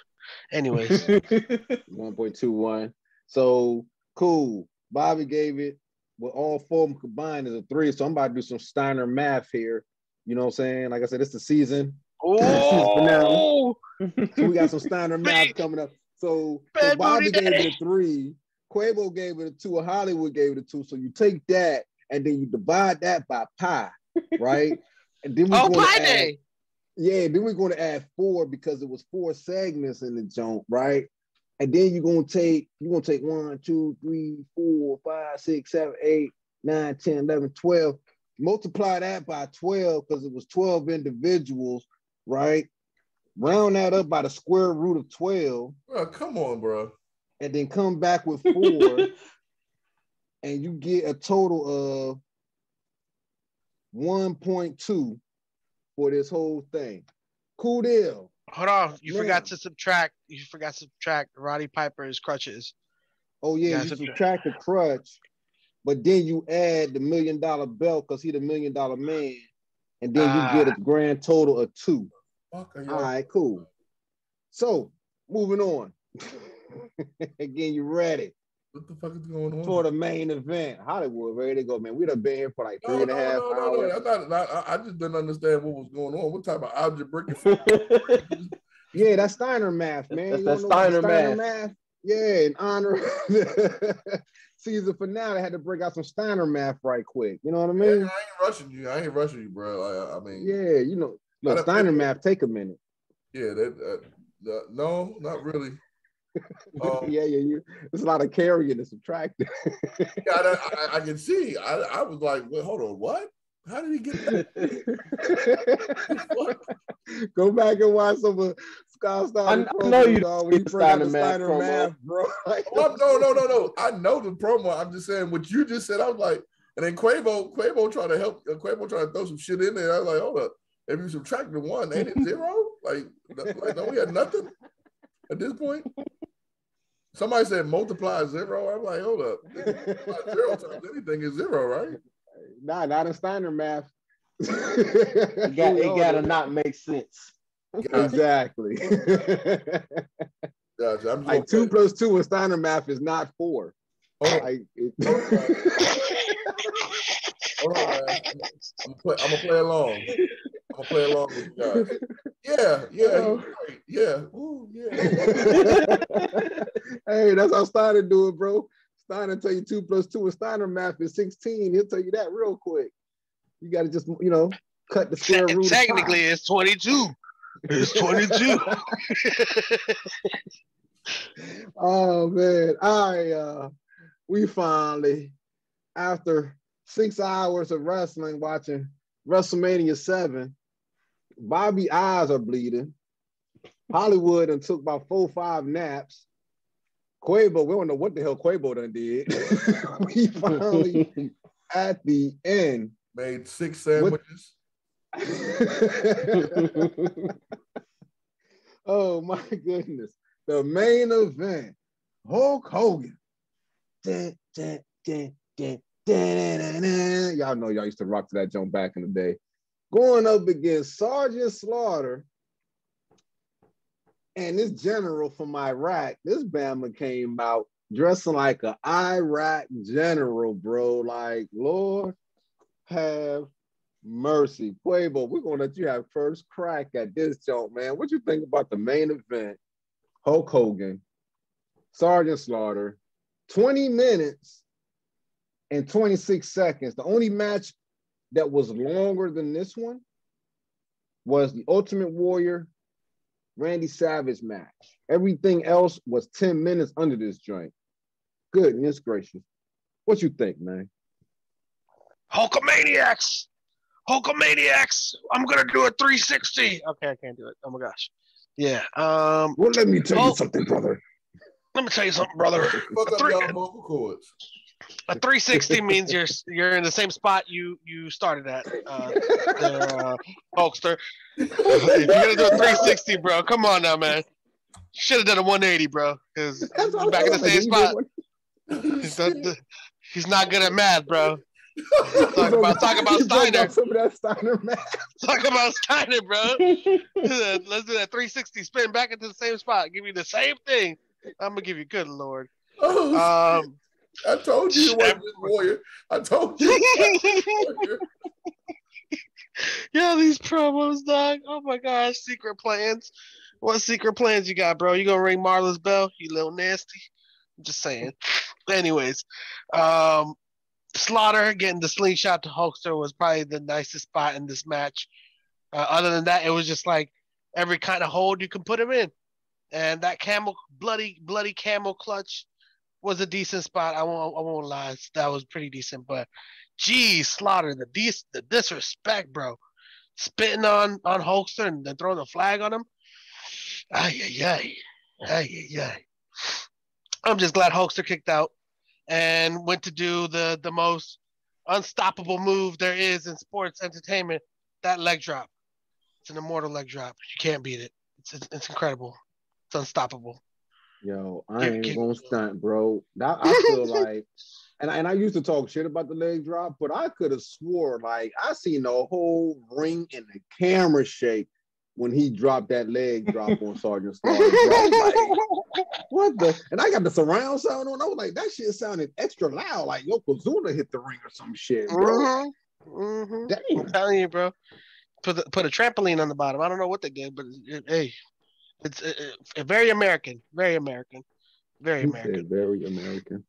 Anyways, 1.21. So cool. Bobby gave it with all 4 of them combined is a 3. So I'm about to do some Steiner math here. You know what I'm saying? Like I said, it's the season. Oh, so we got some Steiner math coming up. So Bobby gave it a 3. Quavo gave it a 2. Hollywood gave it a 2. So you take that and then you divide that by pi, right? And then we're going to add 4 because it was 4 segments in the joint, right? And then you're gonna take 1, 2, 3, 4, 5, 6, 7, 8, 9, 10, 11, 12. Multiply that by 12 because it was 12 individuals, right? Round that up by the square root of 12. Bro, come on, bro. And then come back with 4, and you get a total of 1.2 for this whole thing. Cool deal. Hold on. You forgot to subtract Roddy Piper's crutches. Oh, yeah, you subtract the crutch, but then you add the $1 million belt because he's the $1 million man, and then you get a grand total of 2. Okay, all right, cool. So, moving on. Again, you ready? What the fuck is going on? For the main event. Hollywood, ready to go, man. We'd have been here for like 3.5 hours. I just didn't understand what was going on. What type of algebra? Yeah, that's Steiner math, man. That's Steiner math. Yeah, in honor of the season finale, I had to break out some Steiner math right quick. You know what I mean? Yeah, I ain't rushing you, bro. I mean, yeah, you know, look, Steiner math take a minute. Yeah, no, not really. Yeah, there's a lot of carrying and subtracting. Yeah, I can see. I was like, well, hold on, what? How did he get that? Go back and watch some of Scott Steiner promo. Know you when he bring out the Steiner math, bro. No. I know the promo. I'm just saying what you just said. I was like, and then Quavo trying to help. Quavo trying to throw some shit in there. I was like, hold up. If you subtract the 1, ain't it 0? Like don't we have nothing at this point? Somebody said multiply 0. I'm like, hold up. 0 times anything is 0, right? Nah, not in Steiner math. It gotta not make sense. Exactly. Gotcha. I'm like 2 + 2 in Steiner math is not 4. Hold on, man. I'm gonna play along. With you guys. Yeah. Ooh, yeah. Hey, that's how Steiner do it, bro. Steiner tell you 2 + 2 in Steiner math is 16. He'll tell you that real quick. You got to just, cut the square root. Technically, it's 22. It's 22. Oh man! We finally, after 6 hours of wrestling, watching WrestleMania 7, Bobby's eyes are bleeding. Hollywood and took about 4 or 5 naps. Quavo, we don't know what the hell Quavo done did. We finally, at the end, made 6 sandwiches. Oh my goodness. The main event. Hulk Hogan. Dun, dun, dun, dun, dun, dun, dun. Y'all know y'all used to rock to that joint back in the day. going up against Sergeant Slaughter and this general from Iraq. This Bama came out dressing like an Iraq general, bro. Like, Lord have mercy. Quavo, we're going to let you have first crack at this joint, man. What you think about the main event? Hulk Hogan, Sergeant Slaughter, 20 minutes and 26 seconds. The only match that was longer than this one was the Ultimate Warrior Randy Savage match. Everything else was 10 minutes under this joint. Goodness gracious. What you think, man? Hulkamaniacs! Hulkamaniacs! I'm gonna do a 360. Okay, I can't do it. Oh my gosh. Yeah. Well, let me tell you something, brother. Let me tell you something, brother. Fuck up y'all vocal cords. A 360 means you're in the same spot you started at, Hulkster. If you're gonna do a 360, bro, come on now, man. Should have done a 180, bro, because he's back in the same spot. He's not good at math, bro. Talk about Steiner. Some of that Steiner math. Talk about Steiner, bro. Let's do that 360 spin back into the same spot. Give you the same thing. I'm gonna give you good Lord. I told you it wasn't this Warrior. I told you. Yeah, these promos, dog. Oh my gosh, secret plans. What secret plans you got, bro? You gonna ring Marla's bell? You little nasty. I'm just saying. Anyways, Slaughter getting the slingshot to Hulkster was probably the nicest spot in this match. Other than that, it was just like every kind of hold you can put him in, and that bloody camel clutch was a decent spot. I won't lie, that was pretty decent. But geez, Slaughter, the disrespect, bro, spitting on Hulkster and then throwing the flag on him. Ay. I'm just glad Hulkster kicked out and went to do the most unstoppable move there is in sports entertainment. That leg drop. It's an immortal leg drop. You can't beat it. It's incredible. It's unstoppable. Yo, I ain't gonna stunt, bro. I feel like, and I used to talk shit about the leg drop, but I could have swore like I seen the whole ring and the camera shake when he dropped that leg drop on Sergeant Slaughter. Like, what the? And I got the surround sound on. I was like, that shit sounded extra loud, like Yokozuna hit the ring or some shit, bro. I'm telling you, bro. Put a trampoline on the bottom. I don't know what they did, but hey. It's very American. Very American. Very American. Very American.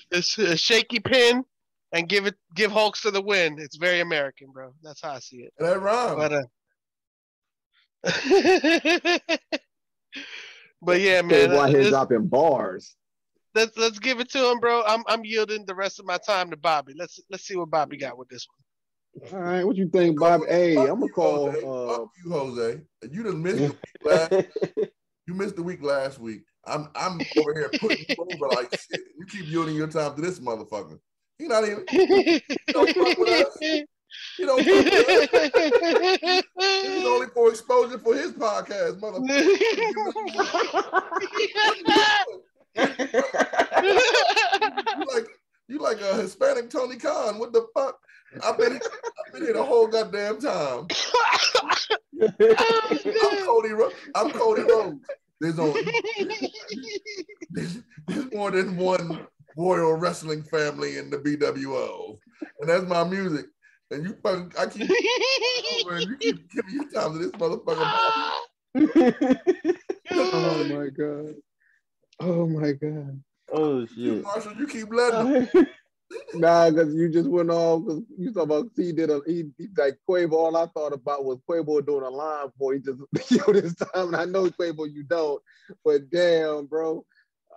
It's a shaky pin and give Hulkster the win. It's very American, bro. That's how I see it. That rhyme. But yeah, man. Why he's dropping bars. Let's give it to him, bro. I'm yielding the rest of my time to Bobby. Let's see what Bobby got with this one. All right, what you think, Bob? Hey, I'm gonna call. Fuck you, Jose. You done missed the week last. You missed the week last week. I'm over here putting you over like shit. You keep yielding your time to this motherfucker. He not even. He don't fuck with us. He don't fuck with us. He's only for exposure for his podcast, motherfucker. You like a Hispanic Tony Khan. What the fuck? I've been here the whole goddamn time. I'm Cody Rhodes. There's more than one royal wrestling family in the BWO, and that's my music. And I keep over and you keep giving your time to this motherfucker. Oh my god. Oh my god. Oh shit. Marshall, you keep letting him. Nah, because you just went off because you talking about he like Quavo. All I thought about was Quavo doing a line for he just this time. And I know Quavo you don't, but damn, bro.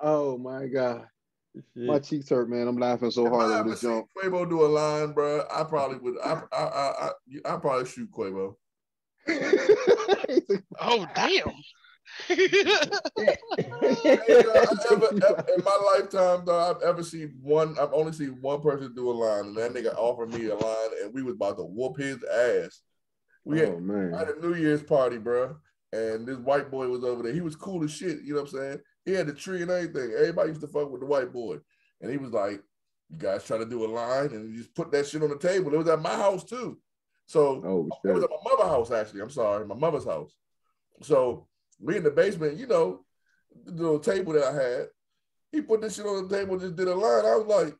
Oh my god. Shit. My cheeks hurt, man. I'm laughing so hard over this jump. Quavo do a line, bro. I probably would. I probably shoot Quavo. Oh damn. In my lifetime, though, I've only seen one person do a line, and that nigga offered me a line, and we was about to whoop his ass. I had a New Year's party, bro, and this white boy was over there. He was cool as shit, you know what I'm saying? He had the tree and everything. Everybody used to fuck with the white boy, and he was like, You guys try to do a line and you just put that shit on the table. It was at my house too. So it was at my mother's house, actually. I'm sorry, my mother's house. So we in the basement, you know, the little table that I had. He put this shit on the table, just did a line. I was like,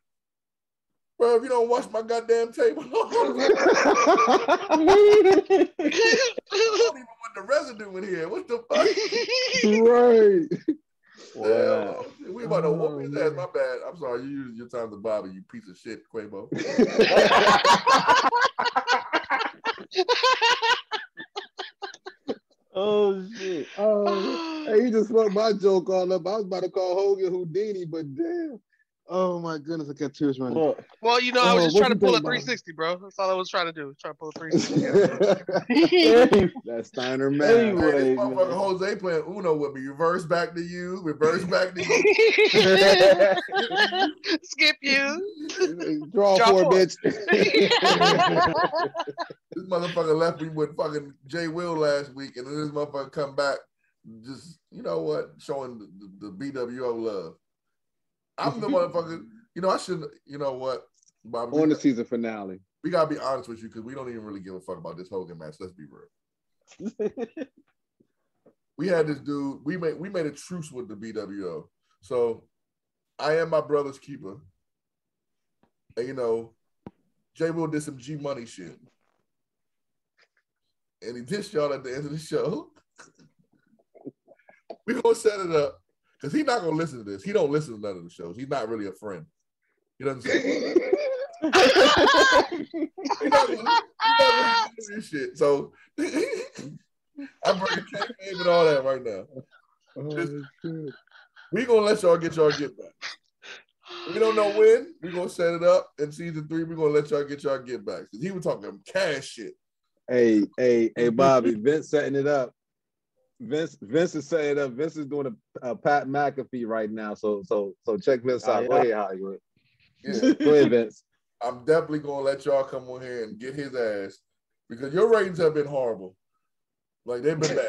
bro, if you don't wash my goddamn table, I don't even want the residue in here. What the fuck? Right. Wow. We about to whoop his ass. My bad. I'm sorry. You used your time to bother, you piece of shit, Quabo. Oh shit. Hey, you just fucked my joke all up. I was about to call Hogan Houdini, but damn. Oh my goodness, I got tears running. Well, you know, I was just trying to pull a 360, bro. That's all I was trying to do. Trying to pull a 360. That's Steiner man. Anyway, this motherfucker Jose playing Uno with me. Reverse back to you. Reverse back to you. Skip you. Draw four, bitch. This motherfucker left me with fucking J. Will last week, and then this motherfucker come back, just, you know what, showing the BWO love. I'm the motherfucker, you know, I shouldn't, you know what, Bobby. On the season finale. We gotta be honest with you, because we don't even really give a fuck about this Hogan match. Let's be real. We had this dude, we made a truce with the BWO. So I am my brother's keeper. And you know, J. Will did some G Money shit. And he dissed y'all at the end of the show. We're gonna set it up. Because he's not gonna listen to this. He don't listen to none of the shows. He's not really a friend. He doesn't say he's not gonna listen to this shit. So I'm bringing kayfabe and all that right now. We're gonna let y'all get back. We don't know when. We're gonna set it up in season 3. We're gonna let y'all get back. Because he was talking cash shit. Hey, Bobby, Vince setting it up. Vince is setting it up. Vince is doing a Pat McAfee right now. So check Vince out. Go ahead, Hollywood. Yeah. Go ahead, Vince. I'm definitely gonna let y'all come on here and get his ass, because your ratings have been horrible. Like, they've been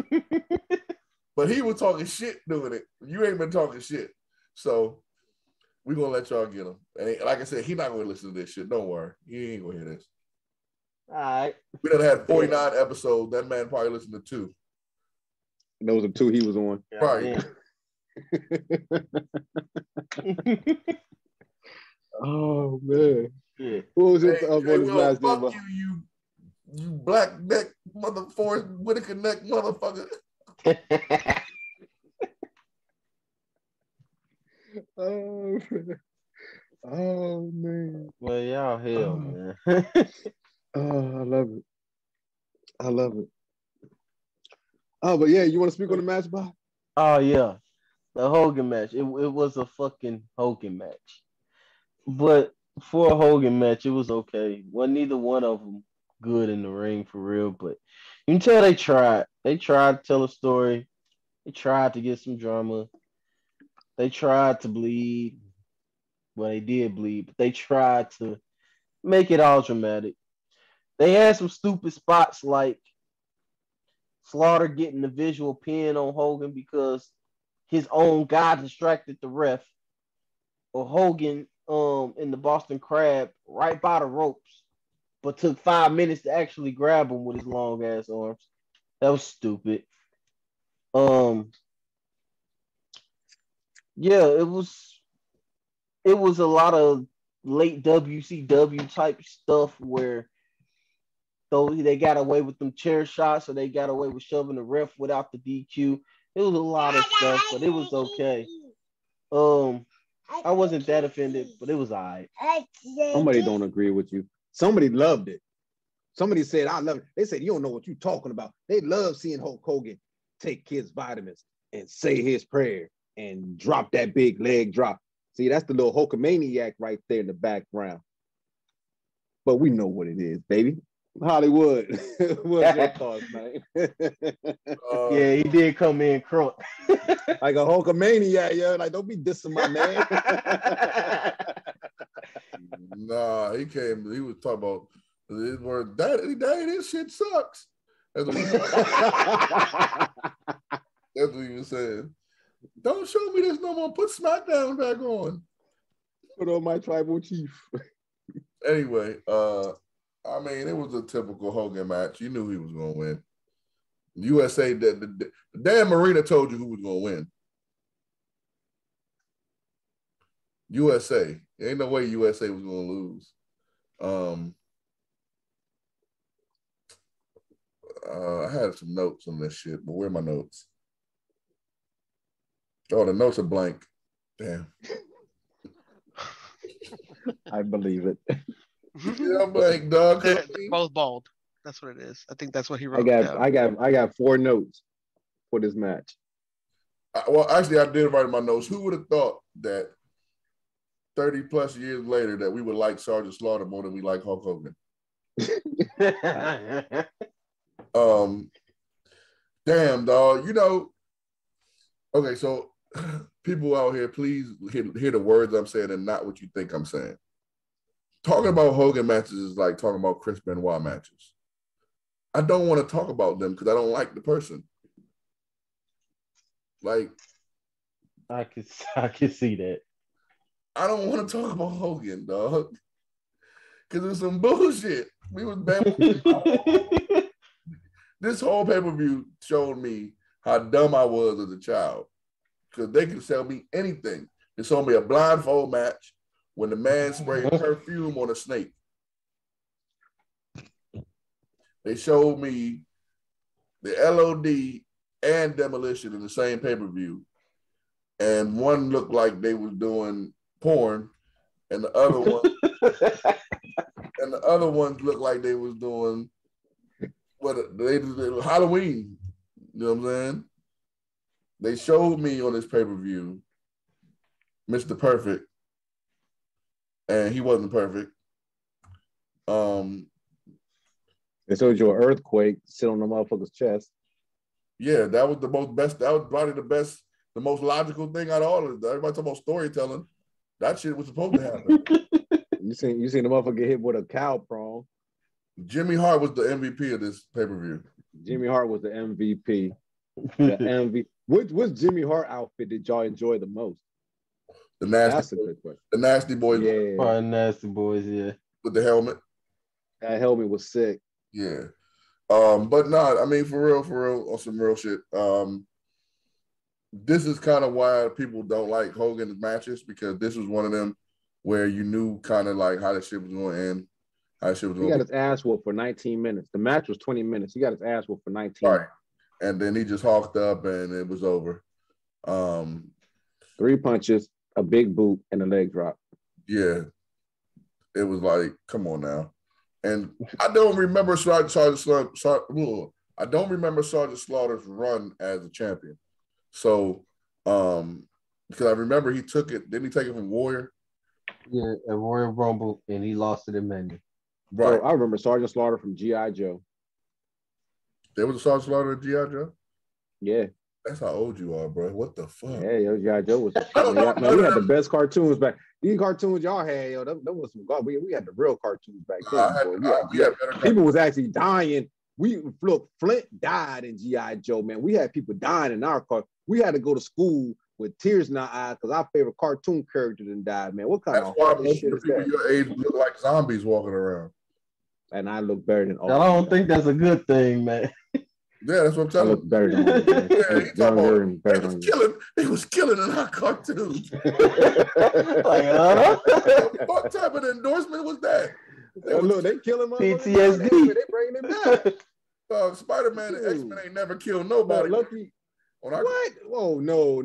bad. But he was talking shit doing it. You ain't been talking shit. So we're gonna let y'all get him. And like I said, he's not gonna listen to this shit. Don't worry. He ain't gonna hear this. All right. We done had 49 episodes. That man probably listened to 2. And those are 2 he was on. Right. Oh man. Yeah. Who was it? Hey, What his last name? fuck you black neck mother Forrest Whitaker neck motherfucker. Oh man. Well, y'all hell, man. Oh, I love it. Oh, but yeah, you want to speak on the match, Bob? Oh yeah, the Hogan match. It was a fucking Hogan match, but for a Hogan match, it was okay. Wasn't neither one of them good in the ring for real, but you can tell they tried. They tried to tell a story. They tried to get some drama. They tried to bleed. Well, they did bleed, but they tried to make it all dramatic. They had some stupid spots like Slaughter getting the visual pin on Hogan because his own guy distracted the ref, or Hogan in the Boston Crab right by the ropes, but took 5 minutes to actually grab him with his long ass arms. That was stupid. Yeah, it was a lot of late WCW type stuff where they got away with them chair shots, or they got away with shoving the ref without the DQ. It was a lot of stuff, but it was okay. I wasn't that offended, but it was all right. Somebody don't agree with you. Somebody loved it. Somebody said, I love it. They said, you don't know what you're talking about. They love seeing Hulk Hogan take kids' vitamins and say his prayer and drop that big leg drop. See, that's the little Hulkamaniac right there in the background. But we know what it is, baby. Hollywood. What's your thoughts, man? Yeah, he did come in crunk. Like a Hulkamaniac, yo. Like, don't be dissing my man. Nah, he was talking about his word, Daddy, this shit sucks. That's what he was saying. Don't show me this no more. Put SmackDown back on. Put on my tribal chief. Anyway, I mean, it was a typical Hogan match. You knew he was going to win. USA, the damn Marina told you who was going to win. USA. Ain't no way USA was going to lose. I had some notes on this shit, but where are my notes? Oh, the notes are blank. Damn. I believe it. Yeah, I'm blank, dog. They're both bald. That's what it is. I think that's what he wrote. I got 4 notes for this match. Well, actually, I did write in my notes. Who would have thought that 30 plus years later that we would like Sergeant Slaughter more than we like Hulk Hogan? Damn, dog. You know, okay, so people out here, please hear the words I'm saying and not what you think I'm saying. Talking about Hogan matches is like talking about Chris Benoit matches. I don't want to talk about them because I don't like the person. Like, I can see that. I don't want to talk about Hogan, dog, because it's some bullshit. We was bad. This whole pay-per-view showed me how dumb I was as a child, because they could sell me anything. They sold me a blindfold match when the man sprayed perfume on a snake. They showed me the LOD and Demolition in the same pay-per-view, and one looked like they was doing porn, and the other ones looked like they was doing they Halloween. You know what I'm saying? They showed me on this pay-per-view Mr. Perfect, and he wasn't perfect. They showed you an earthquake sit on the motherfucker's chest. Yeah, that was that was probably the most logical thing out of all of it. Everybody talking about storytelling. That shit was supposed to happen. You seen the motherfucker get hit with a cow prong. Jimmy Hart was the MVP of this pay-per-view. Jimmy Hart was the MVP. The MVP. Which Jimmy Hart outfit did y'all enjoy the most? That's a good question. The Nasty Boys. Yeah. Nasty Boys, yeah. With the helmet. That helmet was sick. Yeah. But nah, I mean, for real, on some real shit. This is kind of why people don't like Hogan's matches, because this was one of them where you knew kind of like how the shit was going to end. He got his ass whooped for 19 minutes. The match was 20 minutes. He got his ass whooped for 19 right. And then he just hawked up and it was over. 3 punches, a big boot, and a leg drop. Yeah. It was like, come on now. And I don't remember Sergeant Slaughter's run as a champion. So, because I remember he took it, didn't he take it from Warrior? Yeah, at Royal Rumble, and he lost it in Mania. Right. So I remember Sergeant Slaughter from G.I. Joe. There was a Sergeant Slaughter in G.I. Joe? Yeah. That's how old you are, bro. What the fuck? Yeah, yo, G.I. Joe was man, we had the best cartoons back. These cartoons y'all had, yo, that was some god. We had the real cartoons back then. People was actually dying. Look, Flint died in G.I. Joe, man. We had people dying in our car. We had to go to school with tears in our eyes because our favorite cartoon character didn't die, man. What kind of most shit of people your age look like zombies walking around? And I look better than all. I don't think that's a good thing, man. Yeah, that's what I'm telling you. I look better than all. He was killing in our cartoons. What type of endorsement was that? They killing my PTSD. They bringing him back. Spider-Man and X-Men ain't never killed nobody. Lucky. What? Oh, no.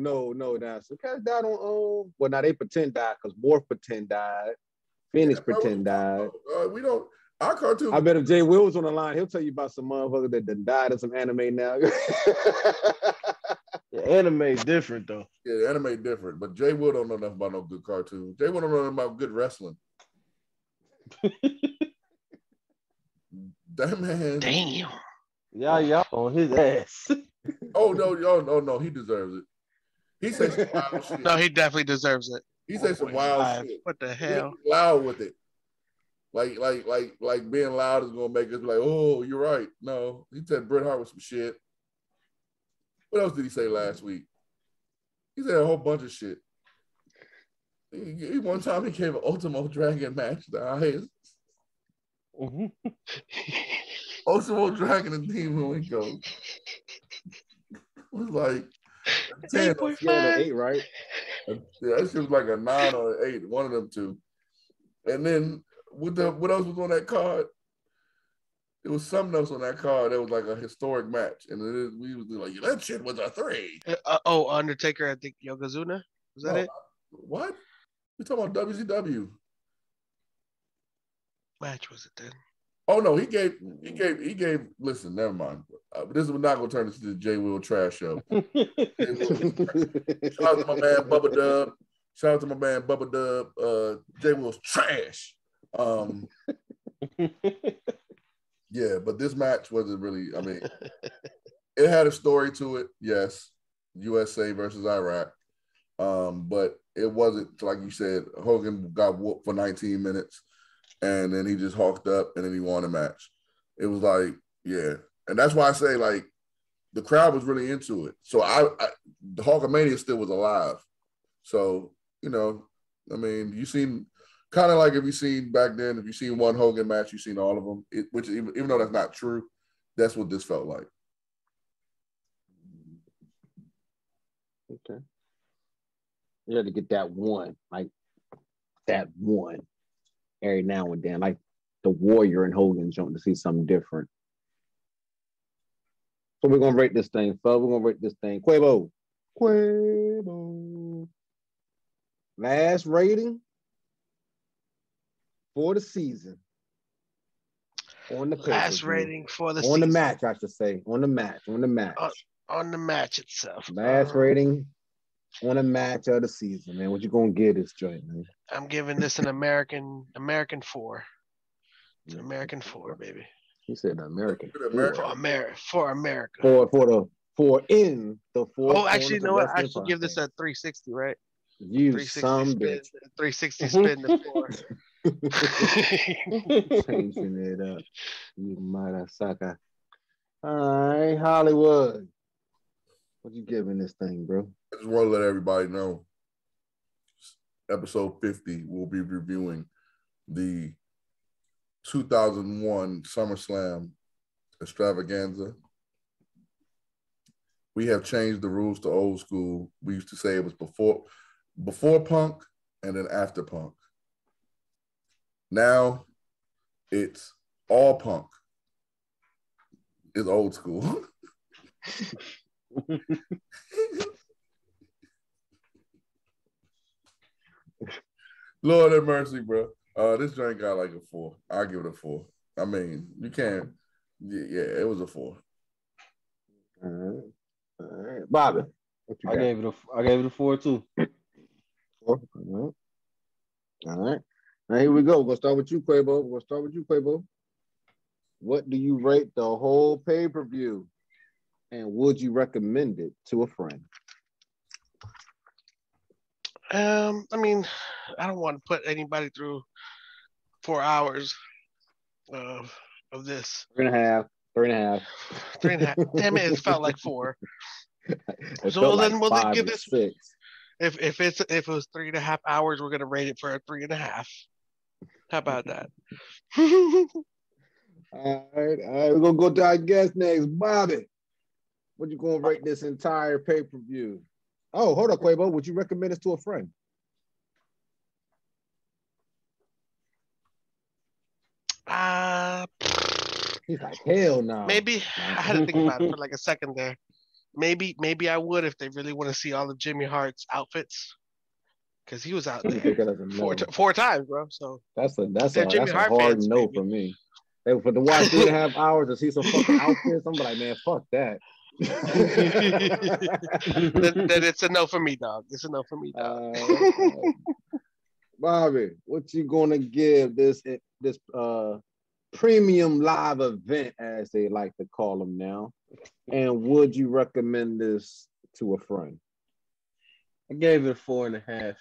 That's the cats died on. Well, now they pretend died because Morph pretend died. Phoenix pretend died. We don't. Our cartoon. I bet if Jay Will was on the line, he'll tell you about some motherfucker that died in some anime now. The anime different though. Yeah, the anime different. But Jay Will don't know nothing about no good cartoons. Jay Will don't know nothing about good wrestling. That man. Damn. Yeah, on his ass. Oh no, he deserves it. He said some wild shit. No, he definitely deserves it. He said some wild shit. What the hell? He's loud with it. Like being loud is gonna make us be like, oh, you're right. No, he said Bret Hart with some shit. What else did he say last week? He said a whole bunch of shit. One time he gave an Ultimo Dragon match the highest. Ultimo Dragon and Dean Malenko was like 10. 8.5. Right? Yeah, that shit was like a 9 or an 8, one of them two. And then what else was on that card? There was something else on that card that was like a historic match. And we was like, that shit was a 3. Undertaker, I think Yokozuna. Was that it? What? We talking about WCW. Match was it then? Oh no, he gave. Listen, never mind. This is not going to turn into the J. Will trash show. Shout out to my man Bubba Dub. J. Will's trash. Yeah, but this match wasn't really. I mean, it had a story to it. Yes, USA versus Iraq. But it wasn't, like you said, Hogan got whooped for 19 minutes and then he just hawked up and then he won a match. It was like, yeah. And that's why I say, like, the crowd was really into it. So the Hulkamania still was alive. So, you know, I mean, you seen kind of like if you seen back then, if you seen one Hogan match, you seen all of them, which even though that's not true, that's what this felt like. Okay. You had to get that one, like that one every now and then, like the Warrior and Hogan joint to see something different. So we're going to rate this thing, fellas. We're going to rate this thing. Quabo. Last rating for the season. On the last rating for the on season. the match, I should say. On the match. On the match itself. Last rating on a match of the season, man. What you gonna give this joint, man? I'm giving this an American 4. It's an American 4, baby. He said an American 4. For America. For in the 4. Oh, actually, you know what? I should give this a 360, right? You some bitch. 360 spin the 4. Changing it up. You motherfucker. All right, Hollywood. What you giving this thing, bro? I just want to let everybody know, episode 50, we'll be reviewing the 2001 SummerSlam extravaganza. We have changed the rules to old school. We used to say it was before Punk and then after Punk. Now it's all Punk. It's old school. Lord have mercy, bro. This joint got like a 4. I'll give it a 4. I mean, you can't. Yeah, it was a 4. All right, Bobby. I gave it a 4 too. 4. All right. Now here we go. We're gonna start with you, Quabo. What do you rate the whole pay-per-view? And would you recommend it to a friend? I mean, I don't want to put anybody through 4 hours of this. 3.5. 3.5. Damn it! It felt like 4. So then we'll like give this 6. If it was 3.5 hours, we're gonna rate it for a 3.5. How about that? All right. We're gonna go to our guest next, Bobby. What you gonna rate this entire pay-per-view? Oh, hold up, Quavo. Would you recommend this to a friend? He's like, hell no. Maybe I had to think about it for like a second there. Maybe I would if they really want to see all of Jimmy Hart's outfits, because he was out there 4 times, bro. So that's a hard no for me. Hey, for to watch 3.5 hours to see some fucking outfits, I'm like, man, fuck that. then it's a no for me, dog. It's a no for me, dog. Bobby, what you gonna give this premium live event, as they like to call them now? And would you recommend this to a friend? I gave it a 4.5.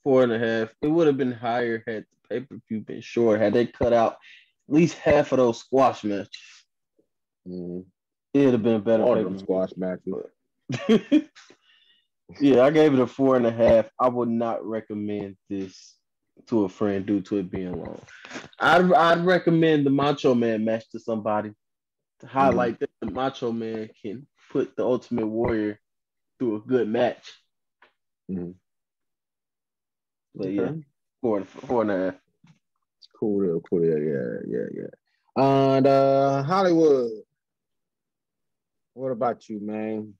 4.5. It would have been higher had the pay-per-view been short. Had they cut out at least half of those squash matches. It would have been a better all them squash matches. Yeah, I gave it a 4.5. I would not recommend this to a friend due to it being long. I'd recommend the Macho Man match to somebody to highlight that the Macho Man can put the Ultimate Warrior through a good match. Mm-hmm. But yeah, 4.5. Cool. Yeah. And Hollywood, what about you, man?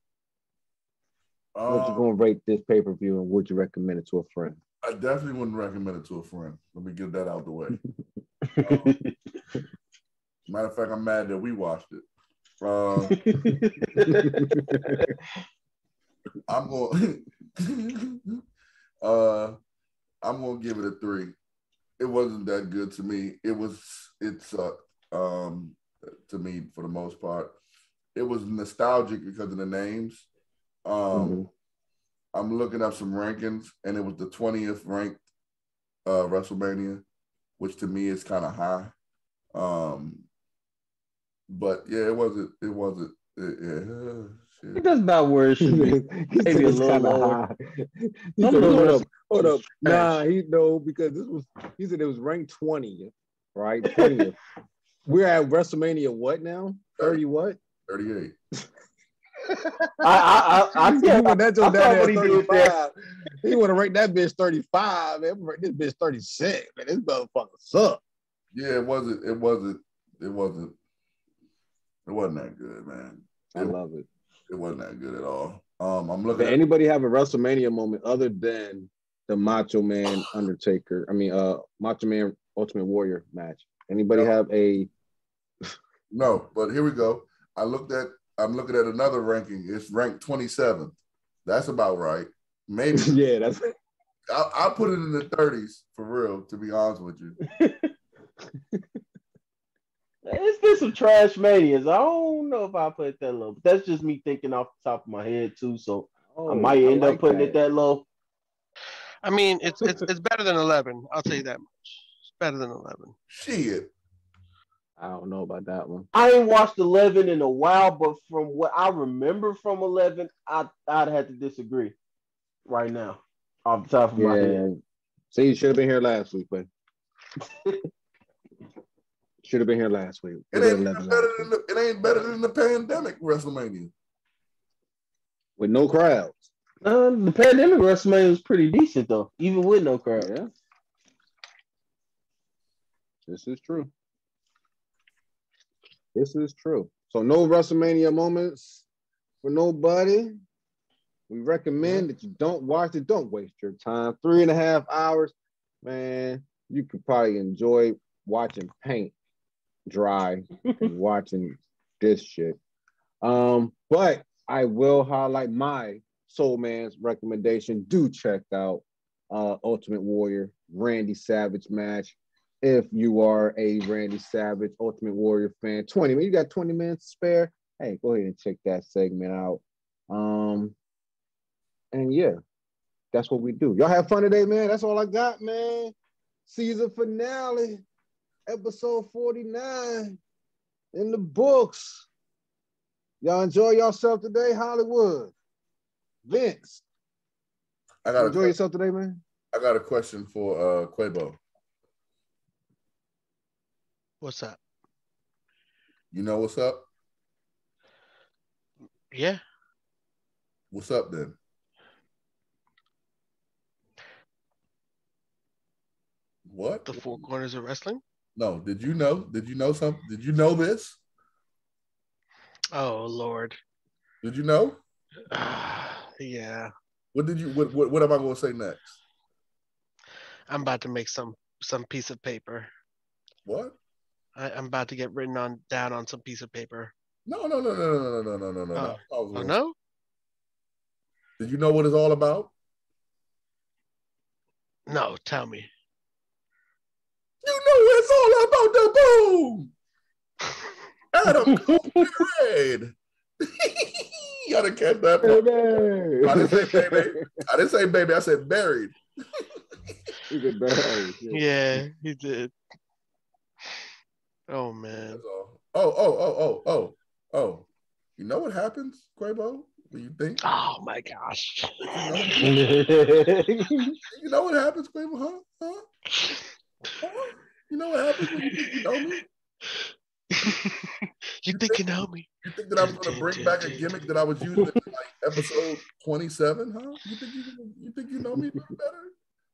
What you gonna rate this pay-per-view and would you recommend it to a friend? I definitely wouldn't recommend it to a friend. Let me get that out the way. Matter of fact, I'm mad that we watched it. I'm gonna give it a 3. It wasn't that good to me. It's to me for the most part. It was nostalgic because of the names. I'm looking up some rankings, and it was the 20th ranked WrestleMania, which to me is kind of high. But yeah, it wasn't. Shit. That's about where it should be. Maybe a little lower. Hold up. Nah, because he said it was ranked 20th, right? 20th. We're at WrestleMania what now? 30 what? 38. I he want that joke down there at 35. There. He want to rank that bitch 35. Man, rank this bitch 36. Man, this motherfucker suck. Yeah, it wasn't that good, man. I love it. It wasn't that good at all. I'm looking. Did anybody have a WrestleMania moment other than the Macho Man Undertaker? I mean, Macho Man Ultimate Warrior match. Anybody have a? No, but here we go. I'm looking at another ranking. It's ranked 27th. That's about right. Maybe. Yeah, that's. I'll put it in the 30s for real. To be honest with you. It's been some trash manias. I don't know if I put it that low, but that's just me thinking off the top of my head too. So I might end up putting it that low. I mean, it's better than 11. I'll tell you that much. It's better than 11. Shit. I don't know about that one. I ain't watched 11 in a while, but from what I remember from 11, I'd have to disagree right now off the top of my head. See, you should have been here last week, but should have been here last week. It ain't better than the pandemic WrestleMania. With no crowds. The pandemic WrestleMania was pretty decent though, even with no crowd. Yeah. This is true. So no WrestleMania moments for nobody. We recommend that you don't watch it. Don't waste your time. 3.5 hours, man. You could probably enjoy watching paint dry and watching this shit. But I will highlight my Soul Man's recommendation. Do check out Ultimate Warrior Randy Savage match. If you are a Randy Savage Ultimate Warrior fan, you got 20 minutes to spare. Hey, go ahead and check that segment out. And yeah, that's what we do. Y'all have fun today, man. That's all I got, man. Season finale, episode 49 in the books. Y'all enjoy yourself today, Hollywood. Vince, enjoy yourself today, man. I got a question for Quabo. What's up? You know what's up? Yeah. What's up then? What? The four corners of wrestling? No. Did you know? Did you know something? Did you know this? Oh Lord. Did you know? Yeah. What am I going to say next? I'm about to make some piece of paper. What? I'm about to get written down on some piece of paper. No. Oh no? Did you know what it's all about? No, tell me. You know it's all about the boom. Adam Cole. Y'all didn't catch that part. I didn't say baby. I said buried. He said buried. Yeah, he did. Oh man. Oh. You know what happens, Quabo, What you think? Oh my gosh. You know what happens, Quavo? Huh? You know what happens when you think you know me? You think you know me? You think that I was going to bring back a gimmick that I was using in like episode 27? Huh? You think you know me better?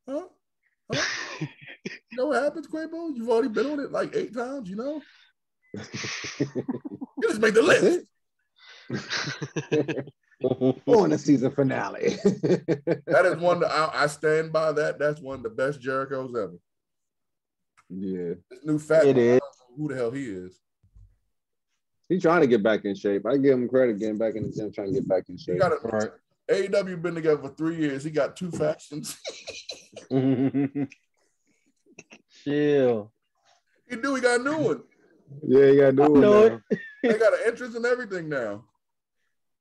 Huh? You know what happens, Quavo? You've already been on it like 8 times. You know. You just make the list. On the season finale. That is one that I stand by. That's one of the best Jerichos ever. Yeah, This new fat It man, is. I don't know who the hell he is. he's trying to get back in shape. I give him credit getting back in the gym, trying to get back in He shape. got Right. AEW been together for 3 years. He got 2 factions. Chill. He knew he got a new one. Yeah, you gotta do it know now. They got an entrance and everything now.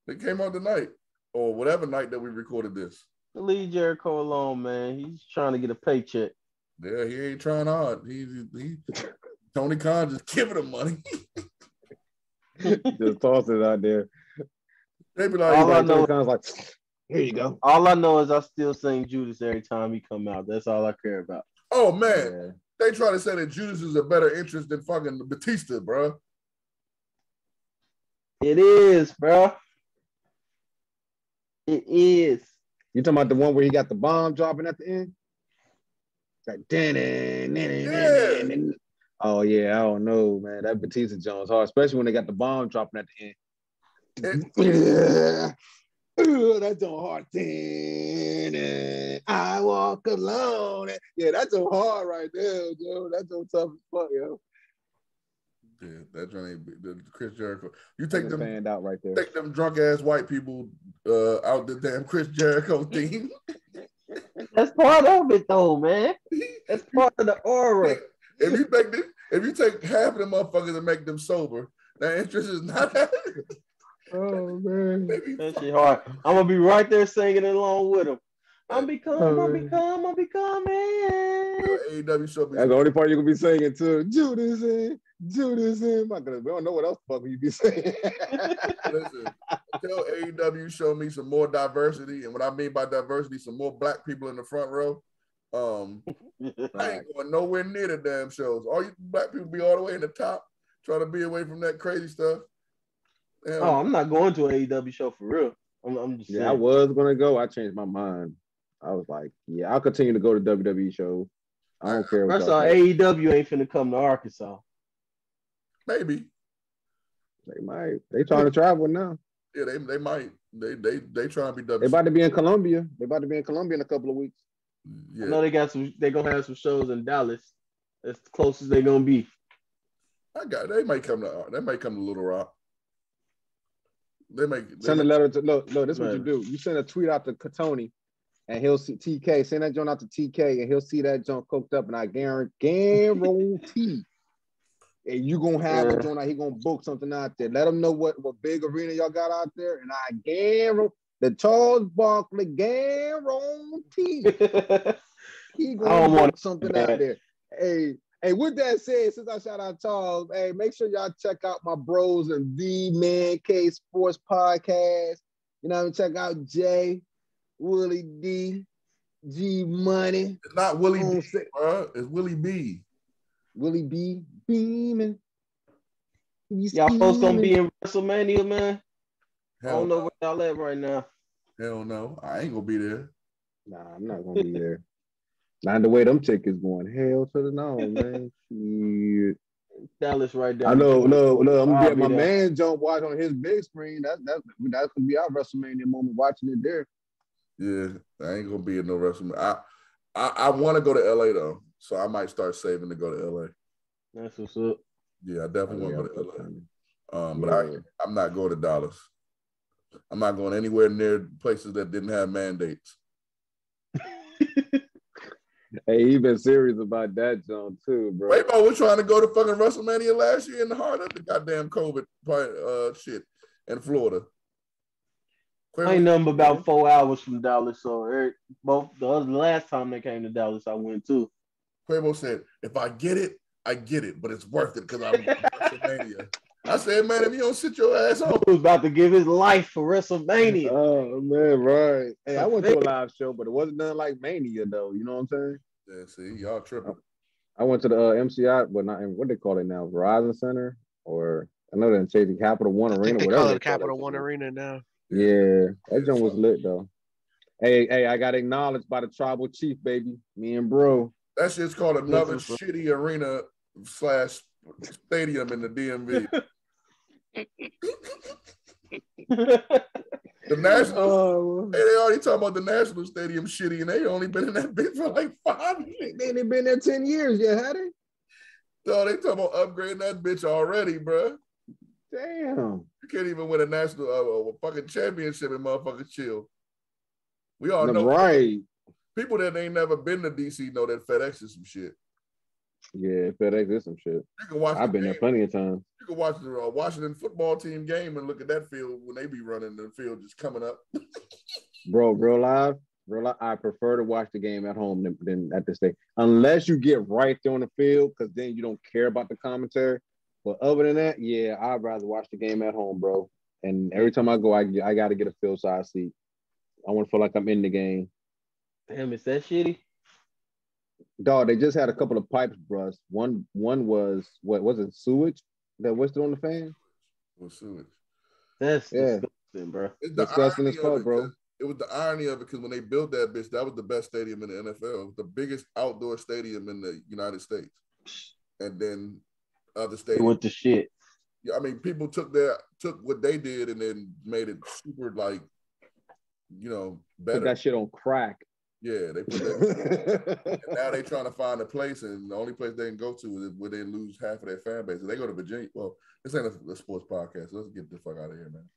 They came out tonight or whatever night that we recorded this. Leave Jericho alone, man. He's trying to get a paycheck. Yeah, he ain't trying hard. He Tony Khan just giving him money. Just toss it out there. They be like, All I know- Tony Khan's like, here you go. All I know is I still sing Judas every time he come out. That's all I care about. oh man, Yeah. they try to say that Judas is a better interest than fucking Batista, bro. It is, bro. It is. You talking about the one where he got the bomb dropping at the end? Like, Yeah. oh yeah, I don't know, man. That Batista Jones hard, especially when they got the bomb dropping at the end. That's so hard. I walk alone. Yeah, that's so hard right there, Joe. That's so tough as fuck, yo. Yeah, that joint ain't the Chris Jericho. You take them Fanned out right there. take them drunk ass white people out the damn Chris Jericho theme. That's part of it, though, man. That's part of the aura. If you take half of them motherfuckers and make them sober, that interest is not happening. Oh man. That shit hard. I'm gonna be right there singing along with him. I'm becoming. AEW show me. That's the only part you can be singing too. Judas in. We don't know what else the fuck you be saying. Listen, tell AEW show me some more diversity, and what I mean by diversity, some more black people in the front row. I ain't going nowhere near the damn shows. All you black people be all the way in the top, trying to be away from that crazy stuff. Damn. Oh, I'm not going to an AEW show for real. I'm just saying. I was gonna go. I changed my mind. I was like, yeah, I'll continue to go to WWE shows. I don't care what First y'all off, think. AEW ain't finna come to Arkansas. Maybe. They might. They trying to travel now. Yeah, they might. They trying to be They W. about to be in Colombia. They about to be in Colombia in a couple of weeks. I know they got some. They gonna have some shows in Dallas. That's the closest they gonna be. They might come to Little Rock. Send a letter to look. This is what you do. You send a tweet out to Katoni, and he'll see TK. Send that joint out to TK, and he'll see that joint cooked up. And I guarantee, and you gonna have a joint out. He gonna book something out there. Let him know what big arena y'all got out there, and I guarantee the Charles Barkley guarantee he gonna book something out there. Hey, with that said, since I shout out Charles, hey, make sure y'all check out my bros and the Man K Sports Podcast. You know what I mean? Check out Jay, Willie D, G Money. It's not Willie B, bro. It's Willie B. Willie B beaming. Y'all folks gonna be in WrestleMania, man. I Hell don't know no. where y'all at right now. Hell no. I ain't gonna be there. Nah, I'm not gonna be there. Not the way them tickets going. Hell to the no, man. Shit. Dallas right there. I know. I'm gonna I'll get be my there. man jump watch on his big screen. That's gonna be our WrestleMania moment watching it there. Yeah, I ain't gonna be in no WrestleMania. I want to go to LA though, so I might start saving to go to LA. That's what's up. Yeah, I definitely want to go to LA. But Yeah. I'm not going to Dallas. I'm not going anywhere near places that didn't have mandates. Hey, he been serious about that, John, too, bro. Quavo was trying to go to fucking WrestleMania last year in the heart of the goddamn COVID shit in Florida. I ain't nothing but about 4 hours from Dallas, so the last time they came to Dallas, I went too. Quavo said, if I get it, I get it, but it's worth it because I'm WrestleMania. I said, man, if you don't sit your ass on. He was about to give his life for WrestleMania. Oh man, right. Hey, I went to a live show, but it wasn't nothing like Mania though. You know what I'm saying? Yeah, see, y'all tripping. I went to the MCI, but not in what they call it now, Verizon Center, or I know they're changing Capital One Arena. They Whatever call they it call Capital that One shit. Arena now. Yeah, that joint was lit though. Hey, I got acknowledged by the tribal chief, baby. Me and bro. That shit's called another shitty arena / stadium in the DMV. The National, hey, they already talking about the National Stadium shitty, and they only been in that bitch for like 5 years. They ain't been there 10 years yet, had they? So they talking about upgrading that bitch already, bro. Damn. You can't even win a national fucking championship and motherfuckers chill. We all know. Right. People that ain't never been to DC know that FedEx is some shit. Yeah, FedEx is some shit. You can watch. I've been there plenty of times. You can watch the Washington football team game and look at that field when they be running the field just coming up. Bro, real live, I prefer to watch the game at home than at the stadium. Unless you get right there on the field, because then you don't care about the commentary. But other than that, yeah, I'd rather watch the game at home, bro. And every time I go, I got to get a field side seat. I want to feel like I'm in the game. Damn, is that shitty? Dog, they just had a couple of pipes burst. One was, what was it, sewage that whistled on the fan? With sewage. That's disgusting, bro. It's disgusting as fuck, bro. It was the irony of it because when they built that bitch, that was the best stadium in the NFL. It was the biggest outdoor stadium in the United States. And then other stadiums. It went to shit. Yeah, I mean, people took what they did and then made it super, like, you know, better. Put that shit on crack. Yeah, they put that. And now they trying to find a place, and the only place they can go to is where they lose half of their fan base. They go to Virginia. Well, this ain't a sports podcast. So let's get the fuck out of here, man.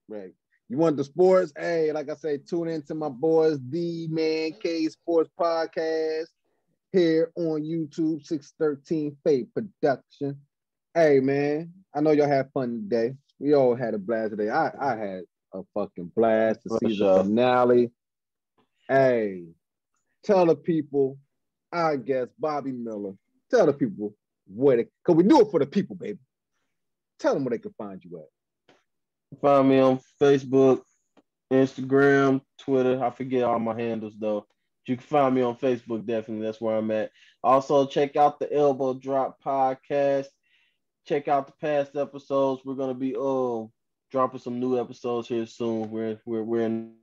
Right. You want the sports? Hey, like I say, tune in to my boys, The Man K Sports Podcast, here on YouTube, 613 Faye Production. Hey, man, I know y'all had fun today. We all had a blast today. I had a fucking blast to see the finale. Hey, tell the people, I guess, Bobby Miller, tell the people where they, because we do it for the people, baby. Tell them where they can find you at. Find me on Facebook, Instagram, Twitter. I forget all my handles, though. You can find me on Facebook, definitely. That's where I'm at. Also, check out the Elbow Drop podcast. Check out the past episodes. We're going to be dropping some new episodes here soon. We're in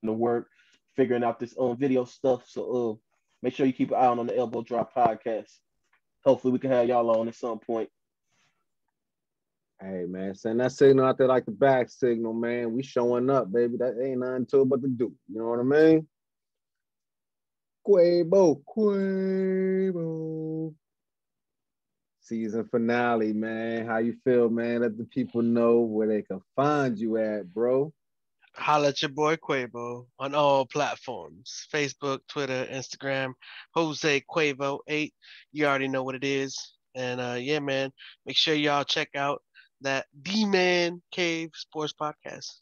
the work figuring out this video stuff, so make sure you keep an eye on the Elbow Drop podcast. Hopefully we can have y'all on at some point. Hey man, send that signal out there like the back signal, man. We showing up, baby. That ain't nothing to it but to do. You know what I mean? Quabo. Season finale, man. How you feel, man? Let the people know where they can find you at, bro. Holla at your boy Quavo on all platforms. Facebook, Twitter, Instagram, Jose Quavo 8. You already know what it is. And yeah, man, make sure y'all check out that D Man Cave Sports Podcast.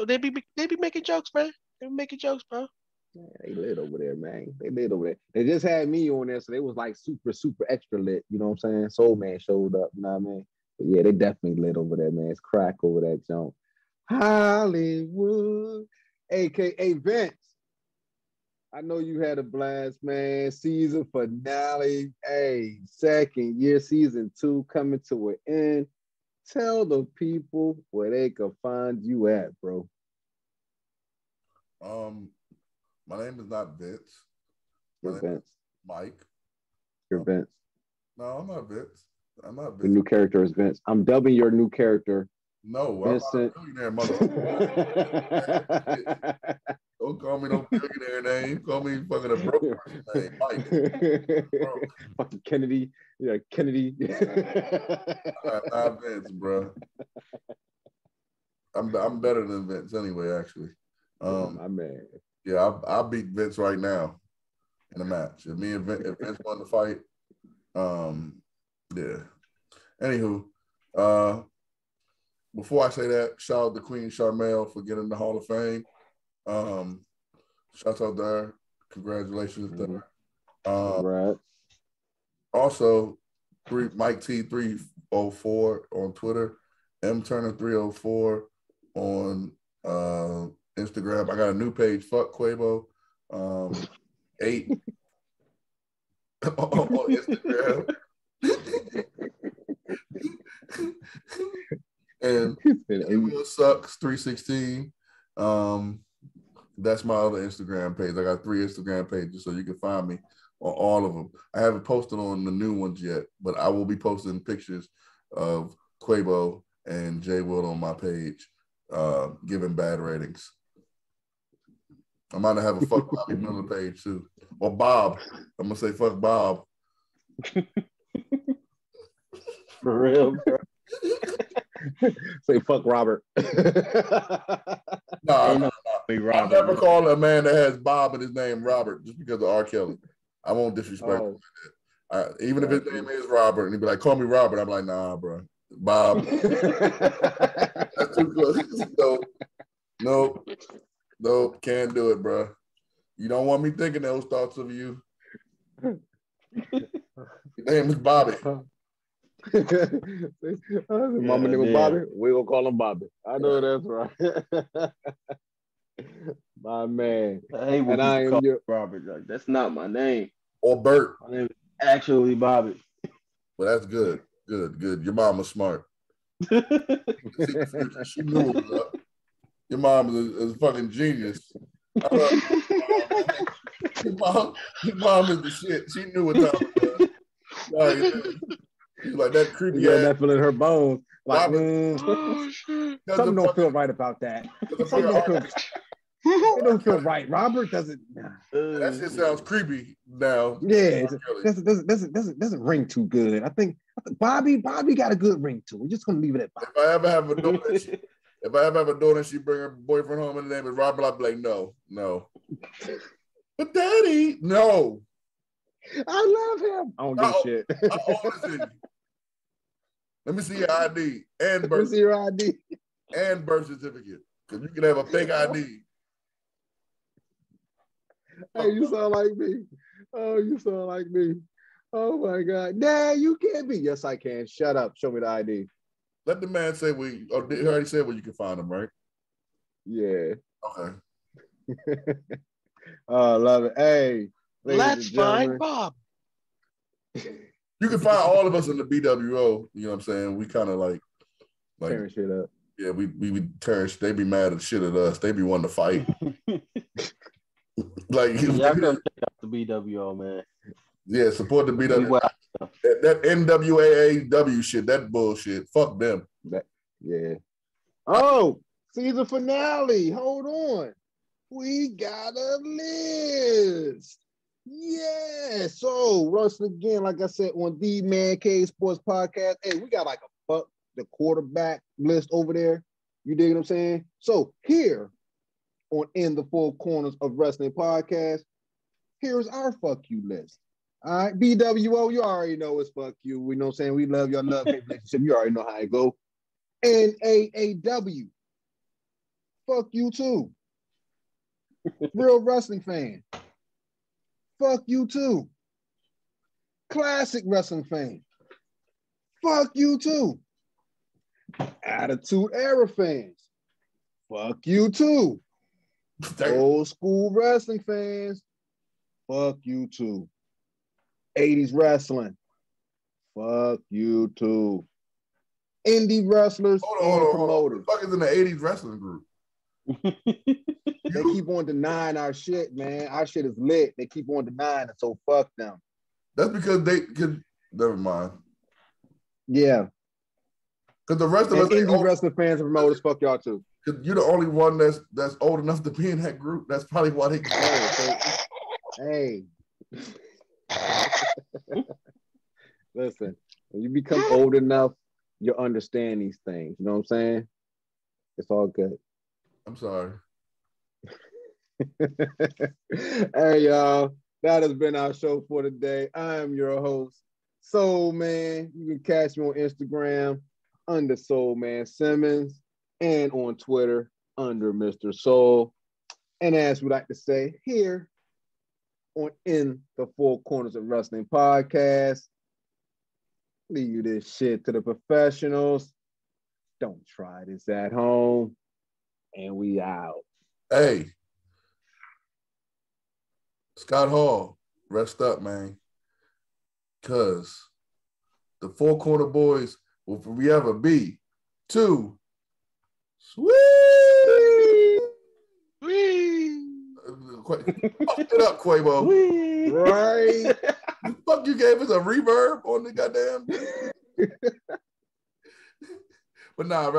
They be making jokes, man. They be making jokes, bro. Yeah, they lit over there, man. They lit over there. They just had me on there, so they was like super, super extra lit. You know what I'm saying? Soul Man showed up, you know what I mean? But yeah, they definitely lit over there, man. It's crack over that jump. Hollywood, aka Vince. I know you had a blast, man. Season finale, hey, second year, season 2 coming to an end. Tell the people where they can find you at, bro. My name is not Vince. You're Vince. Mike. You're Vince. No, I'm not Vince. I'm not Vince. The new character is Vince. I'm dubbing your new character. No, Vincent. I'm not a billionaire, motherfucker. Don't call me no billionaire name. Call me fucking a broke person name, Mike. Fucking Kennedy. Yeah, Kennedy. Not Vince, bro. I'm better than Vince anyway, actually. My man. Yeah, I'll beat Vince right now in a match. If Vince won the fight, yeah. Anywho, before I say that, shout out to Queen Charmel for getting the Hall of Fame. Shout out there. Congratulations to her. Right. Also, Mike T 304 on Twitter, M Turner 304 on Instagram. I got a new page, fuck Quabo, 8 on Instagram. And Will Sucks 316. That's my other Instagram page. I got 3 Instagram pages, so you can find me on all of them. I haven't posted on the new ones yet, but I will be posting pictures of Quabo and Jay Will on my page, giving bad ratings. I might have a fuck Bobby Miller page too, or Bob. I'm gonna say fuck Bob. For real, bro. Say fuck Robert. No. I'll never call a man that has Bob in his name Robert just because of R. Kelly. I won't disrespect him like that. Even if his name is Robert and he'd be like, call me Robert, I'm like, nah, bro. Bob. That's too close. Nope, can't do it, bro. You don't want me thinking those thoughts of you. Your name is Bobby. Mama name was Bobby. We gonna call him Bobby. I know that's right. My man. I hate when I am your Robert. Like, that's not my name. Or Bert. My name is actually Bobby. Well, that's good. Good. Your mom was smart. She knew what was up. Your mom is a fucking genius. Your mom is the shit. She knew what time it was. She's like that creepy ass. That feeling in her bones. Like, something don't feel right about that. It don't feel right. Robert doesn't. That shit sounds creepy now. Yeah, it doesn't ring too good. I think Bobby got a good ring to it. We're just gonna leave it at Bobby. If I ever have a daughter, and she bring her boyfriend home and the name is Robert, I'll be like, no. But Daddy, no. I love him. I don't give a shit. How old is he? Let me see your ID and birth. Let me see your ID and birth certificate, because you can have a fake ID. Hey, you sound like me. Oh, you sound like me. Oh my God, Dad, you can't be. Yes, I can. Shut up. Show me the ID. Let the man say where. He already said where you can find him, right? Yeah. Okay. Love it. Hey. Let's find Bob. You can find all of us in the BWO. You know what I'm saying? We kind of like tearing shit up. Yeah, we tear. They be mad at shit at us. They be wanting to fight. Like, yeah, I come check out the BWO, man. Yeah, support the BWO. That NWAAW shit, that bullshit. Fuck them. Yeah. Oh, season finale. Hold on. We got a list. Yeah. So, wrestling again, like I said, on the Man Cave Sports Podcast. Hey, we got like a fuck the quarterback list over there. You dig what I'm saying? So, here on In the Four Corners of Wrestling Podcast, here's our fuck you list. All right, BWO, you already know it's fuck you. We know what I'm saying? We love your love relationship. You already know how it go. NAAW, fuck you too. Real wrestling fan, fuck you too. Classic wrestling fan, fuck you too. Attitude Era fans, fuck you too. Old school wrestling fans, fuck you too. 80s wrestling, fuck you too. Indie wrestlers and promoters. What the fuck is in the 80s wrestling group? They keep on denying our shit, man. Our shit is lit. They keep on denying it, so fuck them. That's because they could. Never mind. Yeah. Because the rest of us indie wrestling fans and promoters, fuck y'all too. Because you're the only one that's old enough to be in that group. That's probably why they. Hey. Listen, when you become old enough, you understand these things. You know what I'm saying? It's all good. I'm sorry. Hey, y'all. That has been our show for today. I am your host, Soul Man. You can catch me on Instagram under Soul Man Simmons and on Twitter under Mr. Soul. And as we like to say here on In the Four Corners of Wrestling Podcast, Leave this shit to the professionals. Don't try this at home. And we out. Hey, Scott Hall, rest up, man. Because the Four Corner Boys will forever be two. Sweet. Fuck it up, Quabo. Right. The fuck you gave us a reverb on the goddamn. But nah,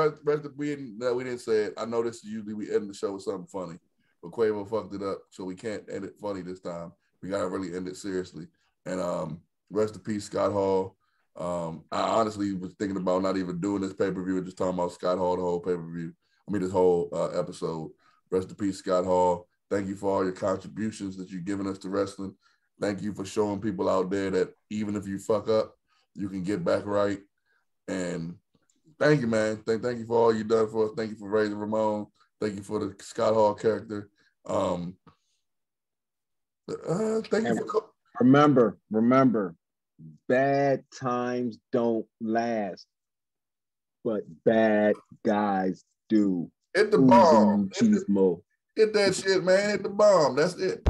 we didn't say it. I know this usually we end the show with something funny, but Quavo fucked it up, so we can't end it funny this time. We gotta really end it seriously. And rest in peace, Scott Hall. I honestly was thinking about not even doing this pay-per-view and just talking about Scott Hall the whole pay-per-view. I mean, this whole episode. Rest in peace, Scott Hall. Thank you for all your contributions that you've given us to wrestling. Thank you for showing people out there that even if you fuck up, you can get back right. And thank you, man. Thank you for all you've done for us. Thank you for raising Ramon. Thank you for the Scott Hall character. Thank you for remember, bad times don't last, but bad guys do. Hit the bomb. Hit Hit that shit, man. Hit the bomb. That's it.